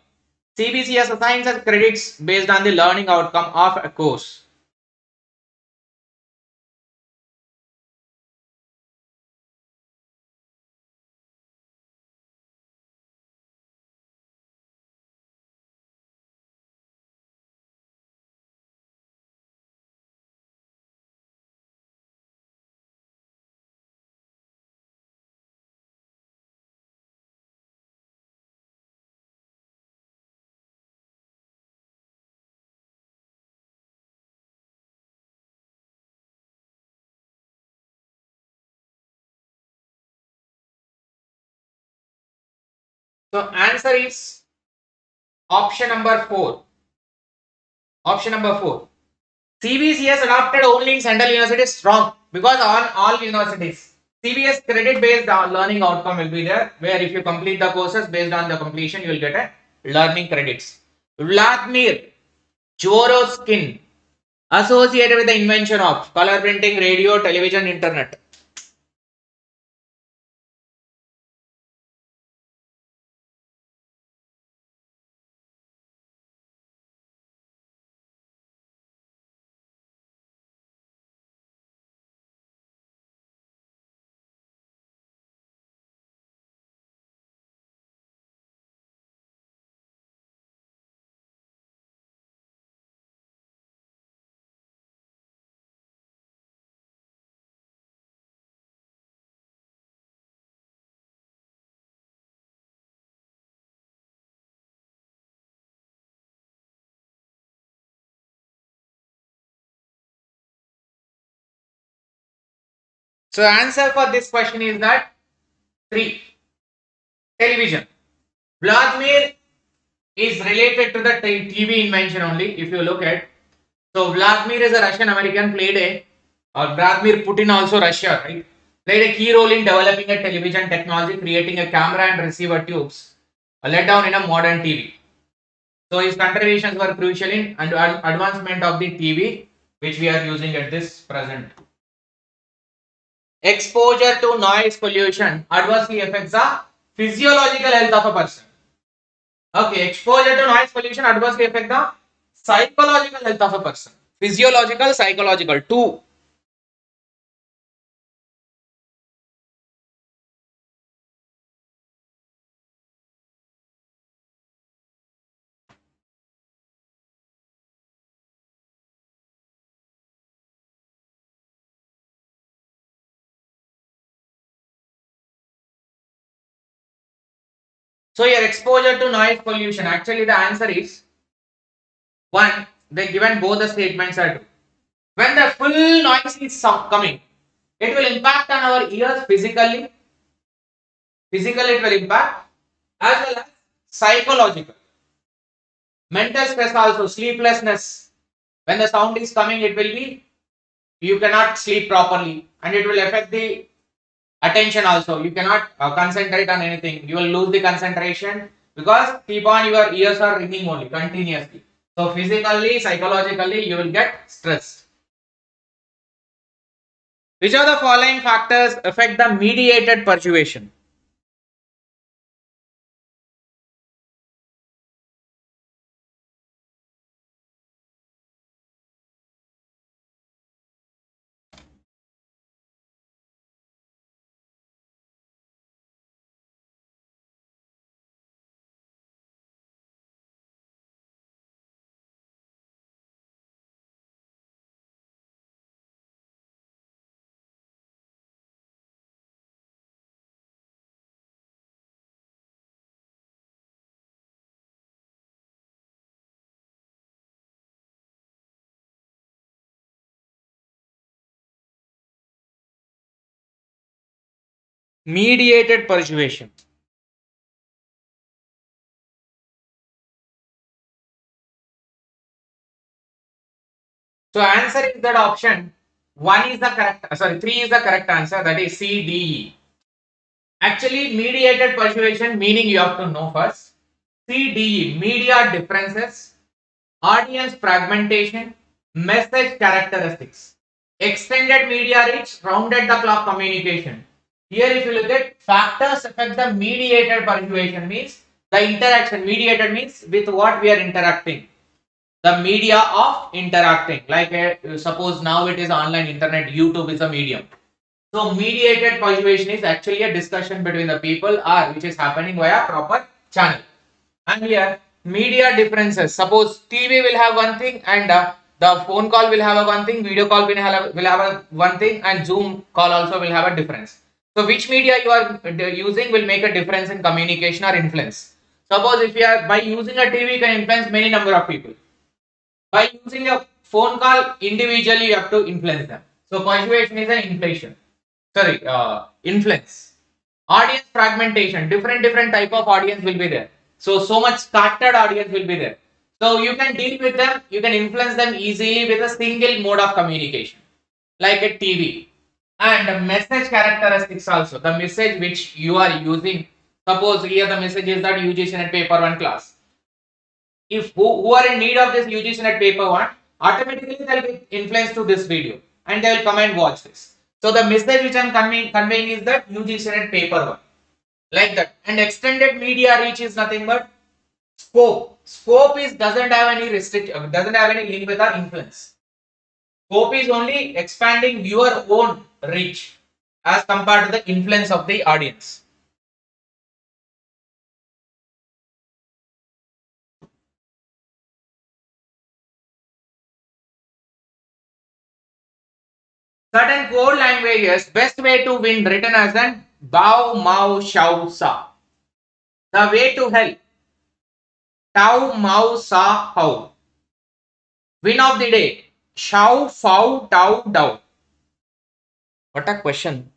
CBCS assigns us credits based on the learning outcome of a course. So answer is option number 4. Option number 4. CBCS adopted only in Central Universities wrong, because on all universities CBS credit based learning outcome will be there, where if you complete the courses based on the completion you will get a learning credits. Vladimir Zhoroskin associated with the invention of color printing, radio, television, internet. So answer for this question is that 3. Television. Vladimir is related to the TV invention only. If you look at, so Vladimir is a Russian American, Vladimir Putin also Russia, right? Played a key role in developing a television technology, creating a camera and receiver tubes, let down in a modern TV. So his contributions were crucial in advancement of the TV, which we are using at this present. Exposure to noise pollution adversely affects the physiological health of a person. Okay, exposure to noise pollution adversely affect the psychological health of a person. Physiological, psychological, two. So your exposure to noise pollution, actually the answer is 1. They given both the statements are true. When the full noise is coming, it will impact on our ears physically. Physically it will impact, as well as psychological. Mental stress also, sleeplessness. When the sound is coming, it will be, you cannot sleep properly, and it will affect the attention also. You cannot concentrate on anything. You will lose the concentration, because keep on your ears are ringing only continuously. So physically, psychologically, you will get stressed. Which of the following factors affect the mediated persuasion? Mediated persuasion. So answer is that option 1 is the correct, sorry, 3 is the correct answer, that is C, D, E. Actually, mediated persuasion meaning you have to know first. C, D, E, media differences, audience fragmentation, message characteristics, extended media reach, rounded the clock communication. Here, if you look at factors affect the mediated persuasion, means the interaction. Mediated means with what we are interacting. The media of interacting, like suppose now it is online internet, YouTube is a medium. So mediated persuasion is actually a discussion between the people or which is happening via proper channel. And here media differences. Suppose TV will have one thing and the phone call will have a one thing, video call will have a one thing, and Zoom call also will have a difference. So which media you are using will make a difference in communication or influence. Suppose if you are by using a TV, you can influence many number of people. By using a phone call individually, you have to influence them. So persuasion is an inflation. Sorry, influence. Audience fragmentation. Different type of audience will be there. So much scattered audience will be there. So you can deal with them. You can influence them easily with a single mode of communication, like a TV. And message characteristics also. The message which you are using. Suppose here the message is that UGC NET paper 1 class. If who are in need of this UGC NET paper 1, automatically they'll be influenced to this video and they will come and watch this. So the message which I am conveying is that UGC NET paper 1, like that. And extended media reach is nothing but scope. Scope is doesn't have any restriction, doesn't have any link with our influence. Scope is only expanding your own reach as compared to the influence of the audience. Certain code languages, best way to win, written as an Bao Mao Shao Sa. The way to hell. Tau Mao Sa How. Win of the day. Shao Fao Tau Dao. What a question.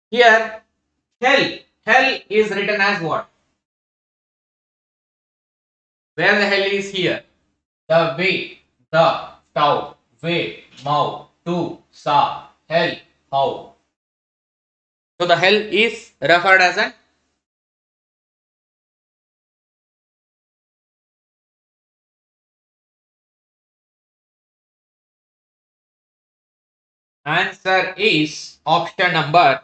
Here, hell. Hell is written as what? Where the hell is here? The way, the, tau, way, Mao, tu, sa, hell, how. So the hell is referred as an answer is option number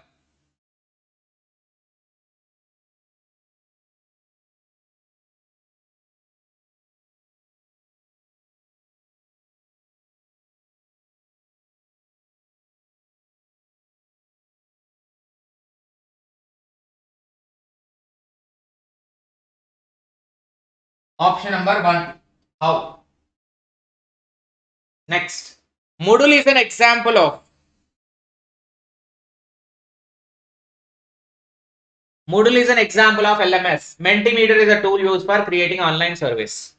option number 1. How? Next. Moodle is an example of LMS. Mentimeter is a tool used for creating online service.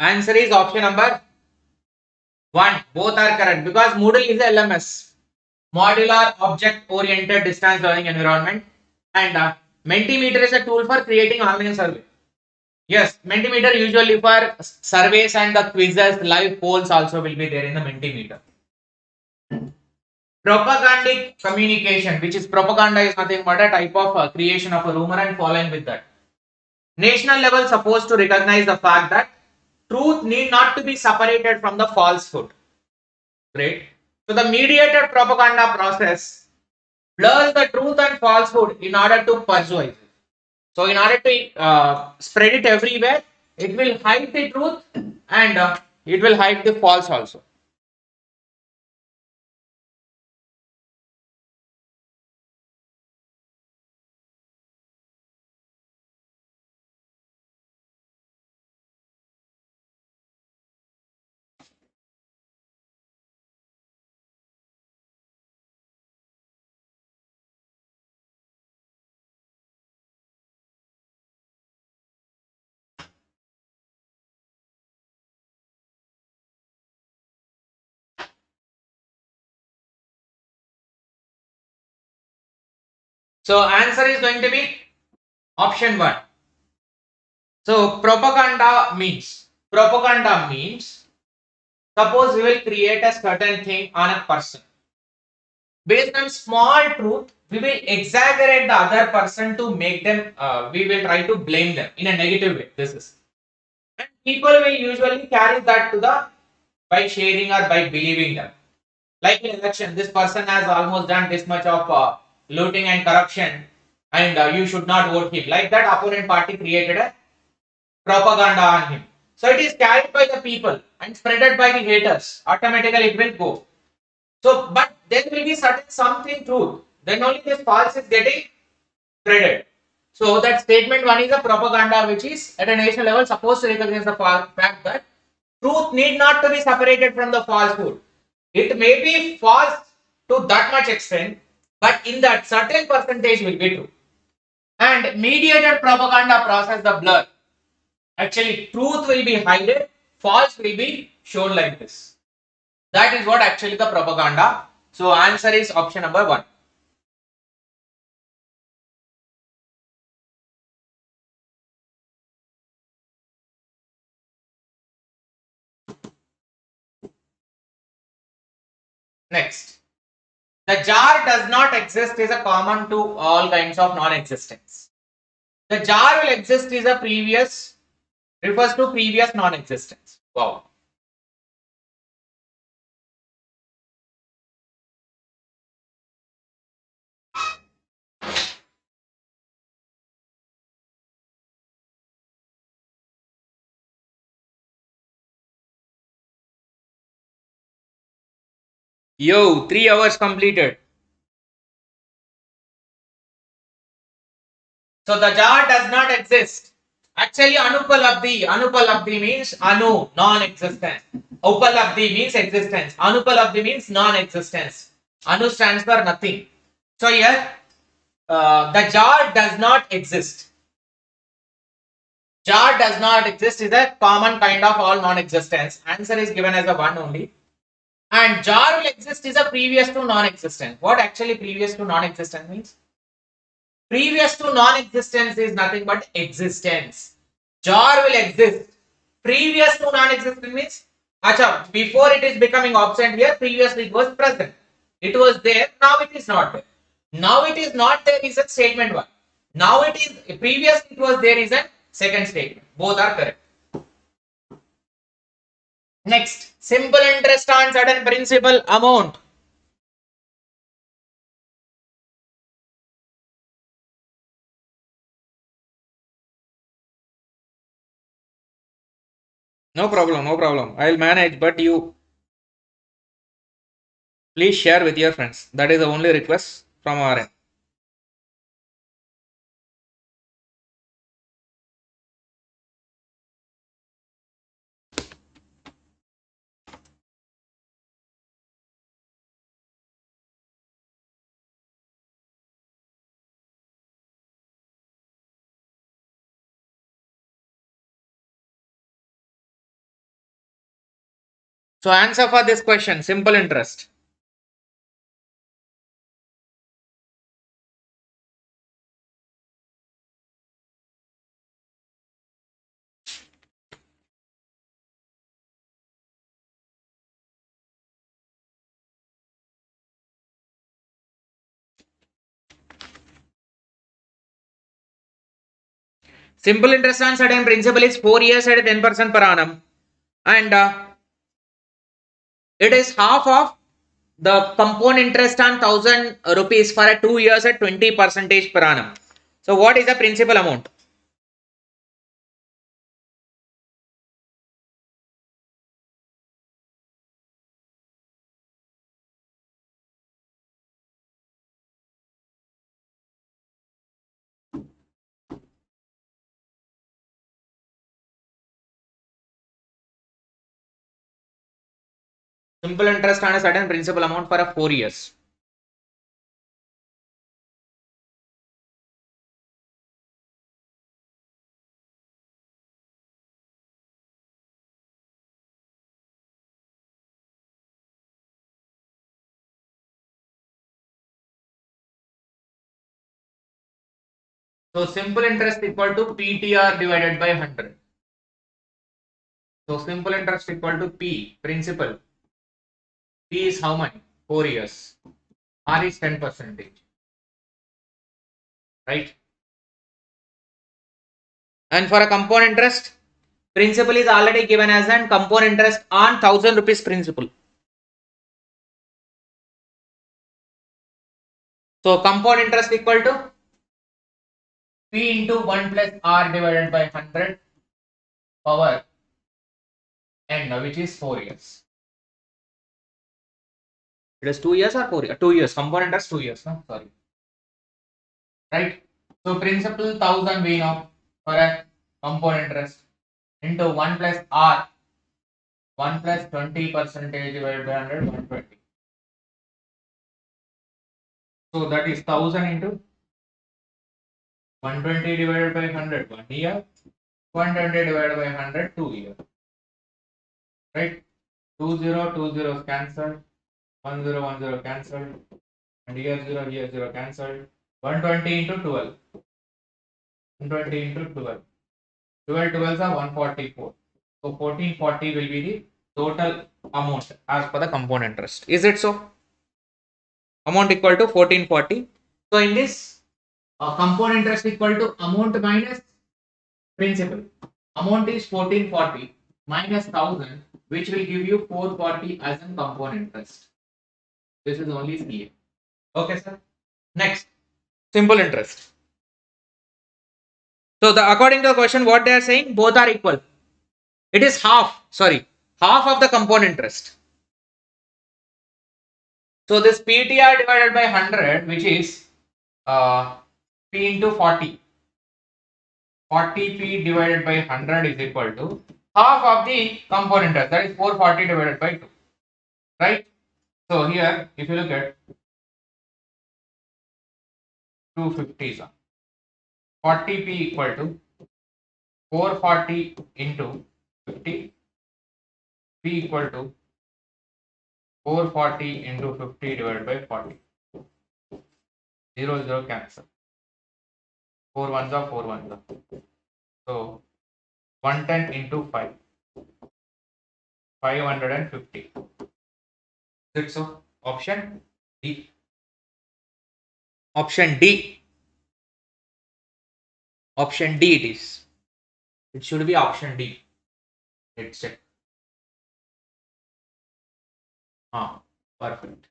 Answer is option number 1. Both are correct because Moodle is a LMS. Modular Object Oriented Distance Learning Environment, and Mentimeter is a tool for creating online survey. Yes, Mentimeter usually for surveys and the quizzes, live polls also will be there in the Mentimeter. Propagandic communication, which is propaganda, is nothing but a type of creation of a rumor and following with that. National level supposed to recognize the fact that truth need not to be separated from the falsehood. Great. So the mediated propaganda process blurs the truth and falsehood in order to persuade. So in order to spread it everywhere, it will hide the truth and it will hide the false also. So answer is going to be option 1. So propaganda means suppose we will create a certain thing on a person. Based on small truth, we will exaggerate the other person to make them, we will try to blame them in a negative way. This is. And people will usually carry that to the, by sharing or by believing them. Like in election, this person has almost done this much of looting and corruption, and you should not vote him. Like that, opponent party created a propaganda on him. So it is carried by the people and spreaded by the haters. Automatically it will go. So, but there will be certain something truth. Then only this false is getting spreaded. So that statement 1 is a propaganda which is at a national level supposed to recognize the fact that truth need not to be separated from the falsehood. It may be false to that much extent, but in that certain percentage will be true. And mediated propaganda process the blur. Actually, truth will be hidden, false will be shown like this. That is what actually the propaganda. So answer is option number 1. Next, the jar does not exist is a common to all kinds of non-existence. The jar will exist is a previous, refers to previous non-existence. Wow. Yo, 3 hours completed. So the jar does not exist. Actually, Anupalabdhi means anu, non-existence. Upalabdhi means existence. Anupalabdhi means non-existence. Anu stands for nothing. So here, the jar does not exist. Jar does not exist is a common kind of all non-existence. Answer is given as a 1 only. And jar will exist is a previous to non-existence. What actually previous to non-existence means? Previous to non-existence is nothing but existence. Jar will exist. Previous to non-existence means, acha, before it is becoming absent here, previously it was present. It was there, now it is not there. Now it is not there is a statement 1. Now it is, previously it was there is a second statement. Both are correct. Next, simple interest on certain principal amount. No problem, no problem. I'll manage, but you please share with your friends. That is the only request from our end. So answer for this question, simple interest. Simple interest on certain principal is 4 years at 10% per annum. And it is half of the compound interest on 1000 rupees for a 2 years at 20% per annum. So what is the principal amount? Simple interest on a certain principal amount for a 4 years. So simple interest equal to PTR divided by 100. So simple interest equal to P, principal. P is how many? 4 years. R is 10%. Right? And for a compound interest, principal is already given as an compound interest on 1000 rupees principal. So compound interest equal to P into 1 plus R divided by 100 power N, which is 4 years. It is 2 years or 4 years? 2 years. Compound interest 2 years. No? Sorry. Right? So principal 1000 we know for a compound interest into 1 plus R, 1 plus 20% divided by 100, 120. So that is 1000 into 120 divided by 100, 1 year. 120 divided by 100, 2 years. Right? 2 zeros cancelled. 1 0 cancelled. And here 0 cancelled. 120 into 12. 120 into 12. 12 12s are 144. So 1440 will be the total amount as per the compound interest. Is it so? Amount equal to 1440. So in this, compound interest equal to amount minus principal. Amount is 1440 minus 1000, which will give you 440 as a compound interest. This is only CA. Okay, sir. Next, simple interest. So according to the question, what they are saying, both are equal. It is half of the compound interest. So this PTR divided by 100, which is P into 40. 40P divided by 100 is equal to half of the compound interest, that is 440 divided by 2. Right? So here, if you look at 250, 40P equal to 440 into 50. P equal to 440 into 50 divided by 40. 0 0 cancel. 4 ones are 4 ones are. So 110 into 5. 550. That's so option D. Option D. Option D it is. It should be option D. Let's check. Perfect.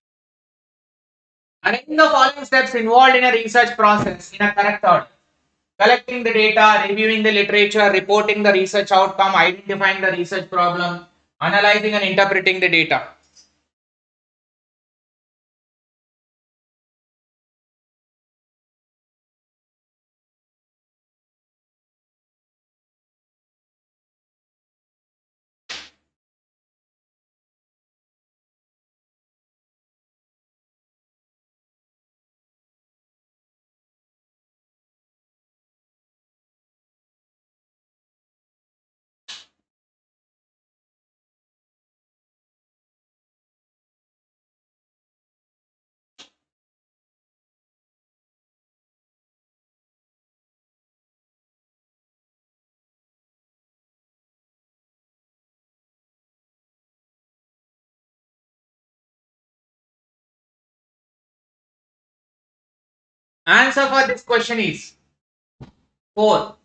Arrange the following steps involved in a research process in a correct order. Collecting the data, reviewing the literature, reporting the research outcome, identifying the research problem, analyzing and interpreting the data. Answer for this question is 4.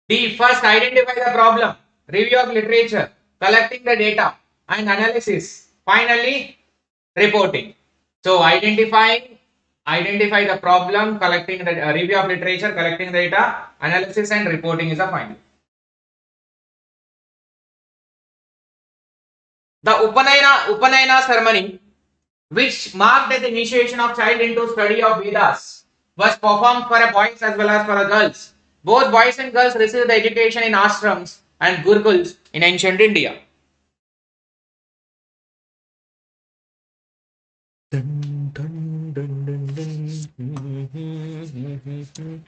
D. First, identify the problem, review of literature, collecting the data, and analysis. Finally, reporting. So, identify the problem, collecting the review of literature, collecting the data, analysis, and reporting is a final. The Upanayana ceremony, which marked the initiation of child into study of Vedas, was performed for boys as well as for girls. Both boys and girls received the education in ashrams and gurukuls in ancient India. Dun, dun, dun, dun, dun.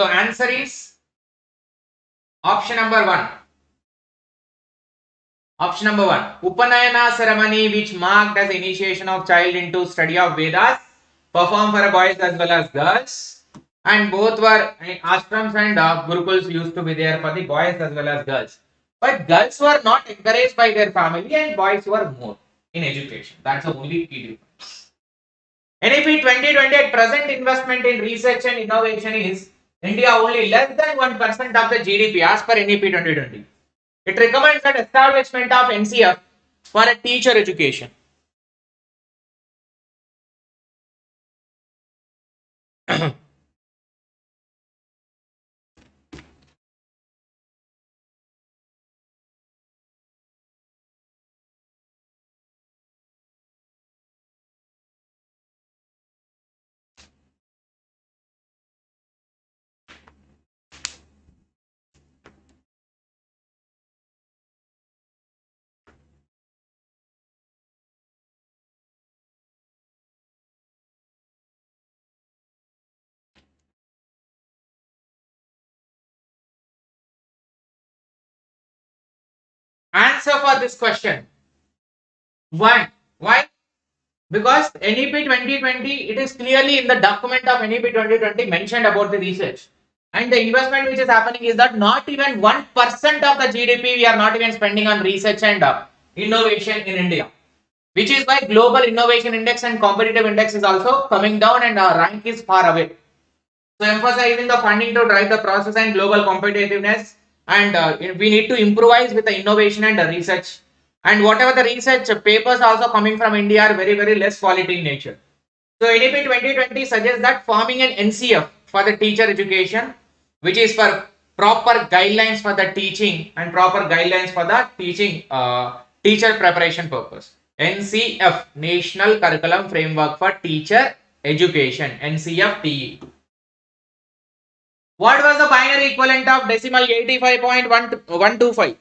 So answer is option number 1. Option number 1. Upanayana ceremony which marked as initiation of child into study of Vedas, performed for boys as well as girls, and both were ashrams and gurukuls used to be there for the boys as well as girls. But girls were not encouraged by their family and boys were more in education. That's the only key difference. NEP 2020 at present investment in research and innovation is India only less than 1% of the GDP as per NEP 2020. It recommends an establishment of NCF for a teacher education. Answer for this question. 1. Why? Because NEP 2020, it is clearly in the document of NEP 2020 mentioned about the research. And the investment which is happening is that not even 1% of the GDP we are not even spending on research and innovation in India. Which is why global innovation index and competitive index is also coming down and our rank is far away. So emphasizing the funding to drive the process and global competitiveness, and we need to improvise with the innovation and the research, and whatever the research papers also coming from India are very less quality in nature. So NEP 2020 suggests that forming an NCF for the teacher education, which is for proper guidelines for the teaching and proper guidelines for the teaching teacher preparation purpose. NCF, National Curriculum Framework for Teacher Education, NCF-TE. What was the binary equivalent of decimal 85.125?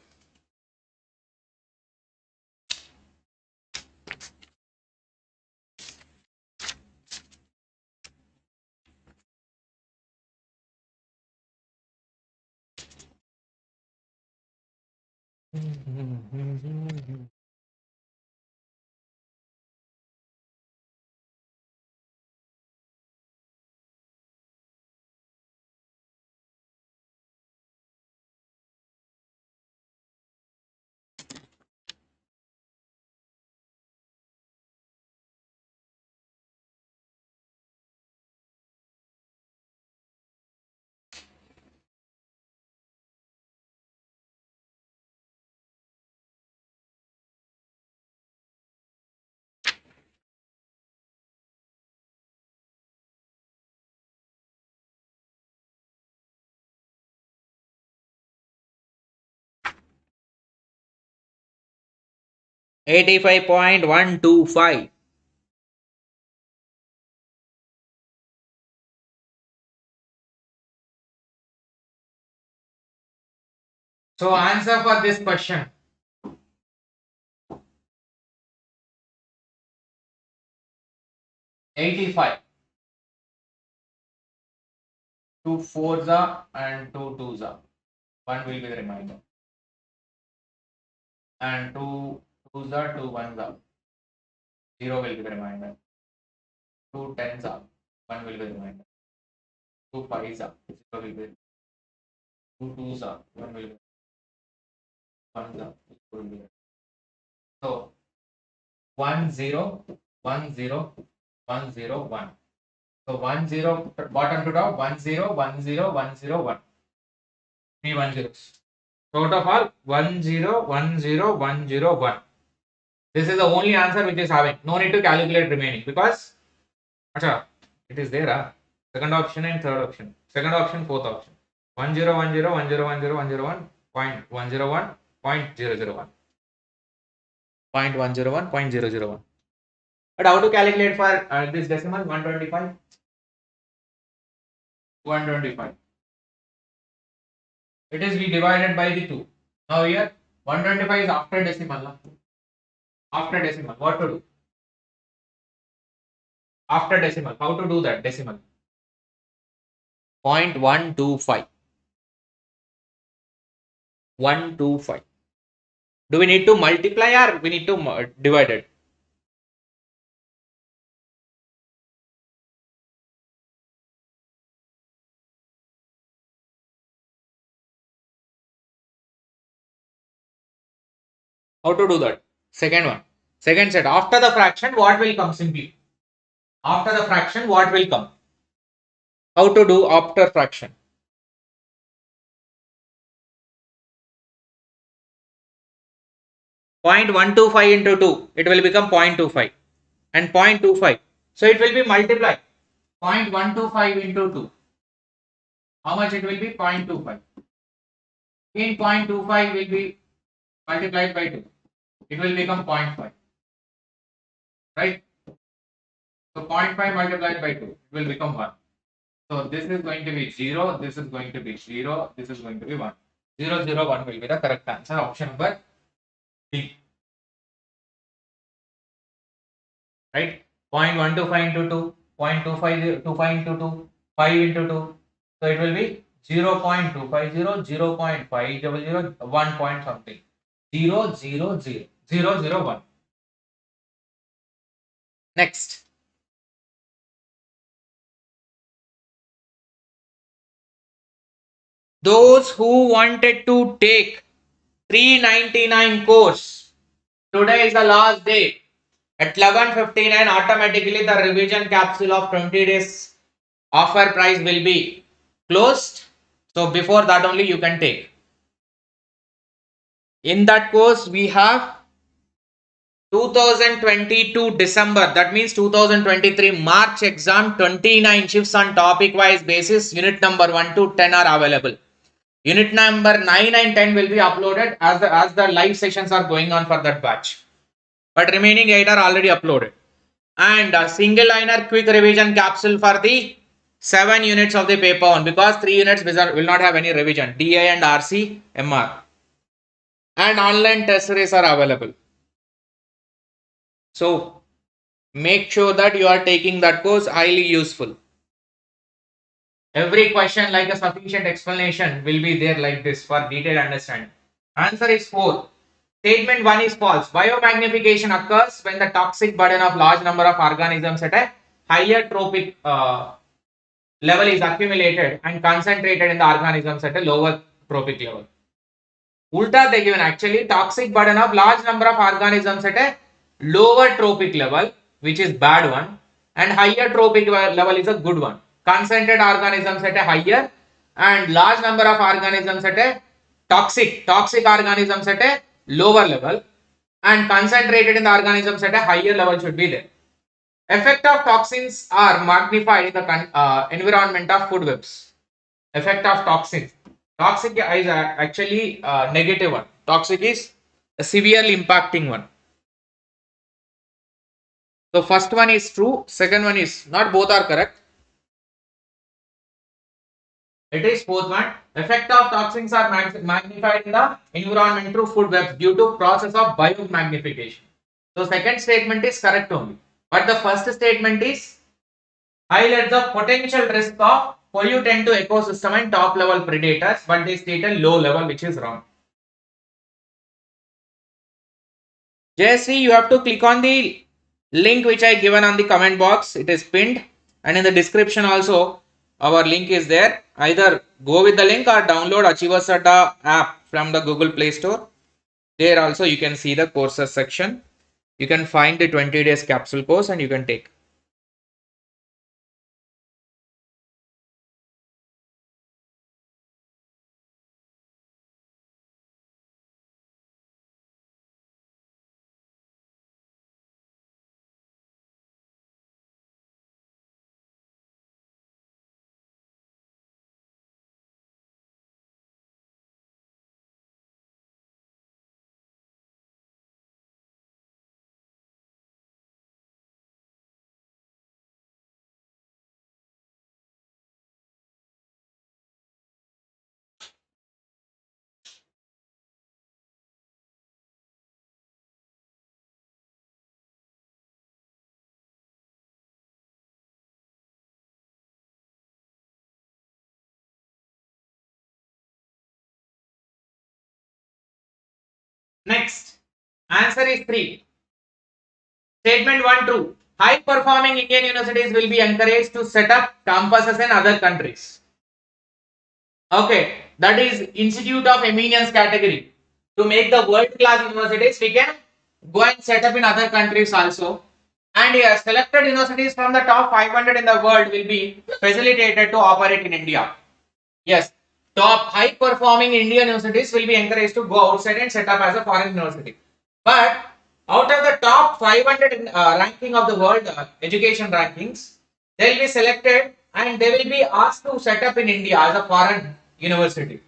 $85.125. So answer for this question. $85. 2 4s and 2 2s. 1 will be the remainder. And 2 2s, 2 1s. 0 will be the remainder. 2 10s, 1 will be the remainder. 2 5s, 0 will be. 2 2s, 1 will be. 1s, 0 will be. So 1 0 1 0 1 0 1. So 1 0 bottom to top, 1 0 1 0 1 0 1. 3 1 zeros. So out of all 1 0 1 0 1 0 1. This is the only answer which is having. No need to calculate remaining because it is there. Second option and third option. Second option, fourth option. 1 0 1 0 1 0 1 0 1 0 1 0.101 0.001. 0.101 0.001. But how to calculate for this decimal? 125. 125. It is we divided by the 2. Now here 125 is after decimal. After decimal, what to do? After decimal, how to do that decimal? 0.125. 125. Do we need to multiply or we need to divide it? How to do that? Second one. Second set. After the fraction, what will come simply? After the fraction, what will come? How to do after fraction? 0.125 into 2. It will become 0.25. And 0.25. So it will be multiplied. 0.125 into 2. How much it will be? 0.25. In 0.25 will be multiplied by 2. It will become 0.5. Right? So 0.5 multiplied by 2. It will become 1. So this is going to be 0. This is going to be 0. This is going to be 1. 0, 0, 1 will be the correct answer. Option number B. Right? 0.125 into 2. 0.25 into 2. 5 into 2. So it will be 0.250, 0.500, 1 point something. 0, 0, 0, 0, 0, 1. Next. Those who wanted to take 399 course, today is the last day. At 11:59, automatically the revision capsule of 20 days offer price will be closed. So before that only you can take. In that course we have 2022 December, that means 2023 March exam, 29 shifts on topic wise basis. Unit number 1 to 10 are available. Unit number 9 and 10 will be uploaded as the live sessions are going on for that batch. But remaining 8 are already uploaded. And a single liner quick revision capsule for the 7 units of the paper 1, because 3 units will not have any revision. DA and RC, MR. And online test series are available. So make sure that you are taking that course, highly useful. Every question like a sufficient explanation will be there like this for detailed understanding. Answer is 4. Statement 1 is false. Biomagnification occurs when the toxic burden of large number of organisms at a higher tropic level is accumulated and concentrated in the organisms at a lower tropic level. Ulta they given, actually toxic burden of large number of organisms at a lower tropic level, which is bad one, and higher tropic level is a good one. Concentrated organisms at a higher and large number of organisms at a toxic organisms at a lower level, and concentrated in the organisms at a higher level should be there. Effect of toxins are magnified in the environment of food webs. Effect of toxins. Toxic is actually a negative one. Toxic is a severely impacting one. So first one is true, second one is not, both are correct. It is fourth one. Effect of toxins are magnified in the environment through food webs due to process of biomagnification. So second statement is correct only. But the first statement is highlights the potential risk of pollutant to ecosystem and top level predators, but they state a low level, which is wrong. JSC, you have to click on the link which I given on the comment box. It is pinned, and in the description also our link is there. Either go with the link or download Achievers app from the Google Play Store. There also you can see the courses section. You can find the 20 days capsule course and you can take. Next, answer is 3. Statement 1 true. High performing Indian universities will be encouraged to set up campuses in other countries. Okay, that is Institute of Eminence category. To make the world class universities, we can go and set up in other countries also. And yes, selected universities from the top 500 in the world will be facilitated to operate in India. Yes, top high performing Indian universities will be encouraged to go outside and set up as a foreign university. But out of the top 500 ranking of the world education rankings, they will be selected and they will be asked to set up in India as a foreign university.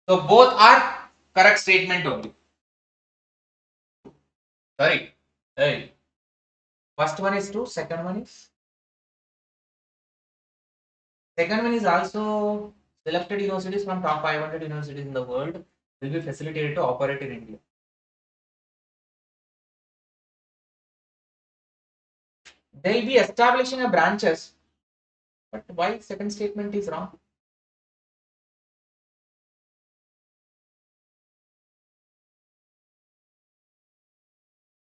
So both are correct statement only. Sorry. Hey. First one is true, second one is also selected universities from top 500 universities in the world will be facilitated to operate in India. They'll be establishing a branches. But why second statement is wrong?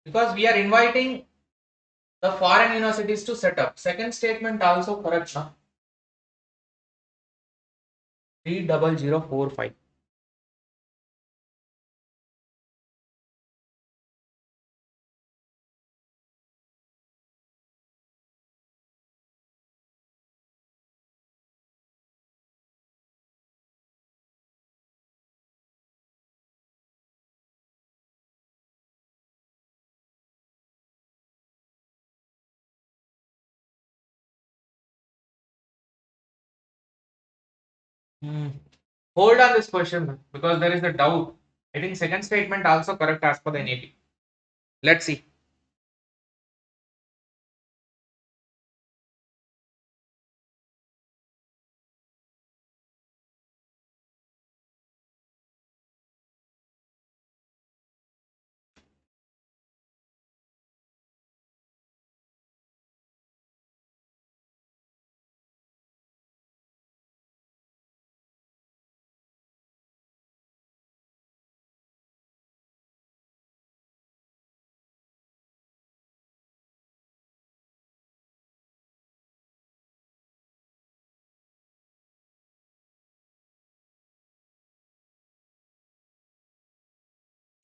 Because we are inviting the foreign universities to set up. Second statement also correct, na? 30045. Hold on this question because there is a doubt. I think second statement also correct as per the NAP. Let's see.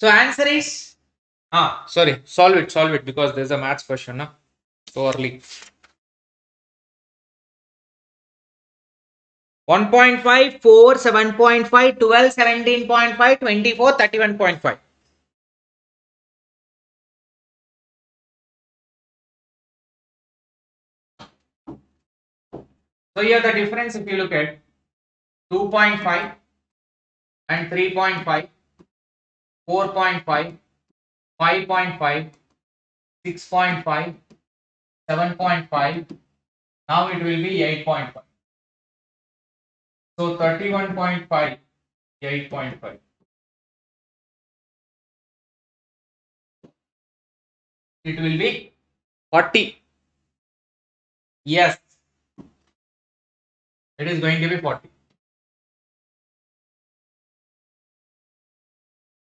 So answer is sorry, solve it because there's a maths question, na? So early. 1.5, 4, 7.5, 12, 17.5, 24, 31.5. So here the difference, if you look at 2.5 and 3.5, 4.5, 5.5, 6.5, 7.5. Now it will be 8.5. So 31.5, 8.5. It will be 40. Yes, it is going to be 40.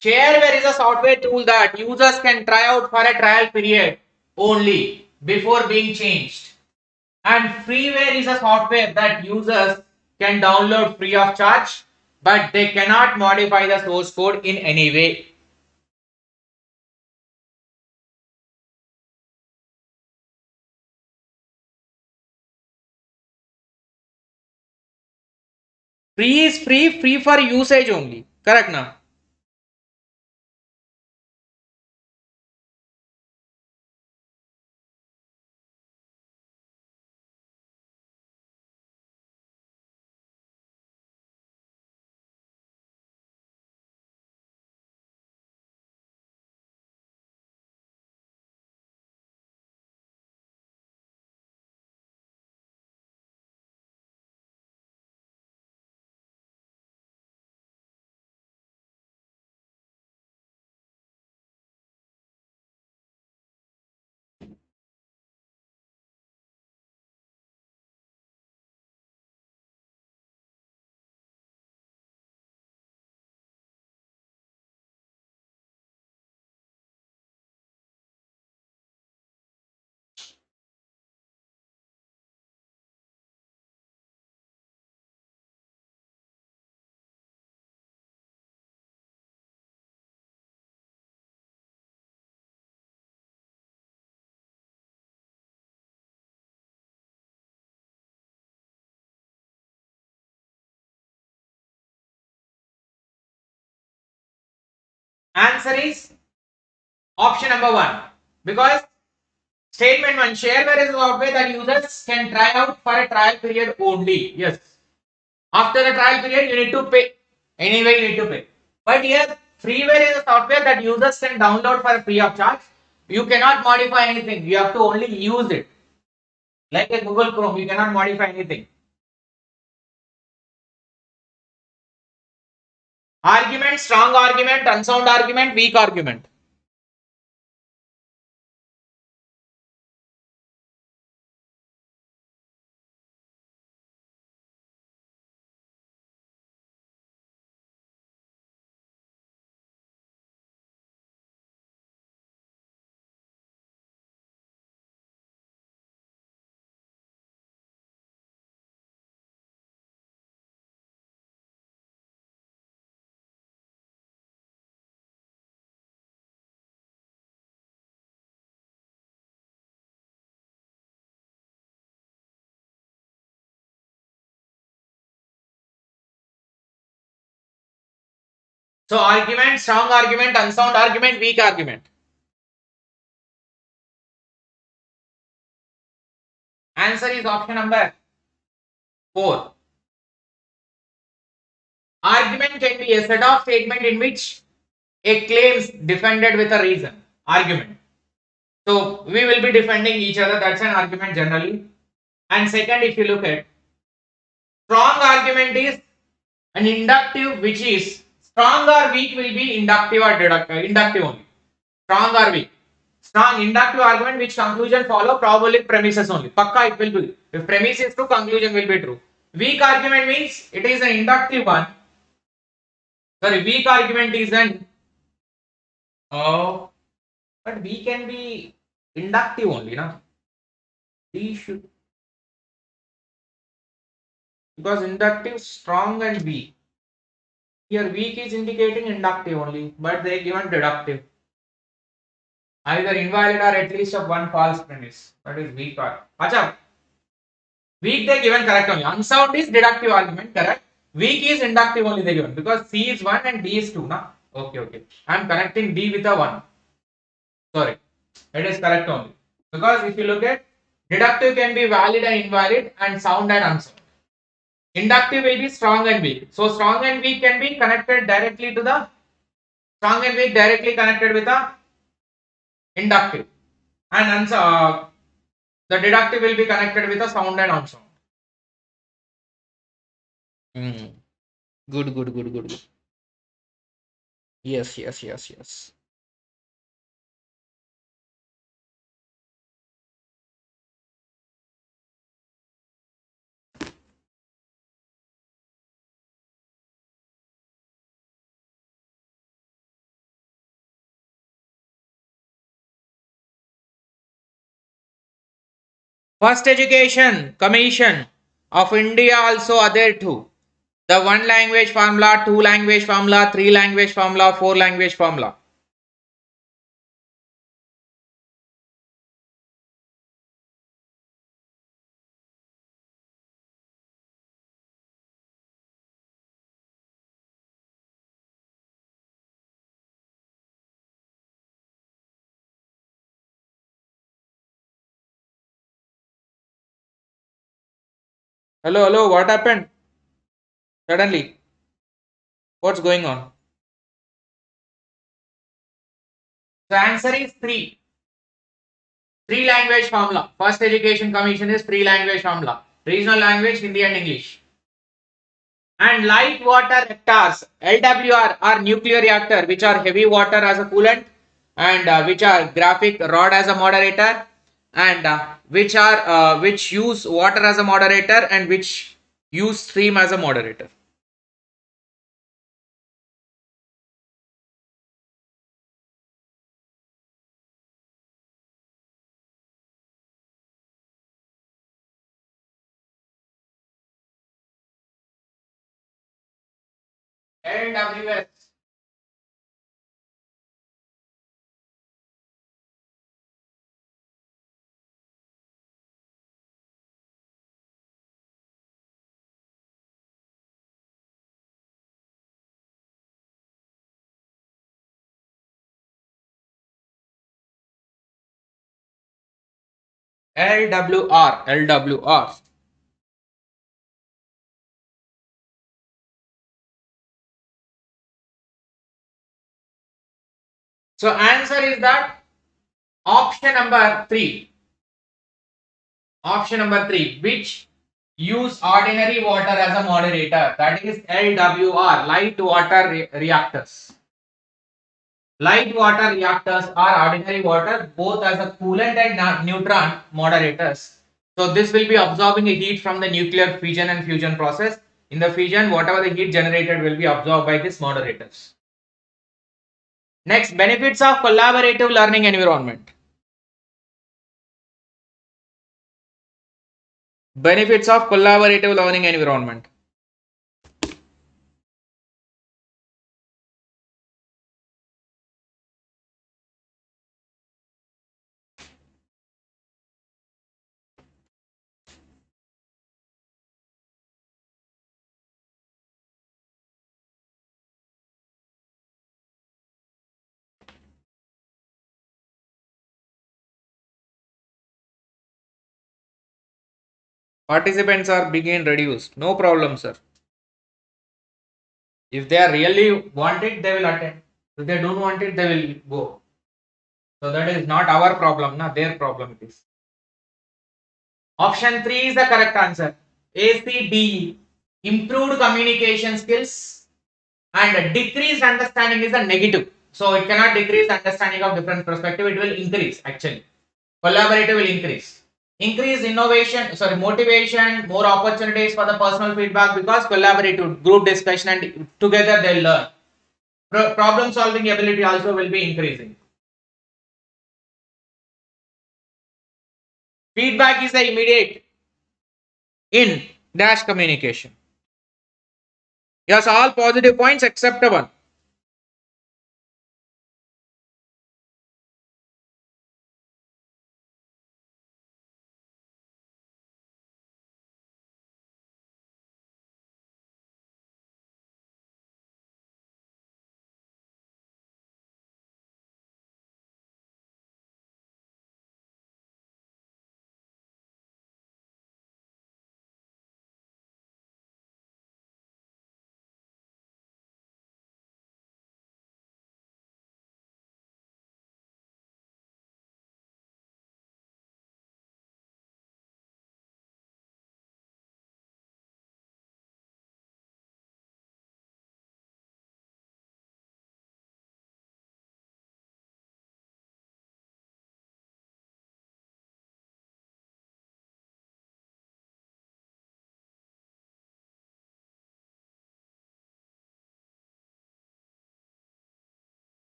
Shareware is a software tool that users can try out for a trial period only before being changed. And freeware is a software that users can download free of charge, but they cannot modify the source code in any way. Free is free for usage only. Correct now? Answer is option number 1. Because statement 1, shareware is a software that users can try out for a trial period only. Yes. After the trial period, you need to pay. Anyway, you need to pay. But here, freeware is a software that users can download for free of charge. You cannot modify anything. You have to only use it. Like a Google Chrome, you cannot modify anything. Argument, strong argument, unsound argument, weak argument. So argument, strong argument, unsound argument, weak argument. Answer is option number 4. Argument can be a set of statement in which a claim is defended with a reason. Argument. So we will be defending each other. That's an argument generally. And second, if you look at strong argument is an inductive which is strong or weak will be inductive or deductive. Inductive only. Strong or weak. Strong inductive argument which conclusion follow probably premises only. Pakka it will be. If premise is true, conclusion will be true. Weak argument means it is an inductive one. Sorry, weak argument is an but we can be inductive only, na? We should, because inductive strong and weak. Here weak is indicating inductive only, but they given deductive. Either invalid or at least of one false premise. That is weak or acha. Weak they given correct only. Unsound is deductive argument, correct. Weak is inductive only they given because C is 1 and D is 2, na? Okay. I am connecting D with a 1. Sorry, it is correct only. Because if you look at deductive can be valid and invalid and sound and unsound. Inductive will be strong and weak. So strong and weak can be connected directly to the strong and weak directly connected with the inductive. And the deductive will be connected with the sound and unsound. Good. Yes. First Education Commission of India also other two. The 1 language formula, 2 language formula, 3 language formula, 4 language formula. Hello, what happened? Suddenly, what's going on? The answer is 3. 3 language formula. First Education Commission is 3 language formula. Regional language, Hindi and English. And light water reactors, LWR, are nuclear reactor which are heavy water as a coolant and which are graphic rod as a moderator and which use water as a moderator and which use steam as a moderator. LWS. LWR. So answer is that option number 3. Option number 3, which use ordinary water as a moderator, that is LWR, light water reactors. Light water reactors are ordinary water both as a coolant and neutron moderators. So this will be absorbing a heat from the nuclear fission and fusion process. In the fission, whatever the heat generated will be absorbed by these moderators. Next, benefits of collaborative learning environment. Benefits of collaborative learning environment. Participants are being reduced. No problem, sir. If they are really want it, they will attend. If they don't want it, they will go. So that is not our problem, na their problem it is. Option 3 is the correct answer. ACDE. Improved communication skills and decreased understanding is a negative. So it cannot decrease understanding of different perspective. It will increase actually. Collaborative will increase. Increase innovation, motivation, more opportunities for the personal feedback because collaborative group discussion and together they'll learn. Problem solving ability also will be increasing. Feedback is the immediate in dash communication. Yes, all positive points except one.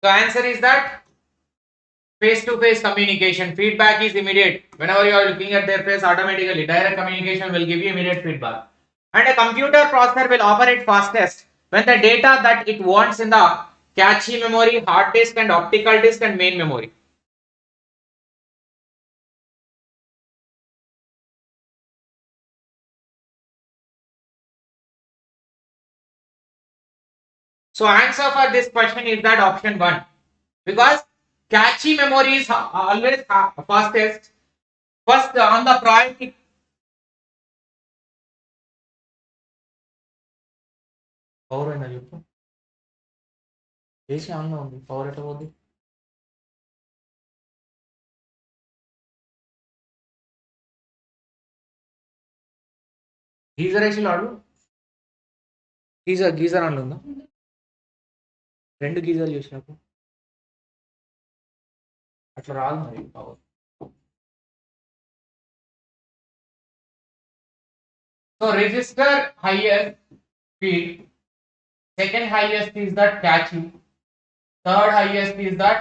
The answer is that face-to-face communication. Feedback is immediate. Whenever you are looking at their face, automatically direct communication will give you immediate feedback. And a computer processor will operate fastest when the data that it wants in the cache memory, hard disk and optical disk and main memory. So answer for this question is that option 1. Because cache memory is always fastest. First on the priority. Power అయినా చెప్పు AC ఆన్లో ఉంది power ఎట్లా పోద్ది geyser వేసి వాడు geyser ఆన్లో ఉందా 2 గీజర్లు చేసినప్పుడు అట్లా రాదు మరి power. So register highest speed, second highest is that cache, third highest is that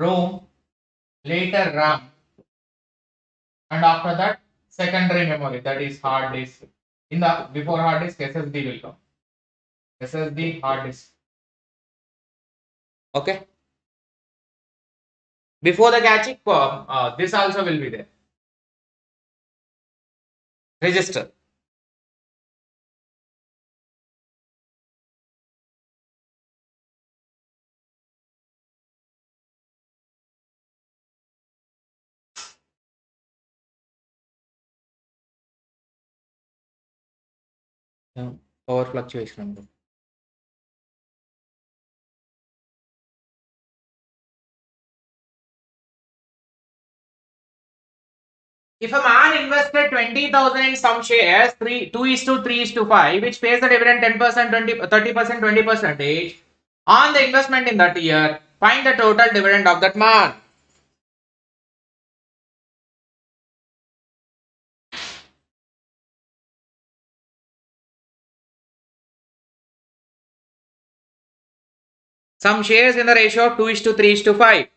ROM, later RAM, and after that secondary memory, that is hard disk. In the before hard disk SSD will come. SSD hard disk. Okay. Before the cache, this also will be there. Register. power fluctuation. If a man invested 20,000 in some shares, 2:3:5, which pays the dividend 10%, 30%, 20% on the investment in that year, find the total dividend of that man. Some shares in the ratio of 2:3:5.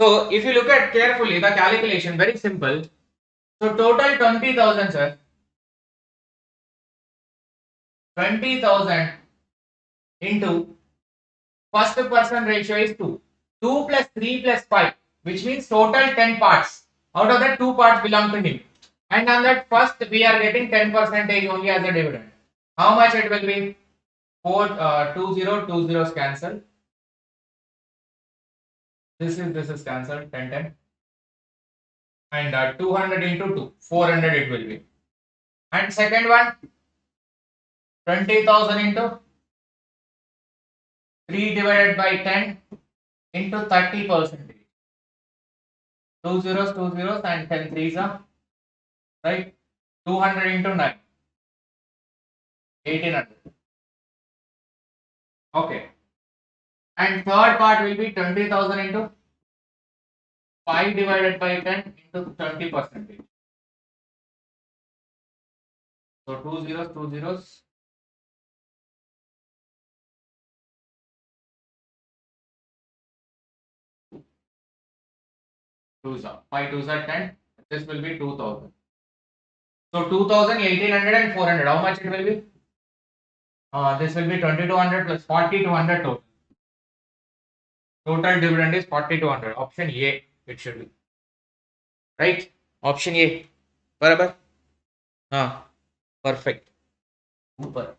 So if you look at carefully the calculation, very simple. So total 20,000, sir. 20,000 into first person ratio is 2. 2 plus 3 plus 5, which means total 10 parts. Out of that, 2 parts belong to him. And on that first, we are getting 10% only as a dividend. How much it will be? 2 zeros cancel. This is cancelled, 10. And 200 into 2, 400 it will be. And second one, 20,000 into 3 divided by 10 into 30%. 2 zeros and 10 threes are right. 200 into 9, 1800. Okay. And third part will be 20,000 into 5 divided by 10 into 20%. So 2 zeros. Twos are 5 twos are 10. This will be 2,000. So 2,000, 1,800 and 400. How much it will be? This will be 2,200 plus 4,200 total. Total dividend is 4,200. Option A it should be. Right? Option A. Barabar? Perfect. Super.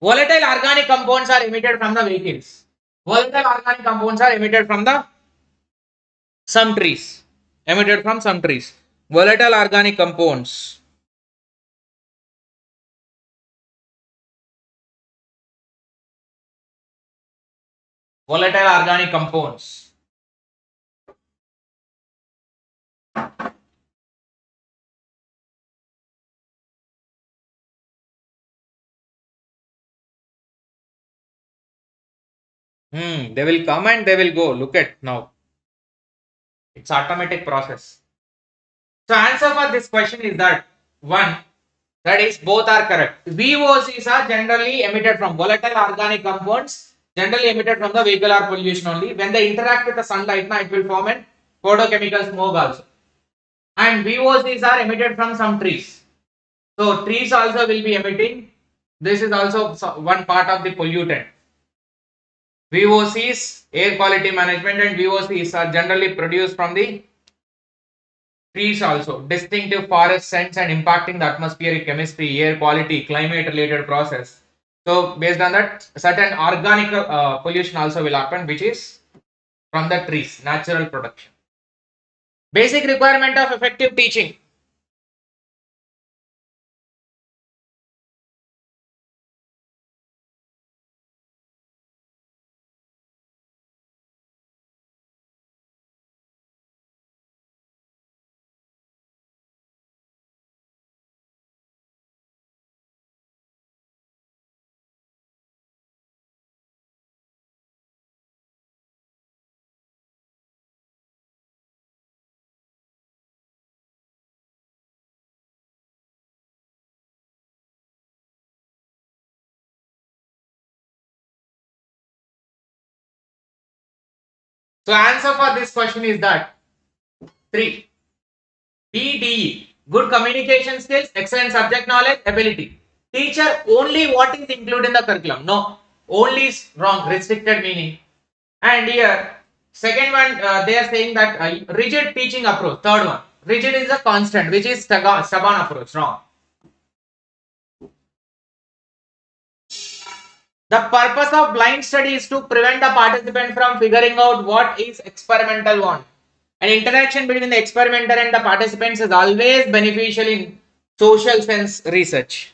Volatile organic compounds are emitted from the vehicles. Volatile organic compounds are emitted from some trees. Volatile organic compounds. Volatile organic compounds. They will come and they will go. Look at now. It's automatic process. So answer for this question is that 1. That is both are correct. VOCs are generally emitted from volatile organic compounds, generally emitted from the vehicular pollution only. When they interact with the sunlight, it will form a photochemical smoke also. And VOCs are emitted from some trees. So trees also will be emitting. This is also one part of the pollutant. VOCs, air quality management, and VOCs are generally produced from the trees also. Distinctive forest scents and impacting the atmospheric chemistry, air quality, climate related process. So based on that, certain organic pollution also will happen, which is from the trees, natural production. Basic requirement of effective teaching. So answer for this question is that 3. BDE, good communication skills, excellent subject knowledge, ability. Teacher, only what is included in the curriculum? No, only is wrong, restricted meaning. And here, second one, they are saying that rigid teaching approach. Third one, Rigid is a constant, which is stubborn approach. Wrong. The purpose of blind study is to prevent the participant from figuring out what is experimental want. An interaction between the experimenter and the participants is always beneficial in social science research.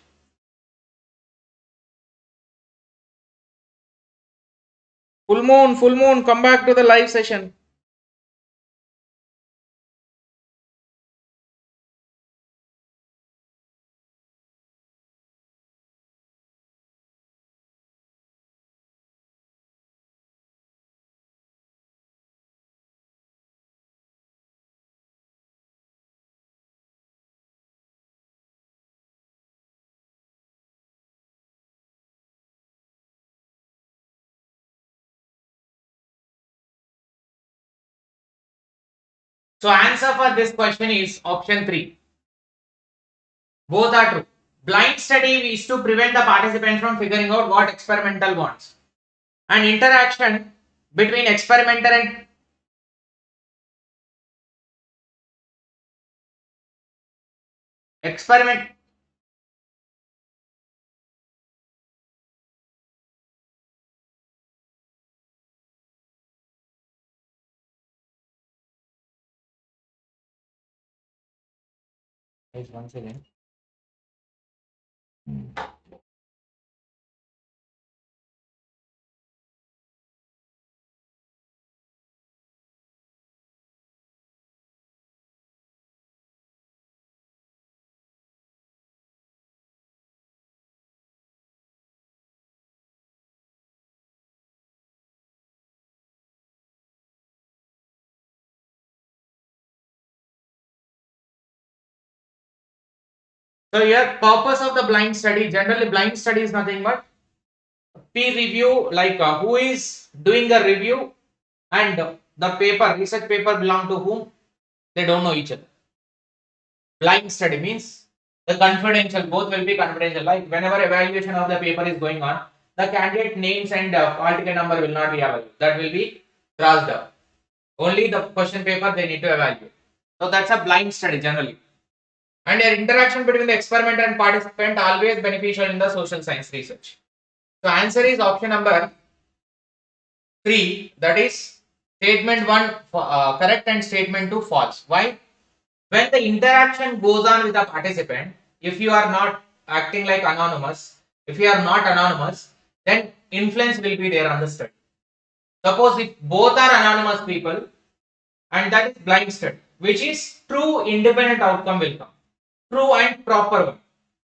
Full moon, come back to the live session. So answer for this question is option 3. Both are true. Blind study is to prevent the participant from figuring out what experimental wants. And interaction between experimenter and experiment. Once again. So here purpose of the blind study, generally blind study is nothing but peer review, like who is doing a review and the paper, research paper belong to whom, they don't know each other. Blind study means the confidential, both will be confidential, like whenever evaluation of the paper is going on, the candidate names and hall ticket number will not be available, that will be crossed out. Only the question paper they need to evaluate. So that's a blind study generally. And an interaction between the experimenter and participant always beneficial in the social science research. So answer is option number 3, that is statement 1 correct and statement 2 false. Why? When the interaction goes on with the participant, if you are not acting like anonymous, if you are not anonymous, then influence will be there on the study. Suppose if both are anonymous people, and that is blind study, which is true independent outcome will come. True and proper one.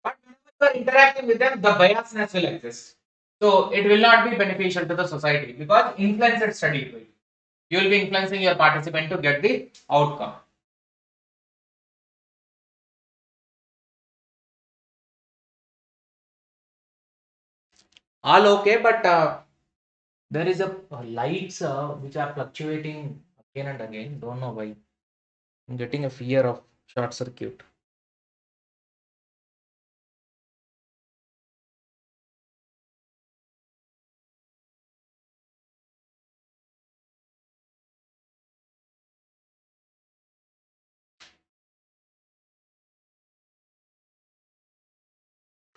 But whenever you are interacting with them, the biasness will exist. So it will not be beneficial to the society because influenced study it will. You will be influencing your participant to get the outcome. All okay, but there is a lights which are fluctuating again and again. Don't know why. I'm getting a fear of short circuit.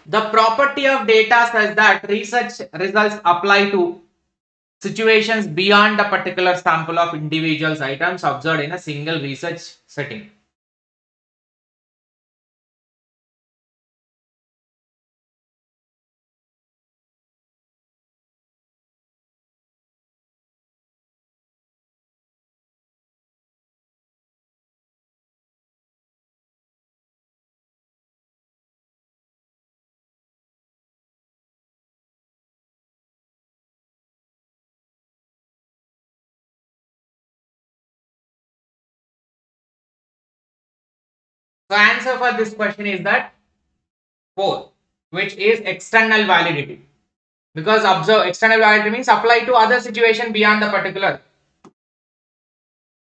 The property of data says that research results apply to situations beyond the particular sample of individuals items observed in a single research setting. So answer for this question is that 4, which is external validity. Because observe external validity means apply to other situation beyond the particular.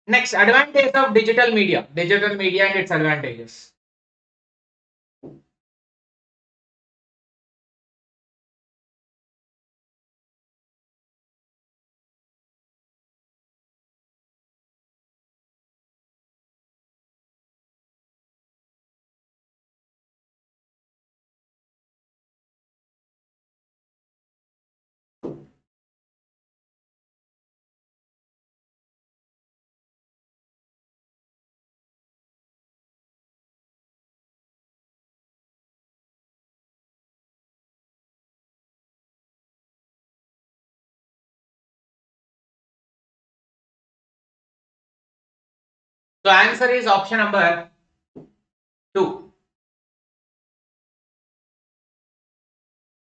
Next, advantage of digital media. Digital media and its advantages. So answer is option number 2.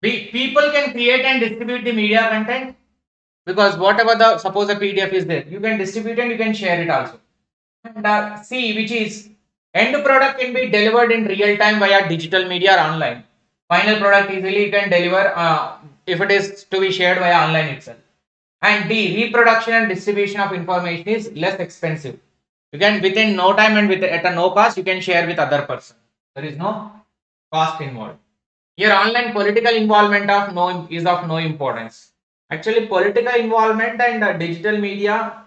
People can create and distribute the media content, because whatever the suppose a PDF is there, you can distribute and you can share it also. And C, which is end product can be delivered in real time via digital media or online. Final product easily you can deliver if it is to be shared via online itself. And D, reproduction and distribution of information is less expensive. You can within no time and at a no cost you can share with other person. There is no cost involved. Here online political involvement is of no importance. Actually political involvement and digital media,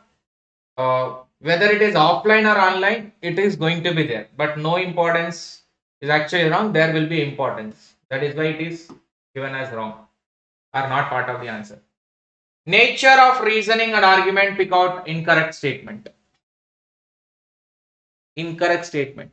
whether it is offline or online, it is going to be there, but no importance is actually wrong. There will be importance. That is why it is given as wrong or not part of the answer. Nature of reasoning and argument, pick out incorrect statement. Incorrect statement.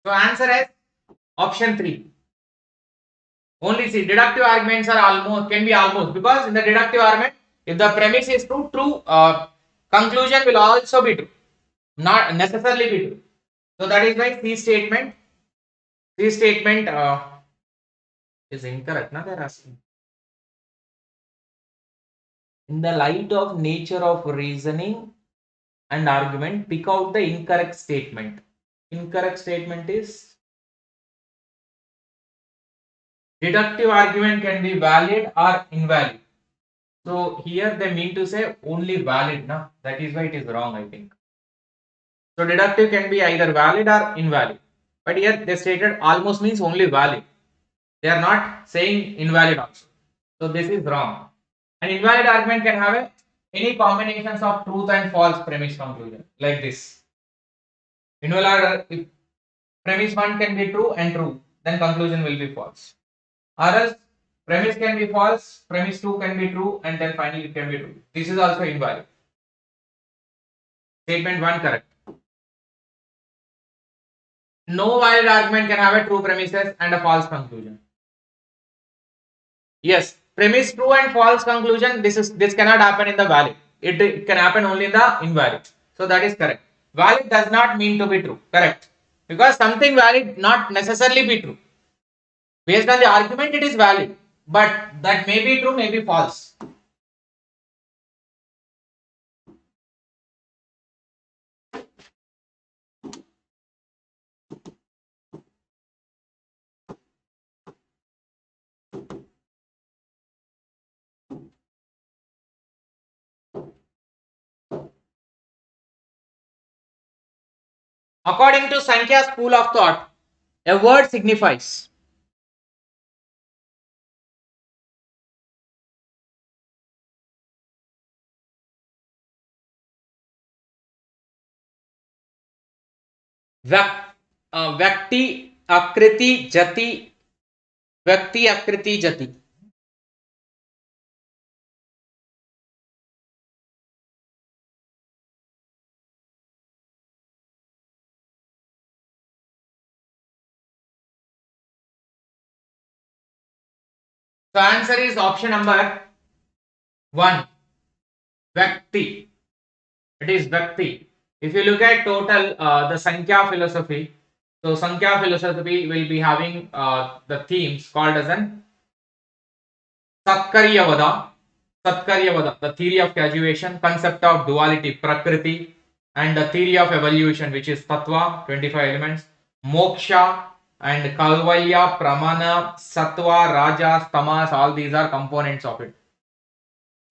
So answer is option 3. Only see, deductive arguments are can be almost, because in the deductive argument, if the premise is true, conclusion will also be true, not necessarily be true. So that is why C statement is incorrect. Now they are asking. In the light of nature of reasoning and argument, pick out the incorrect statement. Incorrect statement is deductive argument can be valid or invalid. So here they mean to say only valid, na? That is why it is wrong, I think. So deductive can be either valid or invalid. But here they stated almost means only valid. They are not saying invalid also. So this is wrong. An invalid argument can have any combinations of truth and false premise conclusion, like this. If premise 1 can be true and true, then conclusion will be false. Or else premise can be false, premise 2 can be true, and then finally it can be true. This is also invalid. Statement 1 correct. No valid argument can have a true premises and a false conclusion. Yes, premise true and false conclusion, this cannot happen in the valid. It can happen only in the invalid. So that is correct. Valid does not mean to be true. Correct. Because something valid not necessarily be true. Based on the argument, it is valid, but that may be true, may be false. According to Sankhya school of thought, a word signifies Vyakti Akriti Jati. Vyakti Akriti Jati. So answer is option number 1. Vyakti. It is Vyakti. If you look at total the Sankhya philosophy, so Sankhya philosophy will be having the themes called as an Satkaryavada, the theory of graduation, concept of duality, Prakriti, and the theory of evolution, which is Tattva, 25 elements, Moksha, and Kalvalya, Pramana, Sattva, Rajas, Tamas, all these are components of it.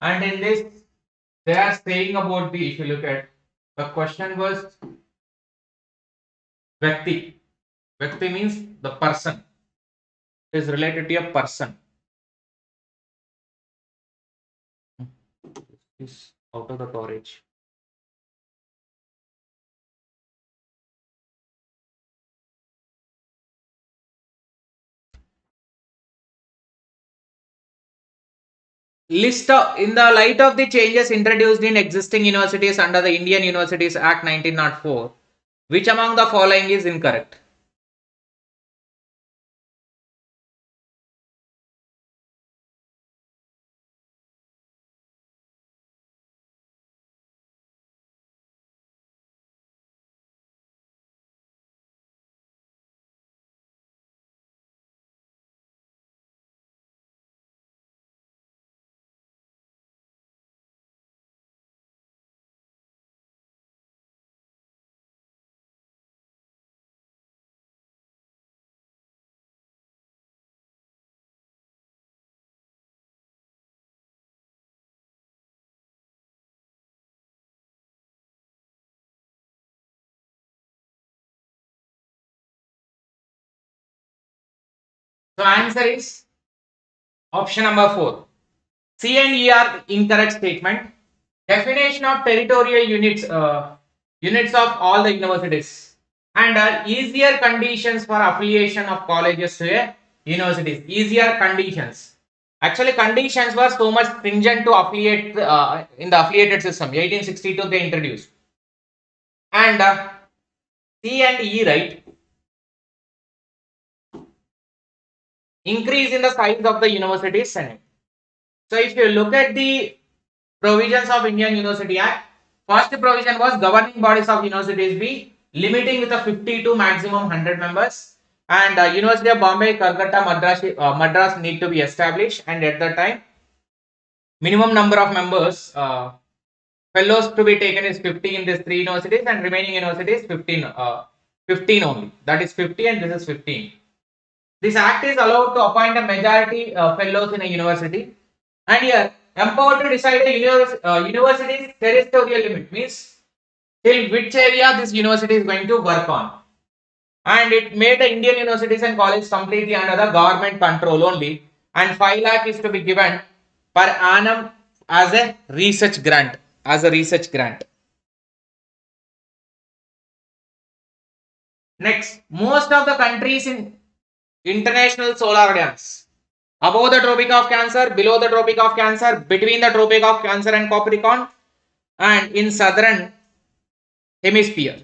And in this, they are saying about if you look at, the question was Vyakti. Vyakti means the person. It is related to a person. out of the coverage. List of, in the light of the changes introduced in existing universities under the Indian Universities Act 1904, which among the following is incorrect? So answer is option number 4. C and E are incorrect statement. Definition of territorial units, units of all the universities, and easier conditions for affiliation of colleges to a universities. Easier conditions. Actually, conditions were so much stringent to affiliate in the affiliated system. 1862 they introduced, and C and E, right? Increase in the size of the university senate. So if you look at the provisions of Indian University Act, first provision was governing bodies of universities be limiting with a 50 to maximum 100 members, and University of Bombay, Calcutta, Madras need to be established, and at that time minimum number of members, fellows to be taken is 50 in these 3 universities, and remaining universities 15 only, that is 50 and this is 15. This act is allowed to appoint a majority fellows in a university, and here empowered to decide a university's territorial limit, means till which area this university is going to work on, and it made the Indian universities and colleges completely under the government control only, and 5 lakh is to be given per annum as a research grant, Next, most of the countries in international solar alliance, above the Tropic of Cancer, below the Tropic of Cancer, between the Tropic of Cancer and Capricorn, and in southern hemisphere.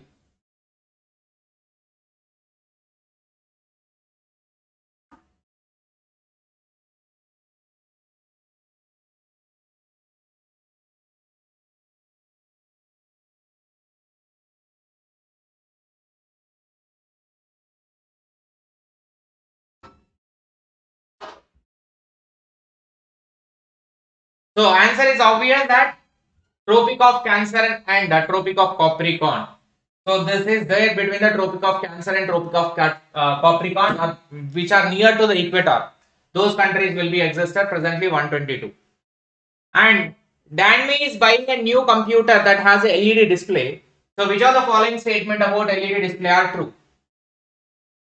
So answer is obvious that Tropic of Cancer and the Tropic of Capricorn. So this is there between the Tropic of Cancer and Tropic of Capricorn, which are near to the equator. Those countries will be existed presently 122. And Danme is buying a new computer that has a LED display. So which of the following statement about LED display are true?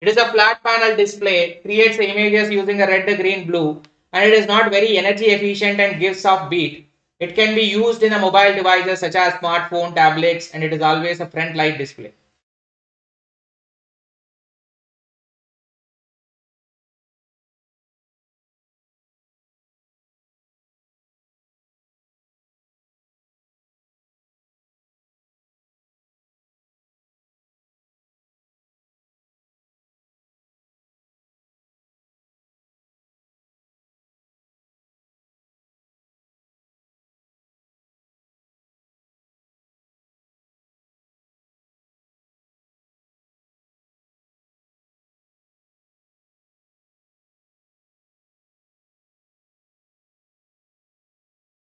It is a flat panel display, creates images using a red, green, blue, and it is not very energy efficient and gives off beat. It can be used in a mobile devices such as smartphone, tablets, and it is always a front light display.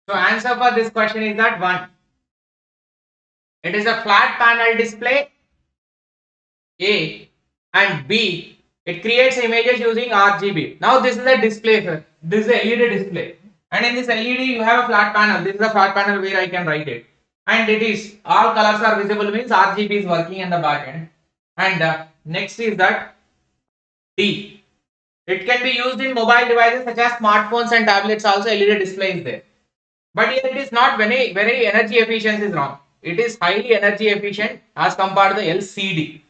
So answer for this question is that 1. It is a flat panel display, A, and B, it creates images using RGB. Now this is a display, sir. This is a LED display, and in this LED you have a flat panel. This is a flat panel where I can write it, and it is all colors are visible, means RGB is working in the back end. And next is that D. It can be used in mobile devices such as smartphones and tablets. Also LED display is there. But here it is not very energy efficient is wrong. It is highly energy efficient as compared to the LCD.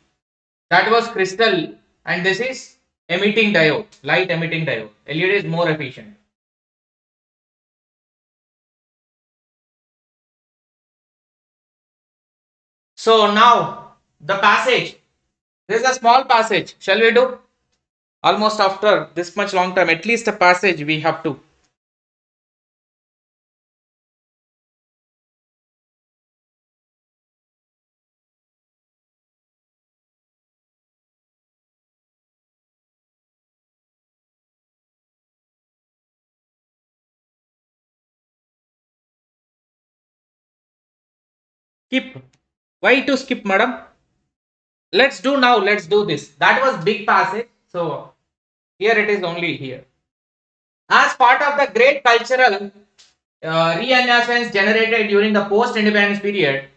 That was crystal, and this is emitting diode, light emitting diode. LED is more efficient. So now the passage. This is a small passage. Shall we do? Almost after this much long time, at least a passage we have to. Skip. Why to skip, madam? Let's do now. Let's do this. That was big passage. So here it is only here. As part of the great cultural renaissance generated during the post-independence period,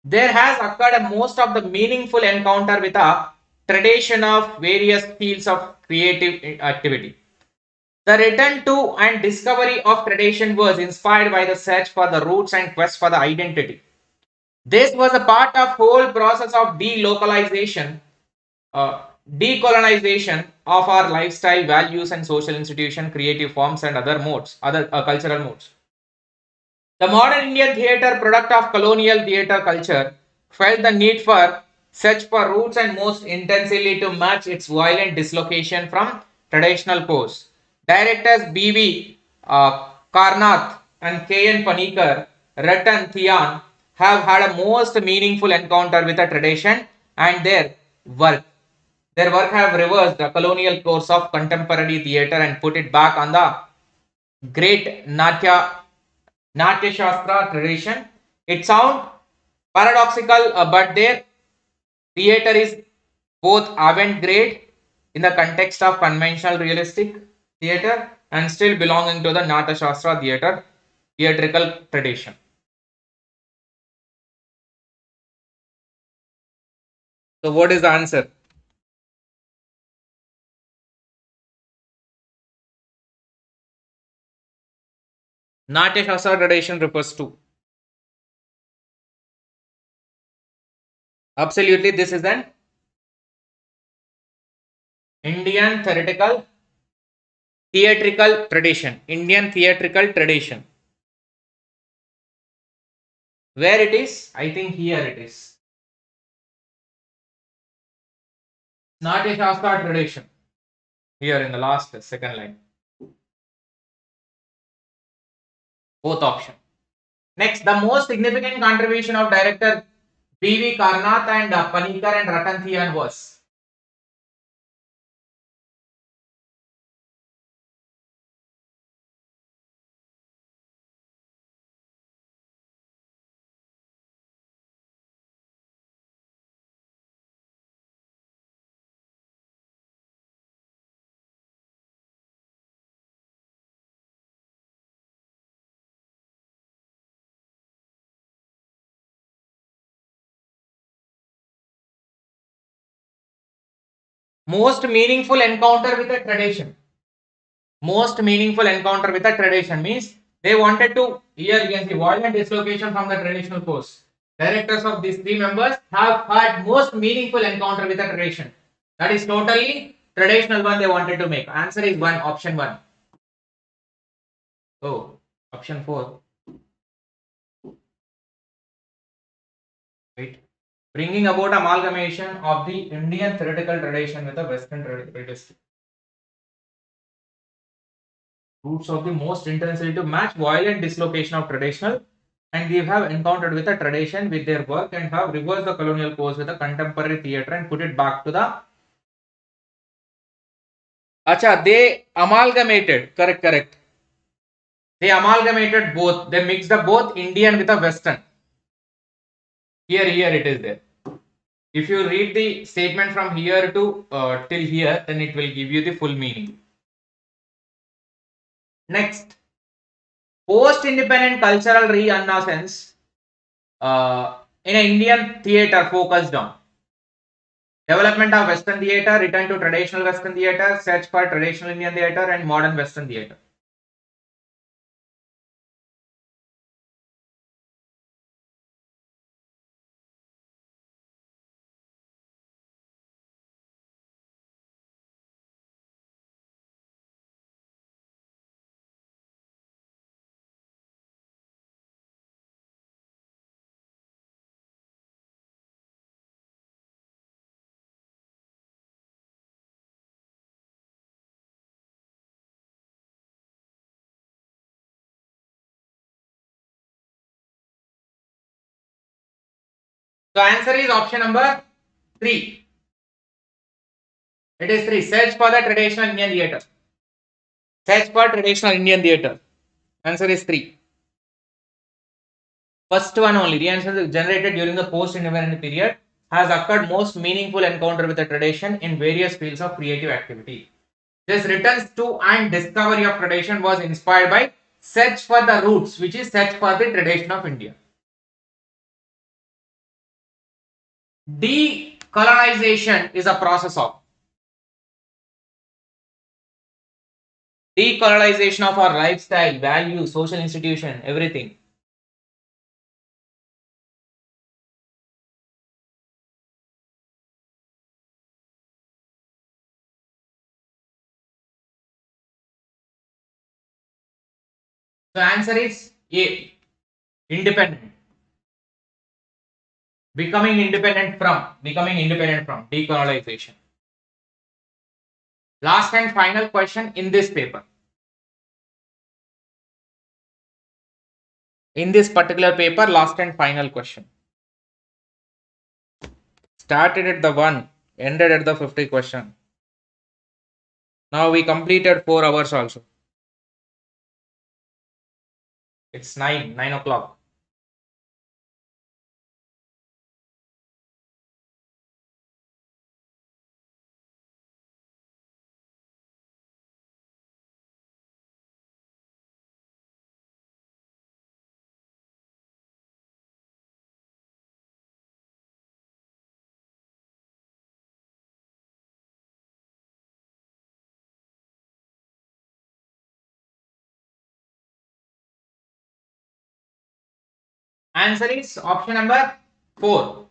there has occurred a most of the meaningful encounter with a tradition of various fields of creative activity. The return to and discovery of tradition was inspired by the search for the roots and quest for the identity. This was a part of whole process of delocalization, uh, decolonization of our lifestyle, values, and social institution, creative forms, and other modes, other cultural modes. The modern Indian theatre, product of colonial theatre culture, felt the need for search for roots and most intensely to match its violent dislocation from traditional course. Directors B.V. Karnath and K.N. Panikar, Ratan Thian have had a most meaningful encounter with a tradition and work. Their work have reversed the colonial course of contemporary theatre and put it back on the great Natya Shastra tradition. It sounds paradoxical, but their theatre is both avant-garde in the context of conventional realistic theatre and still belonging to the Natya Shastra theatrical tradition. So what is the answer? Natya Shastra tradition refers to. Absolutely, this is an Indian theatrical tradition. Indian theatrical tradition. Where it is? I think here it is. Natya Shastra tradition. Here in the last second line. Both option. Next, the most significant contribution of director B.V. Karnath and Panikar and Ratan Thian was. Most meaningful encounter with a tradition. Most meaningful encounter with a tradition means they wanted to, here we can see violent dislocation from the traditional course. Directors of these three members have had most meaningful encounter with a tradition. That is totally traditional one they wanted to make. Answer is one, option one. Oh, option four. Wait. Bringing about amalgamation of the Indian theoretical tradition with the Western tradition. Roots of the most intensely to match violent dislocation of traditional, and they have encountered with a tradition with their work and have reversed the colonial course with a contemporary theatre and put it back to the. Acha, they amalgamated. Correct. They amalgamated both. They mixed up both Indian with a Western. Here it is there. If you read the statement from here to till here, then it will give you the full meaning. Next, post-independent cultural renaissance in Indian theatre focused on development of Western theatre, return to traditional Western theatre, search for traditional Indian theatre, and modern Western theatre. So answer is option number 3. It is 3. Search for the traditional Indian theatre. Search for traditional Indian theatre. Answer is 3. First one only. The answer is generated during the post-independent period has occurred most meaningful encounter with the tradition in various fields of creative activity. This returns to and discovery of tradition was inspired by search for the roots, which is search for the tradition of India. Decolonization is a process of decolonization of our lifestyle, values, social institution, everything. So answer is A. Independent. Becoming independent from decolonization. Last and final question in this paper. In this particular paper, last and final question. Started at the 1, ended at the 50 question. Now we completed 4 hours also. It's 9 o'clock. Answer is option number 4.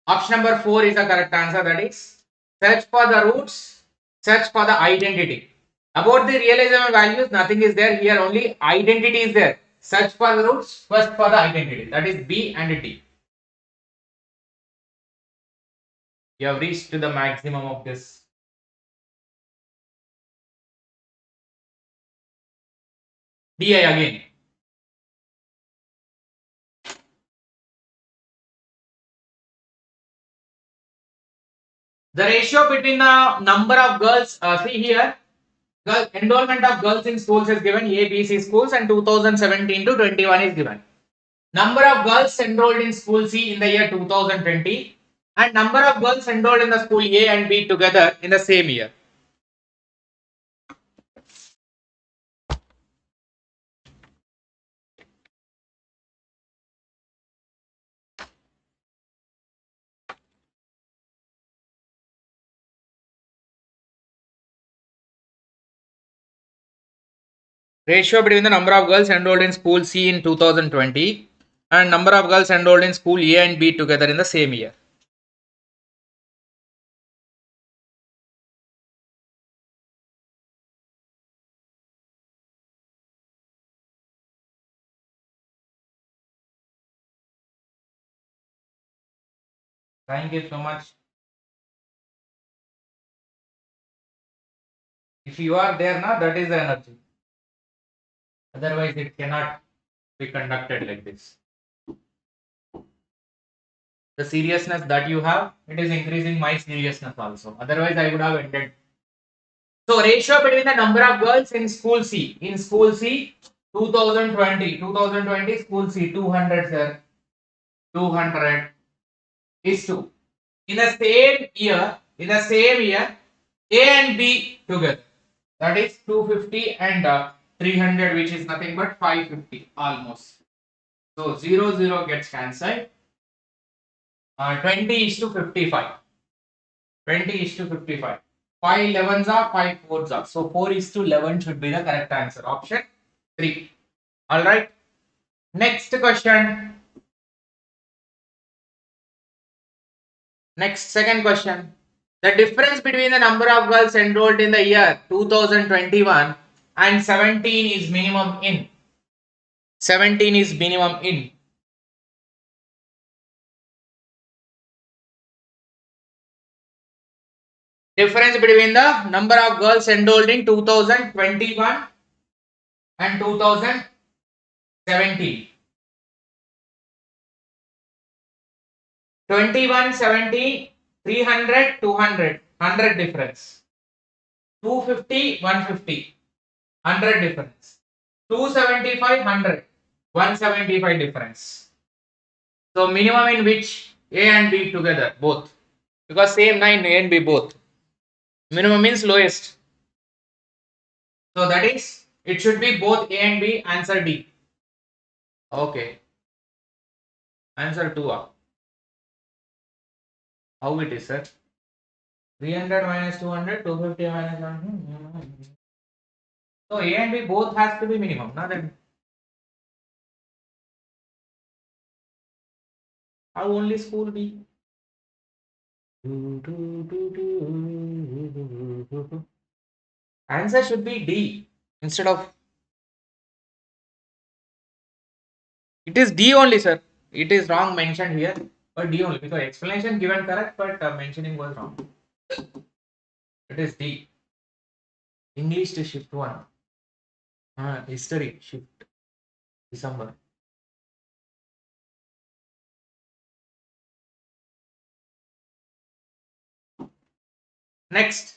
Option number 4 is the correct answer. That is search for the roots, search for the identity. About the realism and values, nothing is there. Here only identity is there. Search for the roots, search for the identity. That is B and D. You have reached to the maximum of this. DI again. The ratio between the number of girls, see here, enrollment of girls in schools is given, A, B, C schools, and 2017 to 21 is given. Number of girls enrolled in school C in the year 2020 and number of girls enrolled in the school A and B together in the same year. Ratio between the number of girls enrolled in school C in 2020 and number of girls enrolled in school A and B together in the same year. Thank you so much. If you are there now, that is the energy. Otherwise, it cannot be conducted like this. The seriousness that you have, it is increasing my seriousness also. Otherwise, I would have ended. So, ratio between the number of girls in school C. In school C, 2020 school C, 200, sir. 200 is 2. In the same year, A and B together. That is 250 and 300, which is nothing but 550 almost. So 0 gets cancelled. 20 is to 55. 20 is to 55. 5 11s are 5 4s are. So 4 is to 11 should be the correct answer. Option 3. Alright. Next question. Next, second question. The difference between the number of girls enrolled in the year 2021 and 17 is minimum in. 17 is minimum in. Difference between the number of girls enrolled in 2021 and 2017. 21, 70, 300, 200, 100 difference. 250, 150, 100 difference. 275, 100, 175 difference. So minimum in which A and B together, both. Because same 9, A and B both. Minimum means lowest. So that is, it should be both A and B, answer D. Okay. Answer 2. How it is, sir? 300 minus 200, 250 minus 100. So A and B both has to be minimum. Now then, how only school B? Answer should be D instead of. It is D only, sir. It is wrong mentioned here, but D only because explanation given correct, but mentioning was wrong. It is D. English to shift 1. History shift December. Next,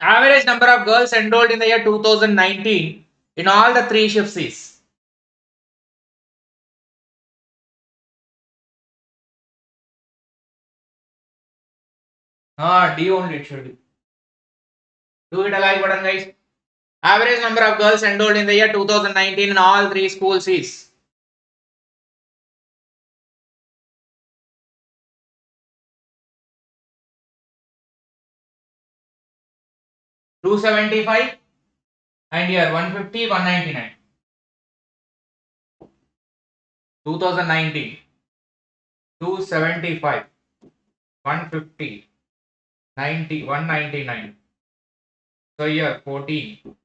average number of girls enrolled in the year 2019 in all the 3 shifts is. D only it should be. Do it a like button, guys. Average number of girls enrolled in the year 2019 in all 3 schools is. $275 and here 150, 199. 2019, 275, 150, 90, 199. So here 14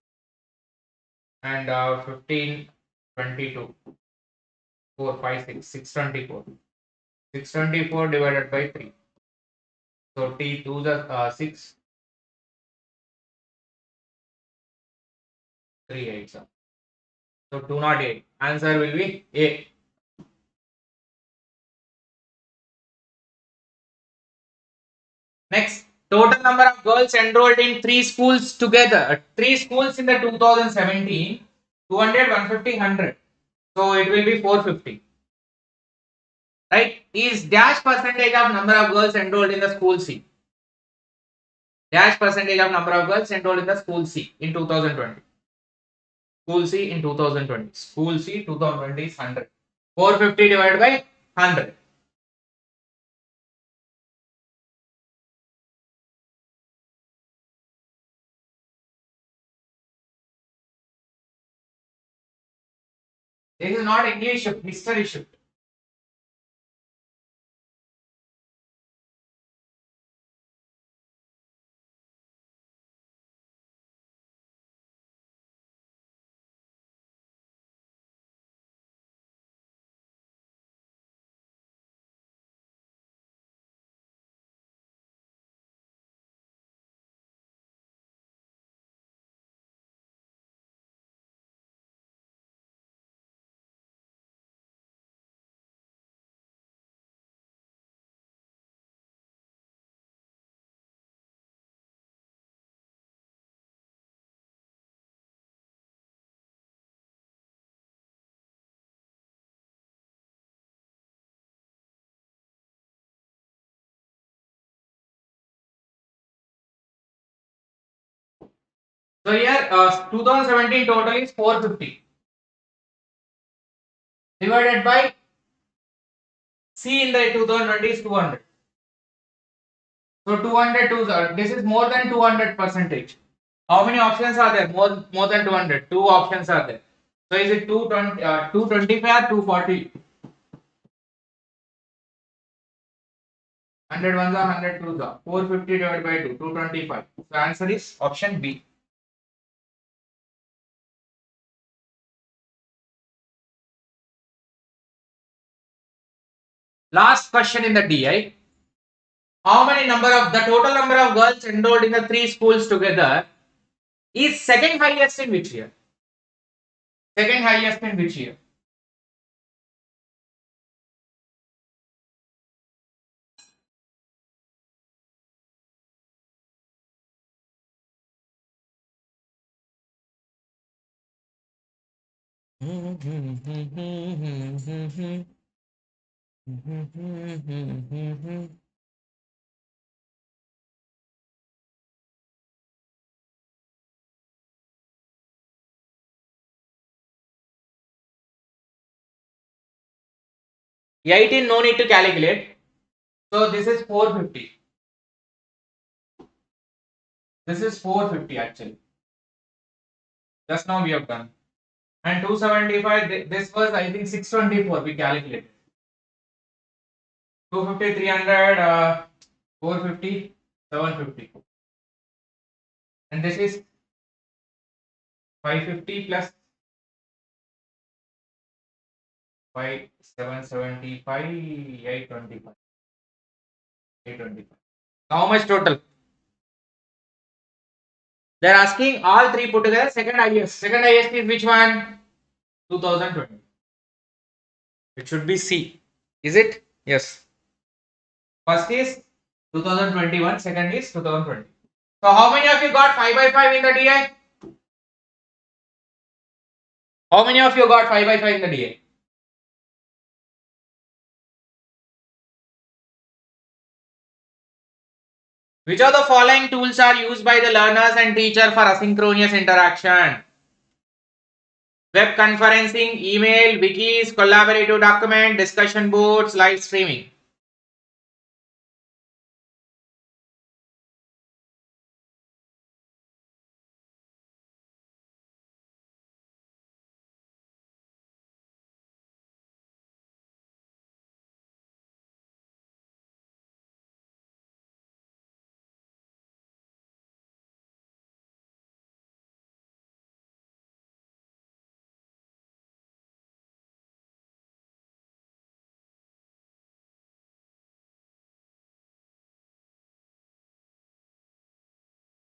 and 15, 22, 4, 5, 6, 624. 624 divided by 3. So T 2 the 6, 3 8. So 208. Answer will be A. Next, total number of girls enrolled in 3 schools together. 3 schools in the 2017, 200, 150, 100. So it will be 450. Right? Is dash percentage of number of girls enrolled in the school C. Dash percentage of number of girls enrolled in the school C in 2020. School C in 2020. School C 2020 is 100. 450 divided by 100. This is not English shift, history shift. So here 2017 total is 450 divided by C in the 2020 is 200. So 200 this is more than 200 percentage. How many options are there? More than 200. 2 options are there. So is it 220, 225 or 240? 100 ones are 100 twos are 450 divided by 2, 225. So answer is option B. Last question in the DI. How many number of the total number of girls enrolled in the 3 schools together is second highest in which year? Second highest in which year? 18 no need to calculate. So this is 450. This is 450 actually. Just now we have done. And 275, this was I think 624 we calculated. 250, 300, 450, 750. And this is 550 plus 5, 775, 825. 825. How much total? They are asking all three put together. Second highest. Second highest is which one? 2020. It should be C. Is it? Yes. First is 2021. Second is 2020. So how many of you got 5 by 5 in the DI? How many of you got 5 by 5 in the DI? Which of the following tools are used by the learners and teacher for asynchronous interaction? Web conferencing, email, wikis, collaborative document, discussion boards, live streaming.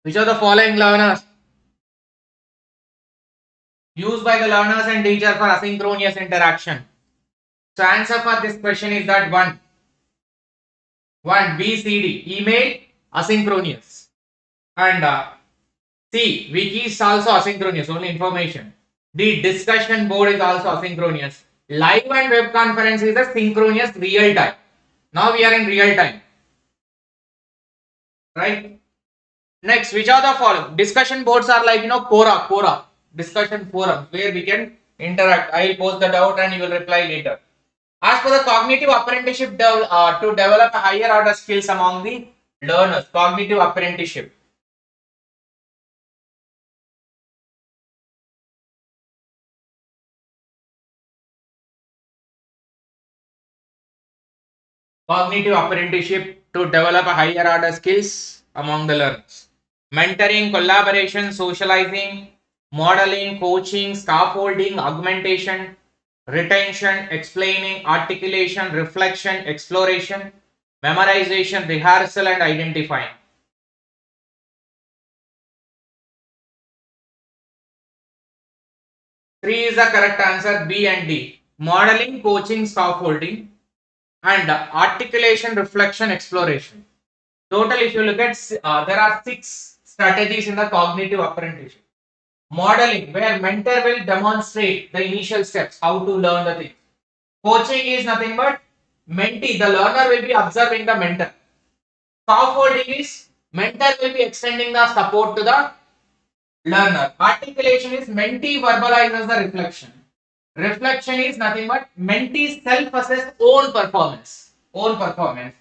Which of the following learners used by the learners and teacher for asynchronous interaction? So answer for this question is that one BCD, email, asynchronous, and C, wiki is also asynchronous, only information. D, discussion board is also asynchronous. Live and web conference is a synchronous real time. Now we are in real time, right? Next, which are the following? Discussion boards are like Quora, discussion forums where we can interact. I will post the doubt and you will reply later. As for the cognitive apprenticeship, to develop a higher order skills among the learners, cognitive apprenticeship. Cognitive apprenticeship to develop a higher order skills among the learners. Mentoring, collaboration, socializing, modeling, coaching, scaffolding, augmentation, retention, explaining, articulation, reflection, exploration, memorization, rehearsal, and identifying. Three is the correct answer, B and D. Modeling, coaching, scaffolding, and articulation, reflection, exploration. Total, if you look at, there are 6 strategies in the cognitive apprenticeship. Modeling, where mentor will demonstrate the initial steps, how to learn the things. Coaching is nothing but mentee, the learner will be observing the mentor. Scaffolding is mentor will be extending the support to the learner. Articulation is mentee verbalizes the reflection. Reflection is nothing but mentee self-assess own performance. Own performance.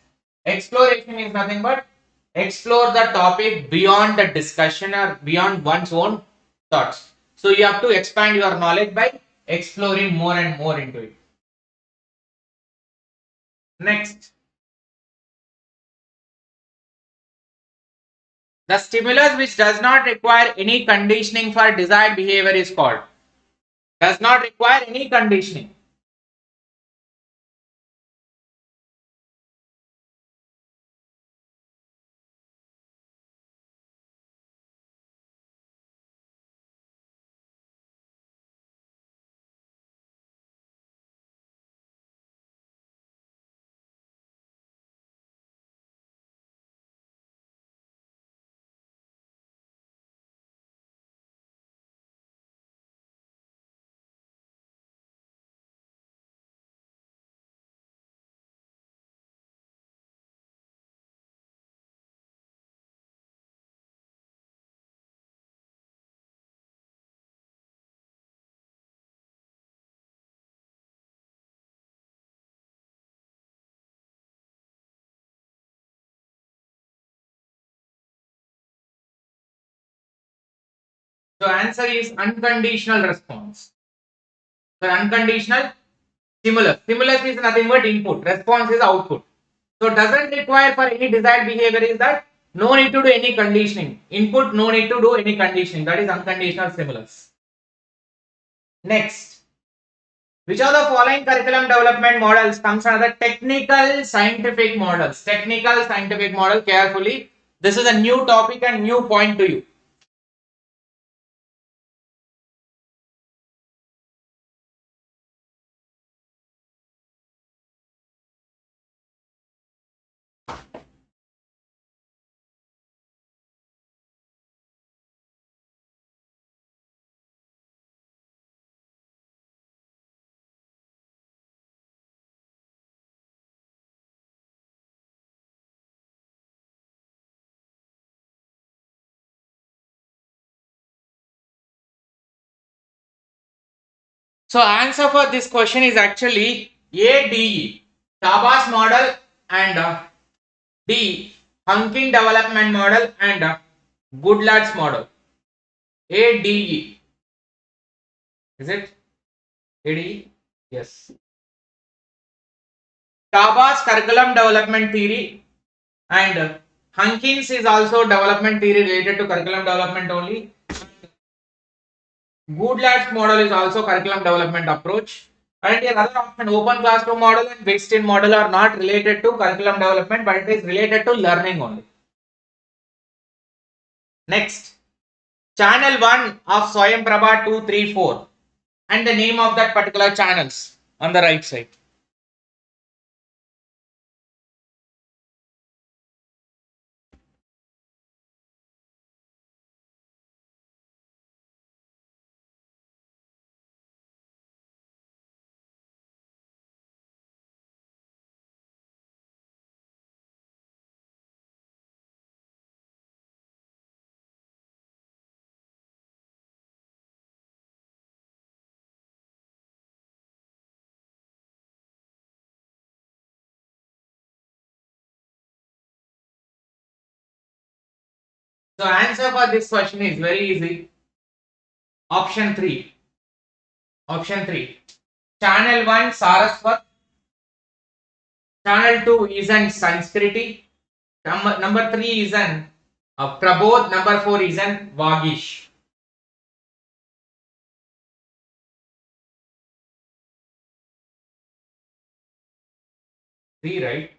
Exploration is nothing but explore the topic beyond the discussion or beyond one's own thoughts. So you have to expand your knowledge by exploring more and more into it. Next. The stimulus which does not require any conditioning for desired behavior is called. Does not require any conditioning. So answer is unconditional response. So unconditional stimulus. Stimulus is nothing but input. Response is output. So doesn't require for any desired behavior is that no need to do any conditioning. Input, no need to do any conditioning. That is unconditional stimulus. Next. Which of the following curriculum development models comes under technical scientific models? Technical scientific model, carefully. This is a new topic and new point to you. So answer for this question is actually A, D, Tabas model and D, Hunking development model and Goodlad's model. A, D, is it? A, D? Yes. Tabas curriculum development theory and Hunkins is also development theory related to curriculum development only. Goodlad's model is also curriculum development approach. And another option, open classroom model and Weinstein model are not related to curriculum development, but it is related to learning only. Next, channel 1 of Swayam 234 and the name of that particular channels on the right side. So answer for this question is very easy. Option 3. Option 3. Channel 1 Saraswat. Channel 2 is an Sanskriti. Number 3 is an Prabodh. Number 4 is an Vagish. 3, right?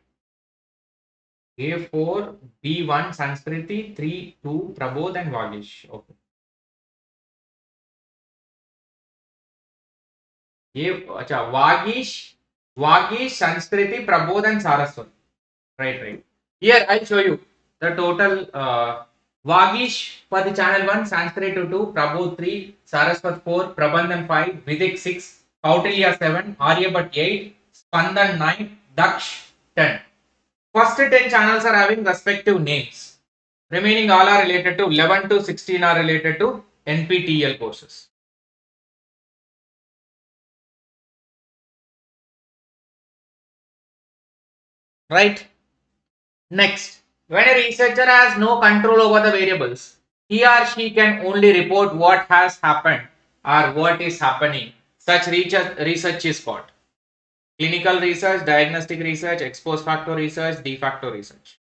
A4, B1 Sanskriti, 3, 2 Prabodh and Vagish. Okay. Vagish, Sanskriti, Prabodh and Saraswat. Right. Here I'll show you the total Vagish for the channel 1, Sanskrit 2, Prabodh 3, Saraswat 4, Prabandhan 5, Vidik 6, Kautilya 7, Aryabhat 8, Spandan 9, Daksh 10. First 10 channels are having respective names. Remaining all are related to 11 to 16 are related to NPTEL courses. Right. Next, when a researcher has no control over the variables, he or she can only report what has happened or what is happening. Such research is called clinical research, diagnostic research, ex post facto research, de facto research.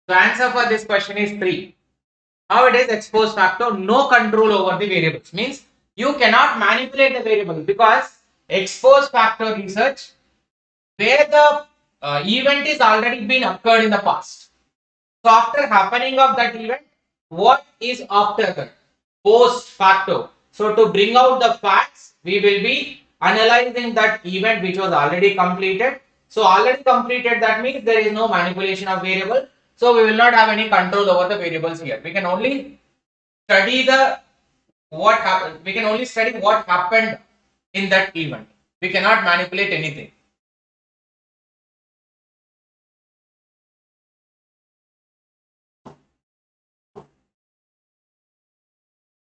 The answer for this question is 3. How it is ex post facto? No control over the variables. Means you cannot manipulate the variables because ex post facto research where the event is already been occurred in the past. So after happening of that event, what is after that? Post facto. So to bring out the facts, we will be analyzing that event which was already completed. So already completed, that means there is no manipulation of variable. So we will not have any control over the variables here. We can only study the what happened. We can only study what happened in that event. We cannot manipulate anything.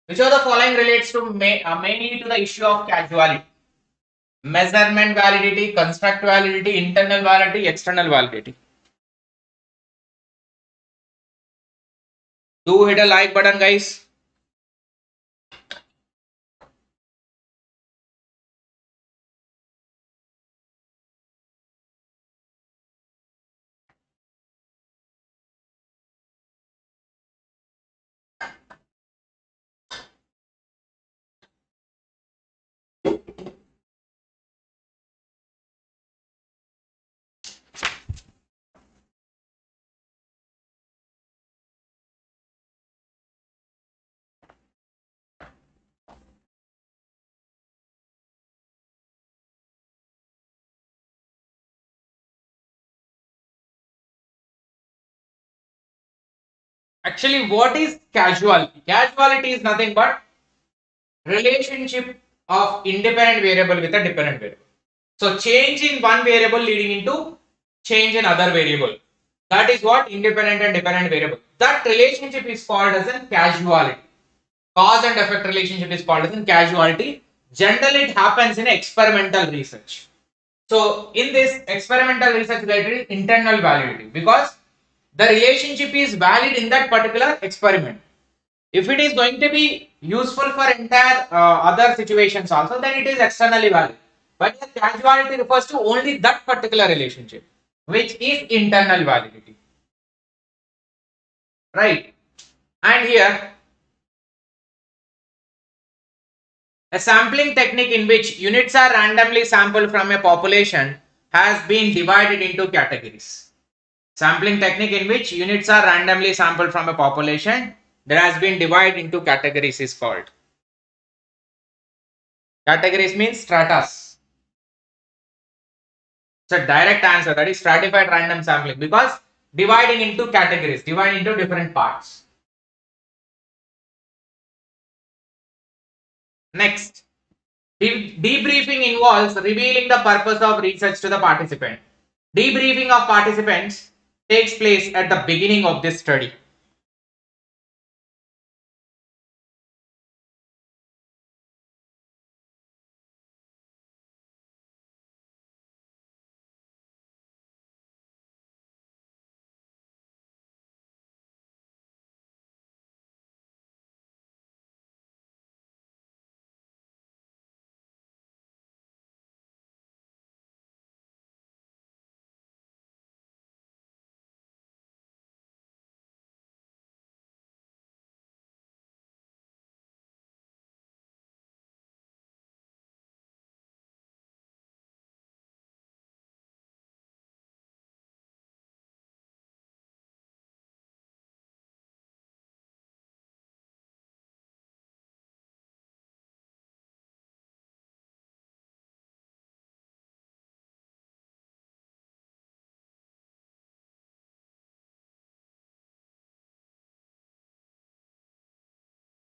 Which of the following relates to mainly to the issue of causality? Measurement validity, construct validity, internal validity, external validity. Do hit a like button, guys. Actually, what is causality? Causality is nothing but relationship of independent variable with a dependent variable. So change in one variable leading into change in other variable. That is what independent and dependent variable. That relationship is called as a causality. Cause and effect relationship is called as a causality. Generally, it happens in experimental research. So in this experimental research, there is internal validity because the relationship is valid in that particular experiment. If it is going to be useful for entire other situations also, then it is externally valid. But the causality refers to only that particular relationship, which is internal validity. Right? And here, a sampling technique in which units are randomly sampled from a population has been divided into categories. Sampling technique in which units are randomly sampled from a population that has been divided into categories is called. Categories means stratas. It's a direct answer, that is stratified random sampling, because dividing into categories, dividing into different parts. Next, debriefing involves revealing the purpose of research to the participant. Debriefing of participants takes place at the beginning of this study.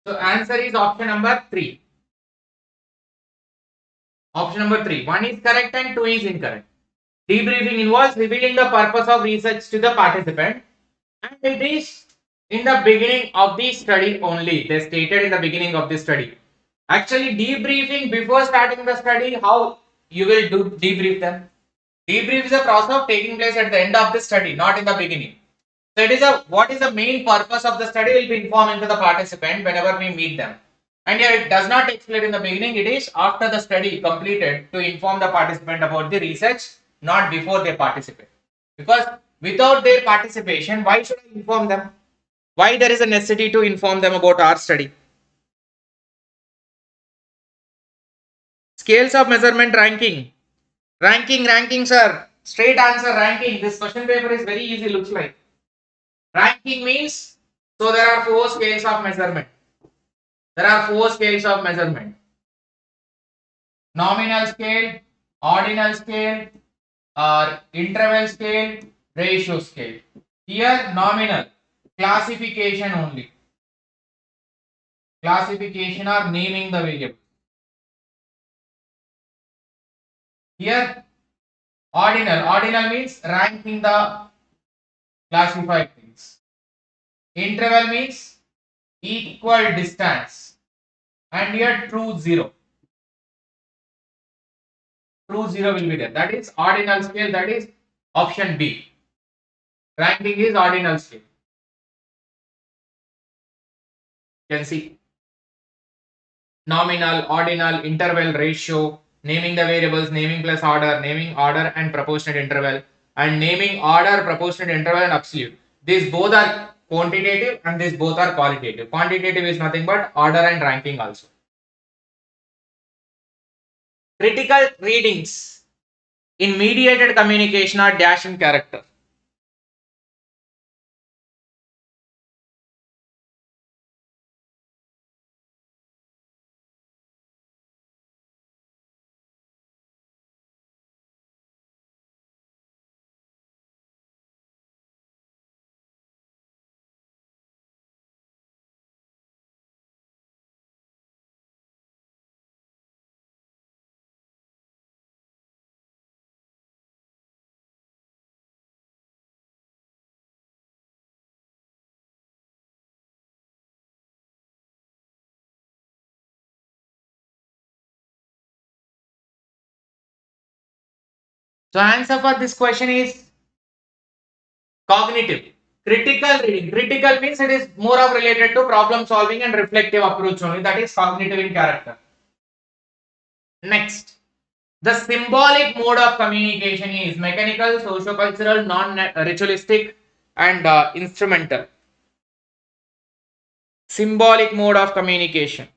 So answer is option number 3. Option number 3. 1 is correct and 2 is incorrect. Debriefing involves revealing the purpose of research to the participant, and it is in the beginning of the study only. They stated in the beginning of the study. Actually, debriefing before starting the study, how you will do debrief them? Debrief is a process of taking place at the end of the study, not in the beginning. So it is what is the main purpose of the study will be informed to the participant whenever we meet them. And here it does not take place in the beginning, it is after the study completed to inform the participant about the research, not before they participate. Because without their participation, why should I inform them? Why there is a necessity to inform them about our study? Scales of measurement ranking. Ranking, sir. Straight answer ranking. This question paper is very easy, looks like. Ranking means, so there are 4 scales of measurement. There are 4 scales of measurement. Nominal scale, ordinal scale, or interval scale, ratio scale. Here nominal, classification only. Classification or naming the variable. Here ordinal. Ordinal means ranking the classified things. Interval means equal distance. And here true zero. True zero will be there. That is ordinal scale. That is option B. Ranking is ordinal scale. You can see nominal, ordinal, interval, ratio, naming the variables, naming plus order, naming order and proportionate interval, and naming order, proportionate interval and absolute. These both are quantitative and these both are qualitative. Quantitative is nothing but order and ranking also. Critical readings in mediated communication are dash in character. So answer for this question is cognitive. Critical reading. Critical means it is more of related to problem solving and reflective approach only. That is cognitive in character. Next, the symbolic mode of communication is mechanical, socio-cultural, non-ritualistic, and instrumental. Symbolic mode of communication.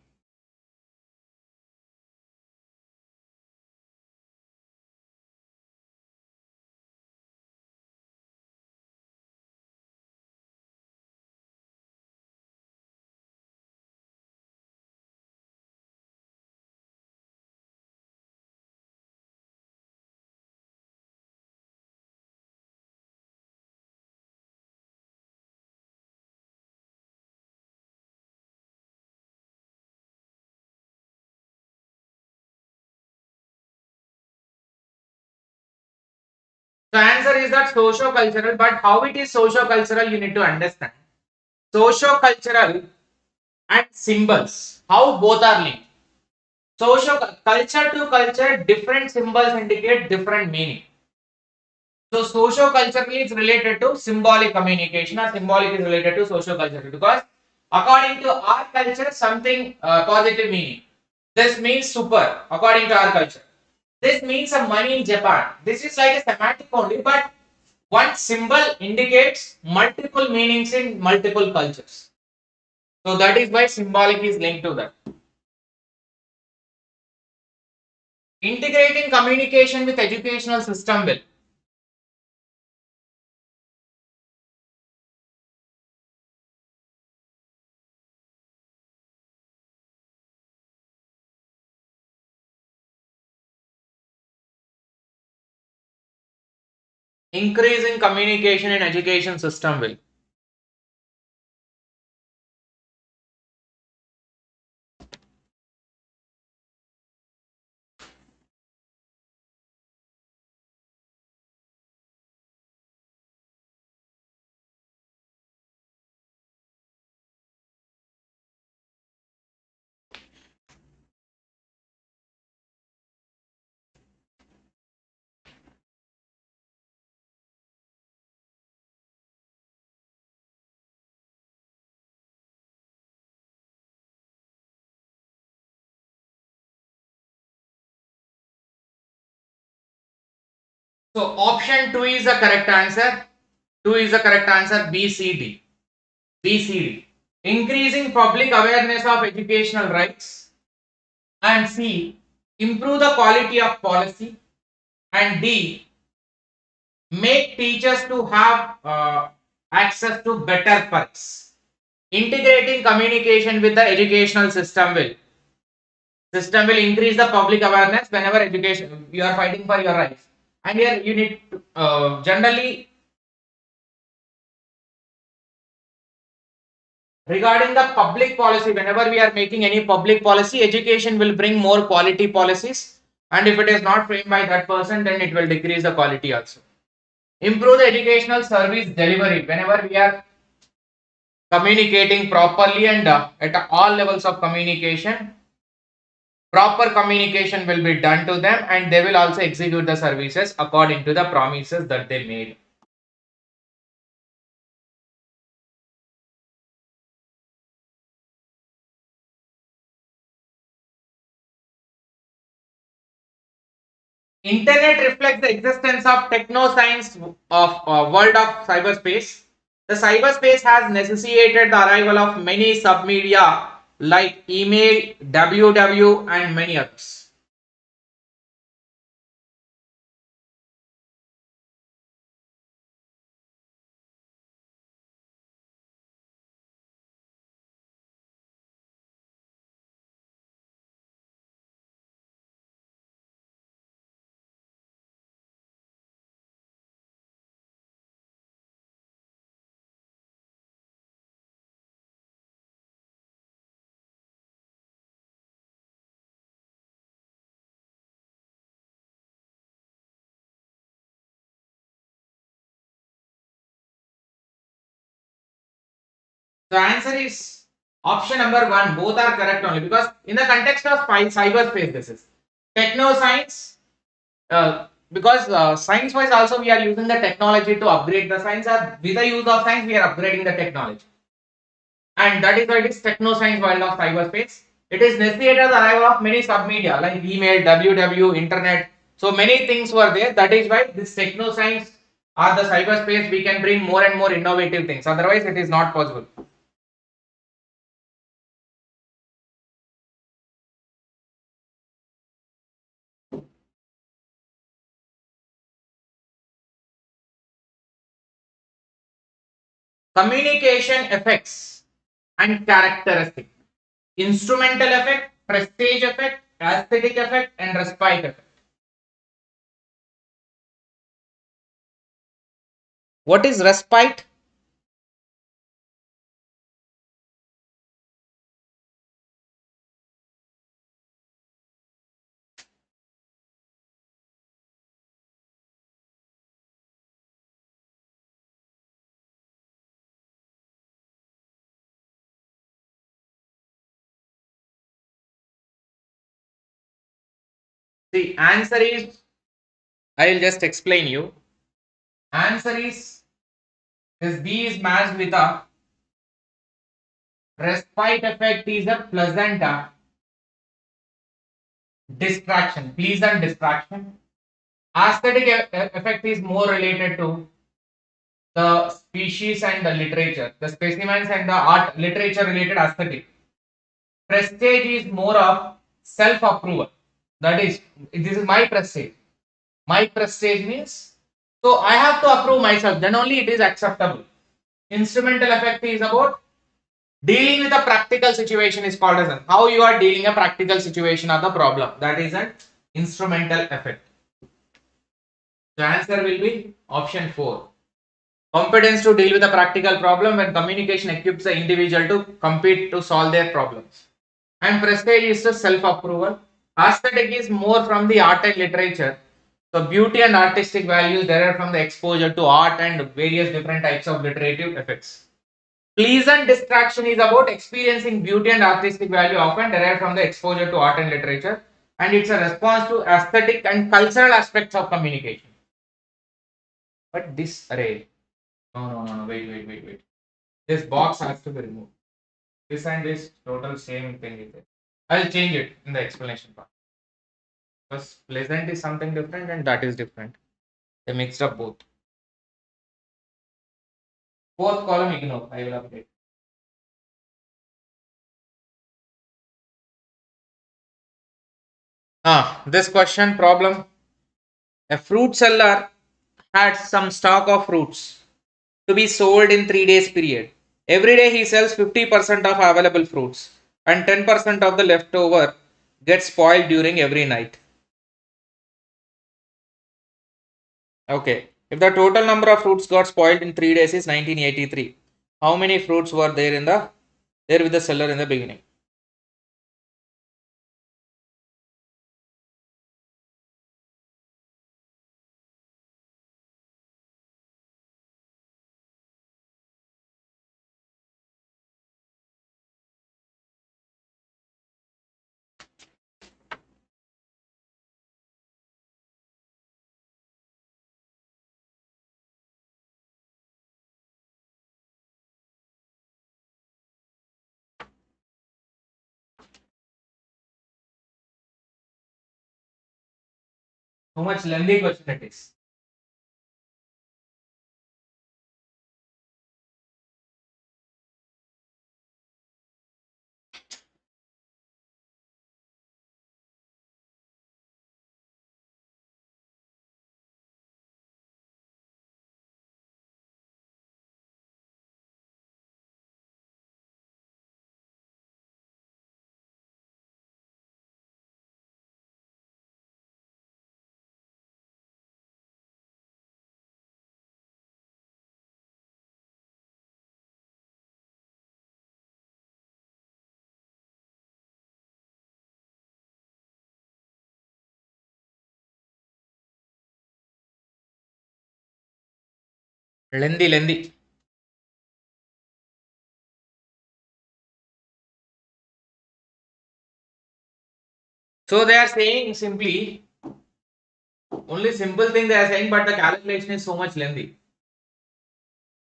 The answer is that socio-cultural, but how it is socio-cultural you need to understand. Socio-cultural and symbols, how both are linked. Culture to culture, different symbols indicate different meaning. So socio-culturally is related to symbolic communication, or symbolic is related to socio-cultural, because according to our culture something positive meaning. This means super according to our culture. This means some money in Japan. This is like a semantic only, but one symbol indicates multiple meanings in multiple cultures. So that is why symbolic is linked to that. Integrating communication with educational system will. Increasing communication in education system will. So option 2 is the correct answer. 2 is the correct answer. B, C, D. B, C, D. Increasing public awareness of educational rights. And C, improve the quality of policy. And D, make teachers to have access to better perks. Integrating communication with the educational system will increase the public awareness whenever education you are fighting for your rights. And here you need to, generally Regarding the public policy, whenever we are making any public policy, education will bring more quality policies. And if it is not framed by that person, then it will decrease the quality also. Improve the educational service delivery. Whenever we are communicating properly and at all levels of communication, proper communication will be done to them and they will also execute the services according to the promises that they made. Internet reflects the existence of techno-science of world of cyberspace. The cyberspace has necessitated the arrival of many submedia like email, WW, and many others. The answer is option number one. Both are correct only because in the context of cyberspace, this is techno science. Because science wise also we are using the technology to upgrade the science. Or with the use of science, we are upgrading the technology, and that is why it is techno science world of cyberspace. It is necessitated the arrival of many submedia like email, WW, internet. So many things were there. That is why this techno science or the cyberspace we can bring more and more innovative things. Otherwise, it is not possible. Communication effects and characteristic. Instrumental effect, prestige effect, aesthetic effect, and respite effect. What is respite? The answer is, I will just explain you. Answer is this B is matched with a respite effect is a pleasant distraction, pleasant distraction. Aesthetic effect is more related to the species and the literature, the specimens and the art literature related aesthetic. Prestige is more of self approval. That is, this is my prestige. My prestige means, so I have to approve myself, then only it is acceptable. Instrumental effect is about dealing with a practical situation is called as how you are dealing a practical situation or the problem. That is an instrumental effect. The answer will be option 4. Competence to deal with a practical problem when communication equips the individual to compete to solve their problems. And prestige is the self-approval. Aesthetic is more from the art and literature. So beauty and artistic values derive from the exposure to art and various different types of literative effects. Pleasant distraction is about experiencing beauty and artistic value often derived from the exposure to art and literature, and it's a response to aesthetic and cultural aspects of communication. But this array, no, wait. This box has to be removed. This and this total same thing is there. I'll change it in the explanation part. Because pleasant is something different and that is different. They mixed up both. Fourth column ignore. I will update. This question problem. A fruit seller had some stock of fruits to be sold in 3 days period. Every day he sells 50% of available fruits and 10% of the leftover gets spoiled during every night. Okay. If the total number of fruits got spoiled in 3 days is 1983, how many fruits were there in the there with the seller in the beginning. How much lengthy question it is. Lengthy. So they are saying simply, only simple thing they are saying, but the calculation is so much lengthy.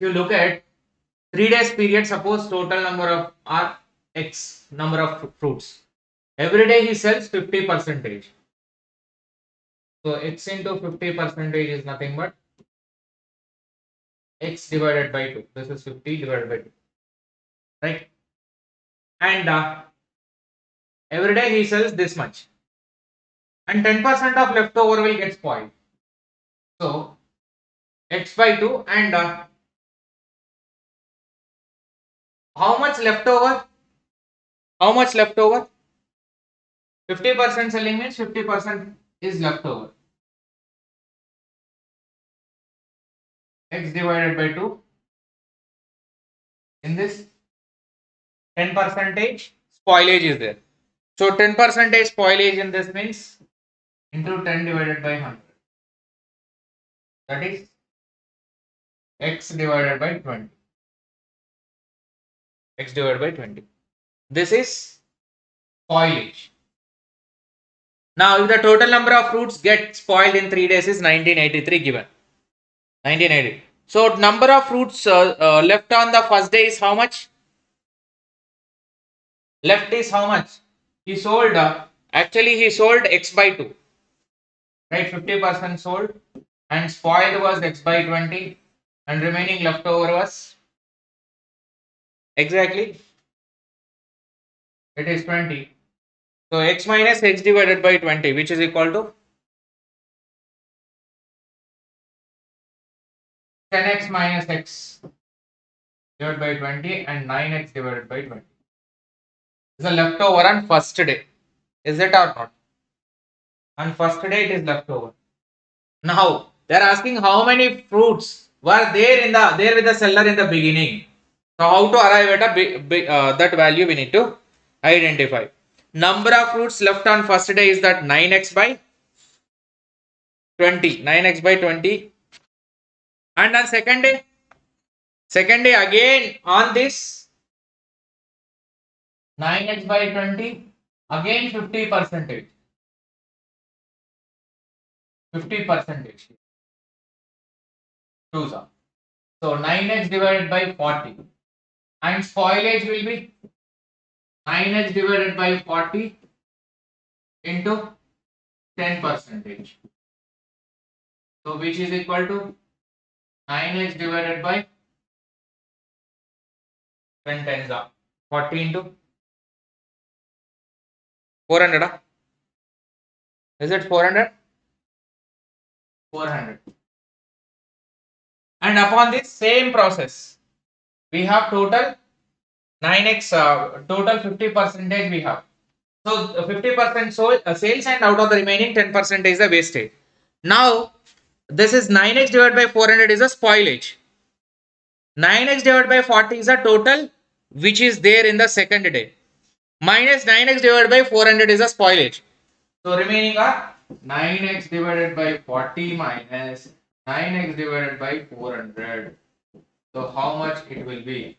If you look at 3 days period, suppose total number of are X number of fruits. Every day he sells 50%. So X into 50% is nothing but X divided by 2. This is 50 divided by 2. Right? And every day he sells this much. And 10% of leftover will get spoiled. So X by 2 and how much leftover? How much leftover? 50% selling means 50% is leftover. X divided by 2. In this 10% spoilage is there. So 10% spoilage in this means into 10 divided by 100. That is X divided by 20. X divided by 20. This is spoilage. Now, if the total number of fruits get spoiled in 3 days is 1983 given. 1980. So, number of fruits left on the first day is how much? Left is how much? He sold, actually he sold X by 2. Right, 50% sold and spoiled was X by 20 and remaining leftover was exactly it is 20. So X minus X divided by 20, which is equal to 10x minus X divided by 20 and 9x divided by 20. Is a leftover on first day. Is it or not? On first day it is leftover. Now they are asking how many fruits were there with the seller in the beginning. So how to arrive at that value we need to identify. Number of fruits left on first day is that 9x by 20. 9x by 20. And on second day again on this 9x by 20 again 50%. 50%. So 9x divided by 40 and spoilage will be 9x divided by 40 into 10%. So which is equal to 9x divided by 10 tens are 40 into 400. Is it 400? 400. And upon this same process, we have total 9x, total 50% we have. So 50% sales and out of the remaining 10% is the wastage. Now this is 9x divided by 400 is a spoilage. 9x divided by 40 is a total which is there in the second day, minus 9x divided by 400 is the spoilage. So remaining are 9x divided by 40 minus 9x divided by 400. So how much it will be?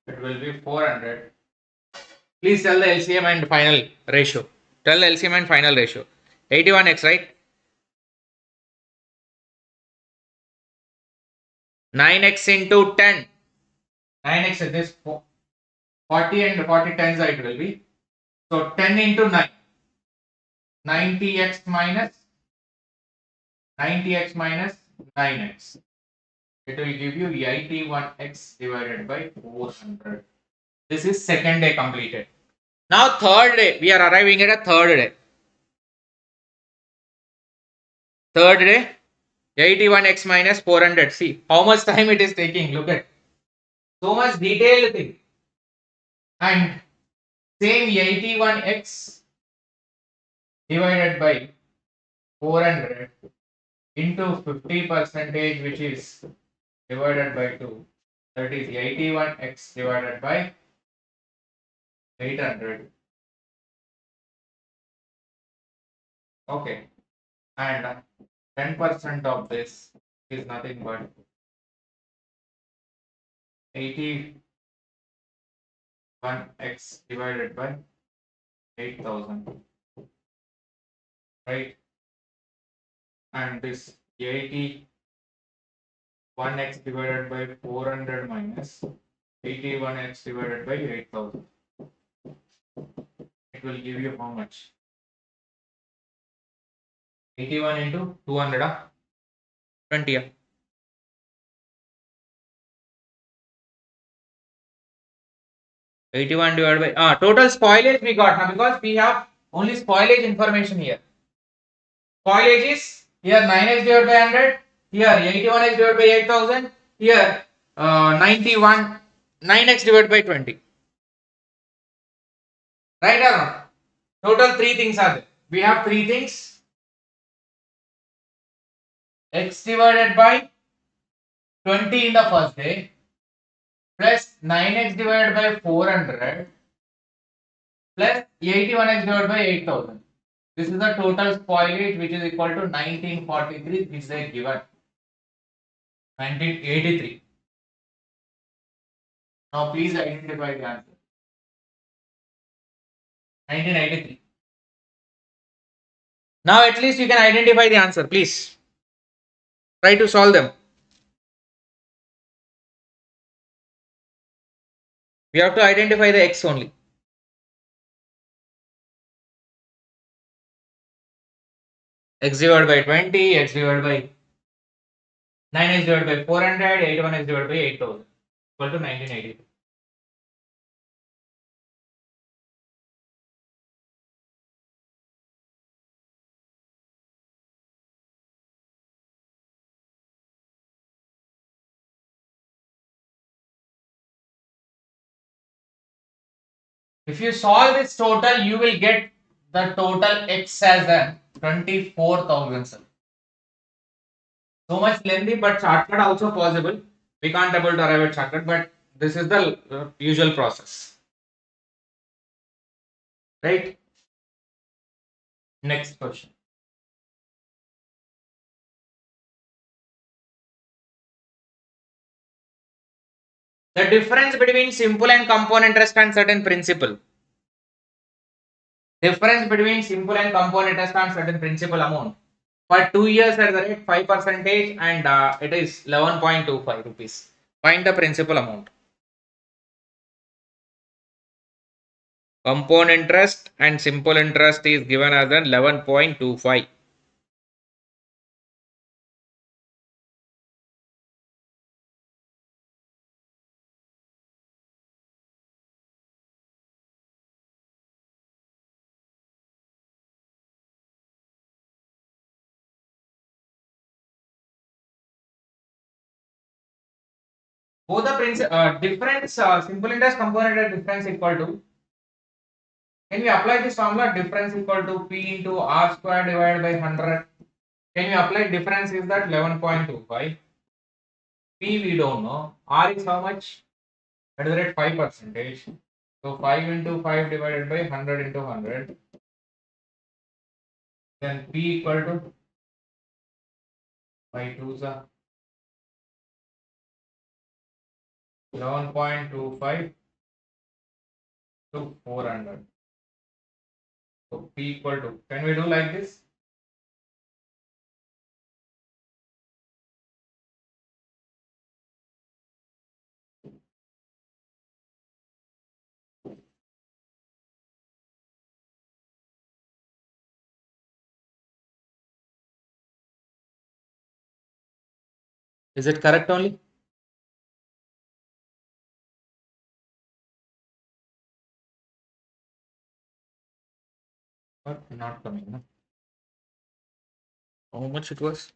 It will be 400. Please tell the LCM and final ratio. Tell the LCM and final ratio. 81x, right? 9x into 10. 9x is this 40 and 40 tens it will be. So 10 into 9. 90x minus 9x. It will give you 81x divided by 400. This is second day completed. Now third day, we are arriving at a third day. Third day, 81x minus 400. See how much time it is taking. Look at so much detailed thing. And same 81x divided by 400 into 50 percentage, which is divided by 2. That is 81x divided by 800. Okay. And 10% of this is nothing but 81x divided by 8000. Right? And this 81x divided by 400 minus 81x divided by 8000. It will give you how much? 81 into 200, 20. 81 divided by total spoilage we got now, because we have only spoilage information here. Spoilage is here 9x divided by 100, here 81x divided by 8000, here 91 9x divided by 20. Right or not? Total 3 things are there. We have 3 things. X divided by 20 in the first day plus 9x divided by 400 plus 81x divided by 8000. This is the total spoilage, which is equal to 1943, which they given 1983. Now please identify the answer. 1983. Now at least you can identify the answer. Please try to solve them. We have to identify the x only. X divided by 20, x divided by 9x divided by 400, 81x divided by 8000 equal to 1982. If you solve this total, you will get the total x as an 24,000. So much lengthy, but shortcut also possible. We can't able to arrive at shortcut, but this is the usual process. Right? Next question. The difference between simple and compound interest and certain principle. Difference between simple and compound interest and certain principal amount. For 2 years at the rate 5% and it is 11.25 rupees. Find the principal amount. Compound interest and simple interest is given as an 11.25. Both the difference simple interest component interest difference equal to. Can we apply this formula? Difference equal to P into R square divided by 100. Can we apply difference is that 11.25. P we don't know. R is how much? at the rate 5%. So 5 into 5 divided by 100 into 100. Then P equal to 5 2s are 11.25 to 400. So P equal to, can we do like this? Is it correct only? But not coming. No? How much it was?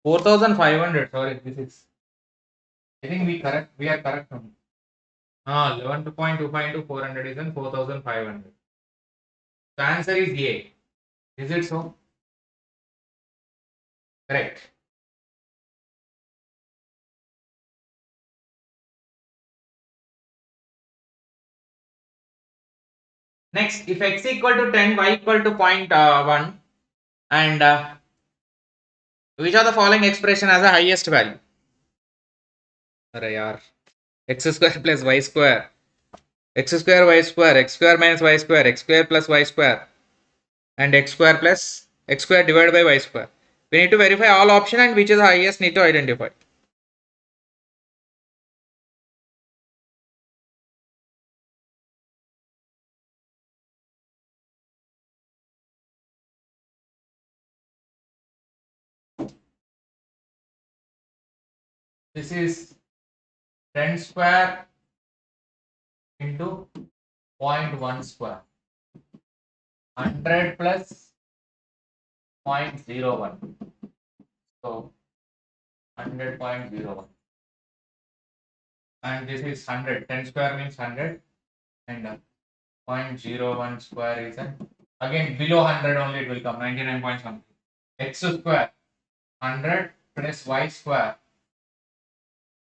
$4,500. Sorry, this is. I think we are correct only. 11.25 into 400 is 4,500. The answer is A. Is it so? Correct. Next, if x equal to 10, y equal to 0.1, and which of the following expression has the highest value? Arre yaar. X square plus y square, x square y square, x square minus y square, x square plus y square, and x square plus x square divided by y square. We need to verify all option and which is the highest need to identify. This is 10 square into 0.1 square. 100 plus 0.01. So 100.01. And this is 100. 10 square means 100. And 0.01 square is again below 100 only it will come. 99 point something. X square 100 plus y square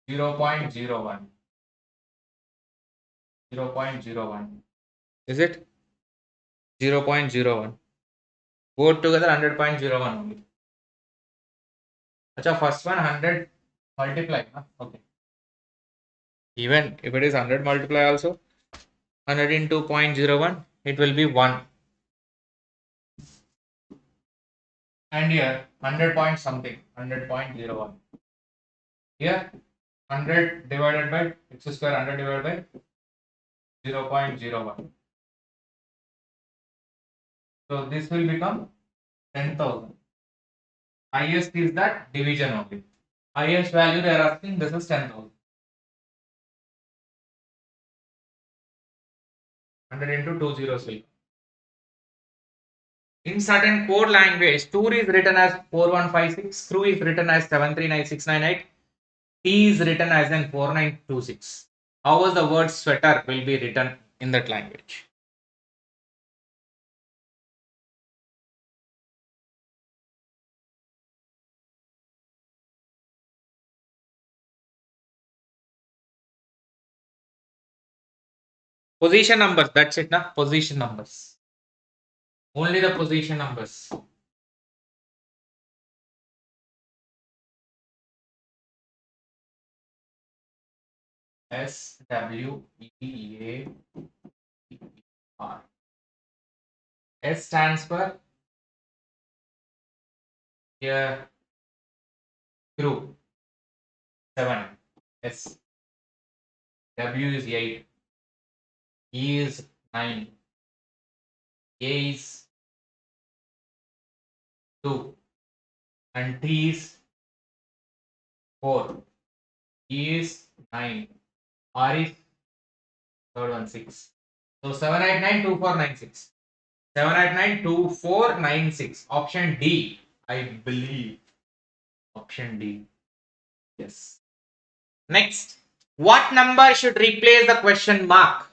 0.01. 0.01. Is it? 0.01. Both together 100.01 only. Acha, first one 100 multiply. Huh? Okay. Even if it is 100 multiply also, 100 into 0.01, it will be 1. And here 100 point something, 100.01. Here 100 divided by x square, 100 divided by 0.01. So this will become 10,000. Highest is that division only. Highest value they are asking, this is 10,000. 100 into 2 zeros will come. In certain code language, tour is written as 4156, crew is written as 739,698, T is written as in 4926. How was the word sweater will be written in that language? Position numbers, that's it, na? Position numbers. Only the position numbers. S W E A R. S stands for here crew 7. S. W is 8. E is 9. A is 2. And T is 4. E is 9. R is third one 6. So 7892496. 7892496. Option D, I believe. Option D. Yes. Next, what number should replace the question mark?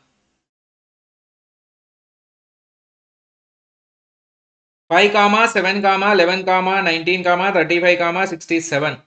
5, 7, 11, 19, 35, 67.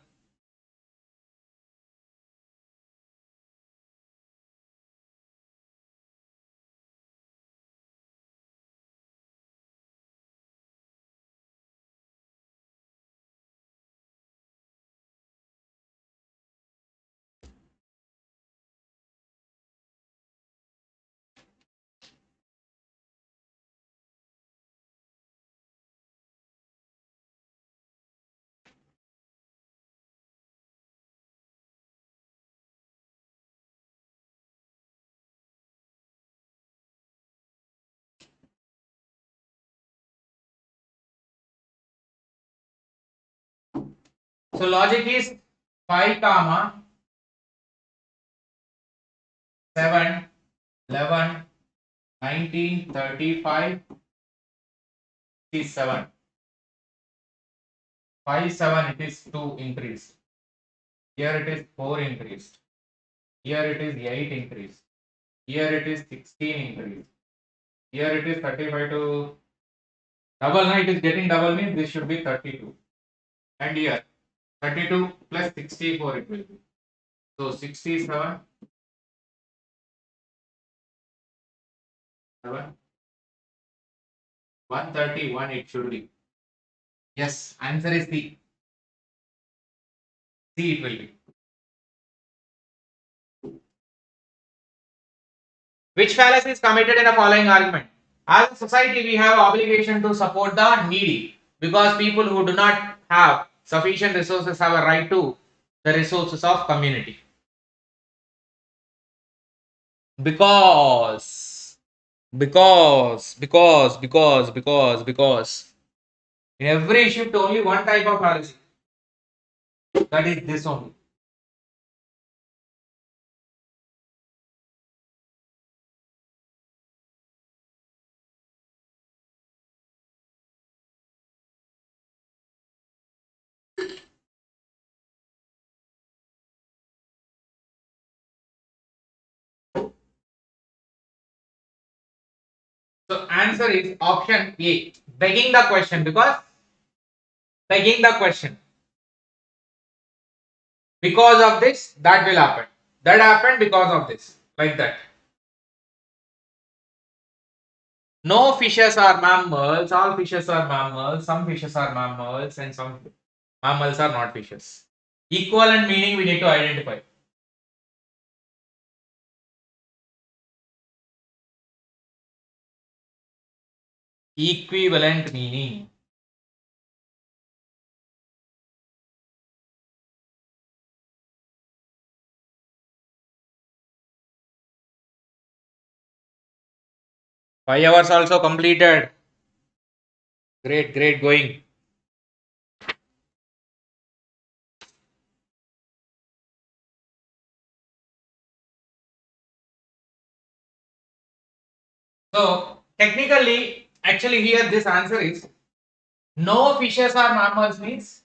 So logic is 5, 7, 11, 19, 35, 67. 5, 7, it is 2 increased. Here it is 4 increased. Here it is 8 increased. Here it is 16 increased. Here it is 35 to double. Now it is getting double means this should be 32. And here 32 plus 64 it will be. So 67, 7, 131 it should be. Yes, answer is C. C it will be. Which fallacy is committed in the following argument? As a society, we have obligation to support the needy because people who do not have sufficient resources have a right to the resources of community. Because in every shift only one type of fallacy, that is this only. So answer is option A, begging the question, because begging the question. Because of this, that will happen. That happened because of this, like that. No fishes are mammals, all fishes are mammals, some fishes are mammals, and some mammals are not fishes. Equivalent meaning we need to identify. Equivalent meaning. Five hours also completed. Great going. So technically, actually here this answer is no fishes are mammals means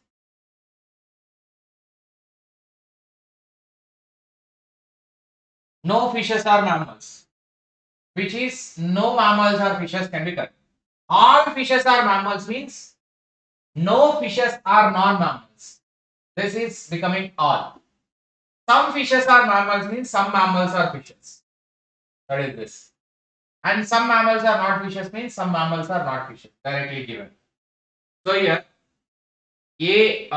no fishes are mammals, which is no mammals or fishes can be correct. All fishes are mammals means no fishes are non-mammals. This is becoming all. Some fishes are mammals means some mammals are fishes. That is this. And some mammals are not fishes means some mammals are not fishes. Directly given. So here A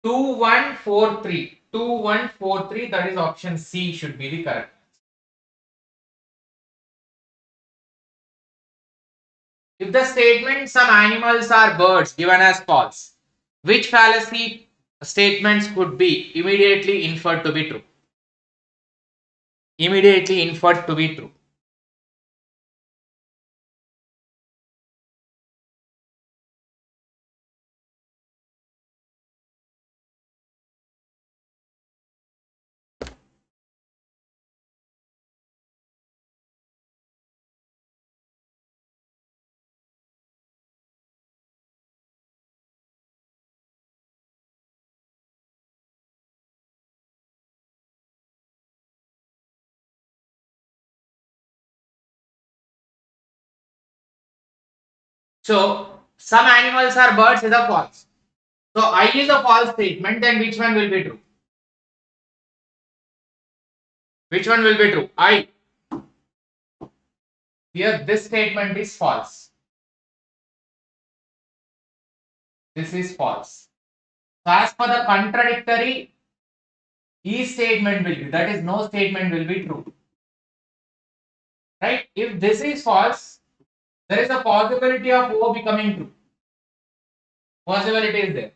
2143. 2143, that is option C should be the correct. If the statement some animals are birds given as false, which fallacy statements could be immediately inferred to be true? Immediately inferred to be true. So some animals are birds is a false. So I is a false statement, then which one will be true? Which one will be true? I. Here this statement is false. This is false. So as per the contradictory, E statement will be, that is no statement will be true. Right? If this is false, there is a possibility of O becoming true. Possibility is there.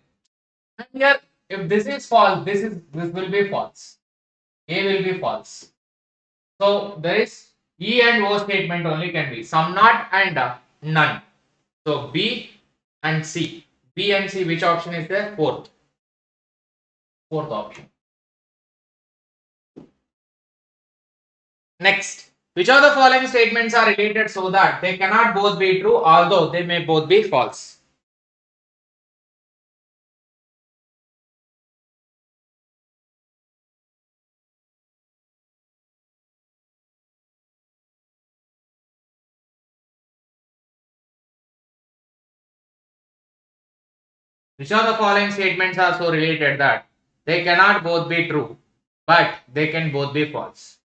And here, if this is false, this will be false. A will be false. So there is E and O statement only can be some not and none. So B and C. B and C, which option is there? Fourth. Fourth option. Next, which of the following statements are related so that they cannot both be true, although they may both be false? Which of the following statements are so related that they cannot both be true, but they can both be false?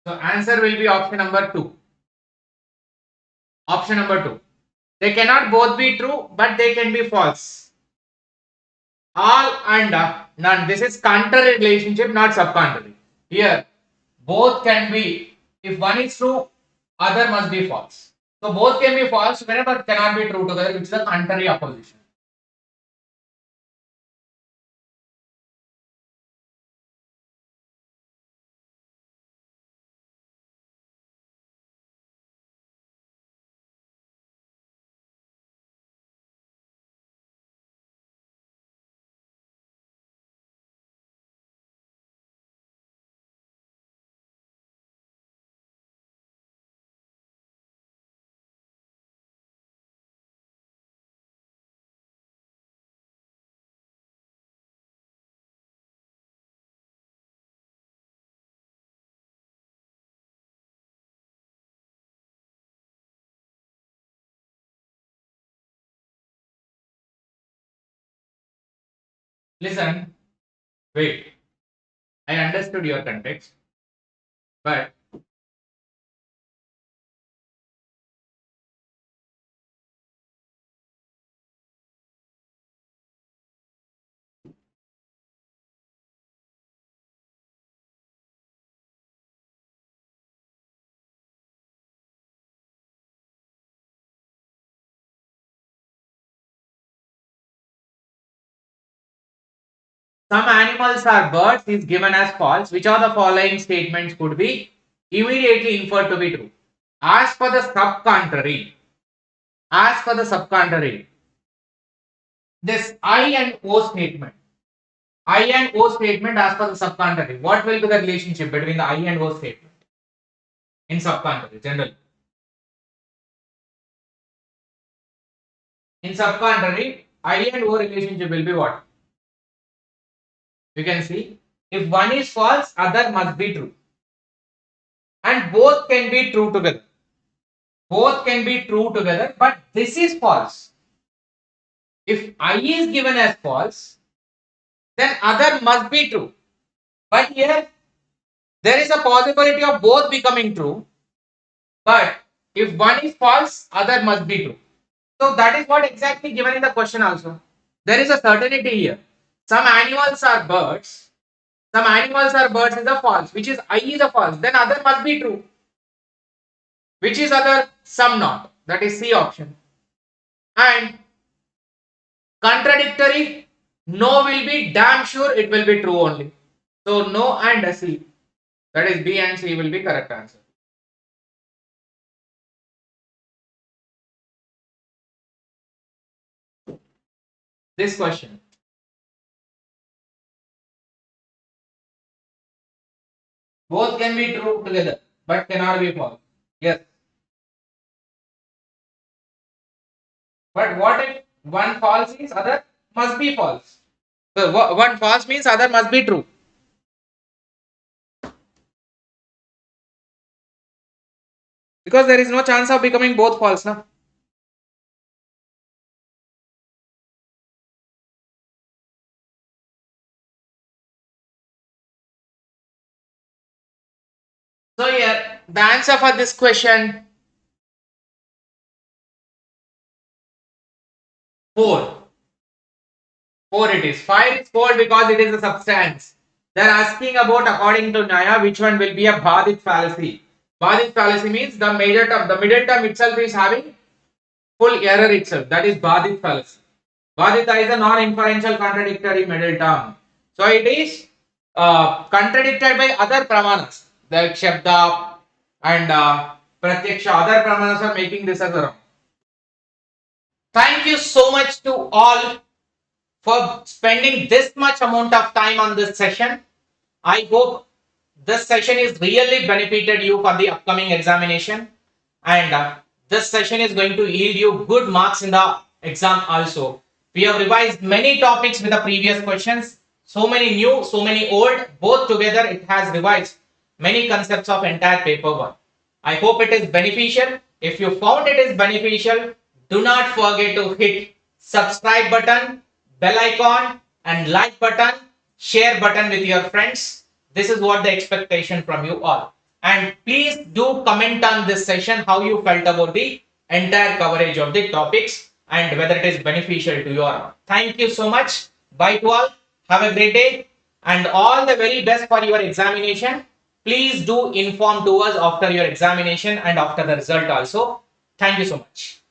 So answer will be option number 2. Option number 2. They cannot both be true, but they can be false. All and none. This is contrary relationship, not subcontrary. Here, both can be, if one is true, other must be false. So both can be false whenever cannot be true together, which is a contrary opposition. Listen, wait. I understood your context, but some animals are birds is given as false. Which of the following statements could be immediately inferred to be true? As per the subcontrary, this I and O statement, as per the subcontrary, what will be the relationship between the I and O statement in subcontrary generally? In subcontrary, I and O relationship will be what? You can see, if one is false, other must be true. And both can be true together. Both can be true together, but this is false. If I is given as false, then other must be true. But here, there is a possibility of both becoming true. But if one is false, other must be true. So that is what exactly given in the question also. There is a certainty here. Some animals are birds. Some animals are birds is a false, which is I is a false. Then other must be true. Which is other? Some not. That is C option. And contradictory, no will be damn sure it will be true only. So no and C, that is B and C will be correct answer. This question. Both can be true together, but cannot be false. Yes. But what if one false means other must be false? So one false means other must be true. Because there is no chance of becoming both false now. So here the answer for this question 4. 4 it is. Fire is cold because it is a substance. They are asking about according to Nyaya which one will be a Badit fallacy. Badit fallacy means the middle term itself is having full error itself. That is Badit fallacy. Badita is a non-inferential contradictory middle term. So it is contradicted by other pramanas. The Shabda and Pratyaksha. Other pramanas are making this as a wrong. Thank you so much to all for spending this much amount of time on this session. I hope this session is really benefited you for the upcoming examination, and this session is going to yield you good marks in the exam also. We have revised many topics with the previous questions, so many new, so many old, both together it has revised many concepts of entire paper 1. I hope it is beneficial. If you found it is beneficial, do not forget to hit subscribe button, bell icon and like button, share button with your friends. This is what the expectation from you all. And please do comment on this session how you felt about the entire coverage of the topics and whether it is beneficial to you or not. Thank you so much. Bye to all. Have a great day and all the very best for your examination. Please do inform to us after your examination and after the result also. Thank you so much.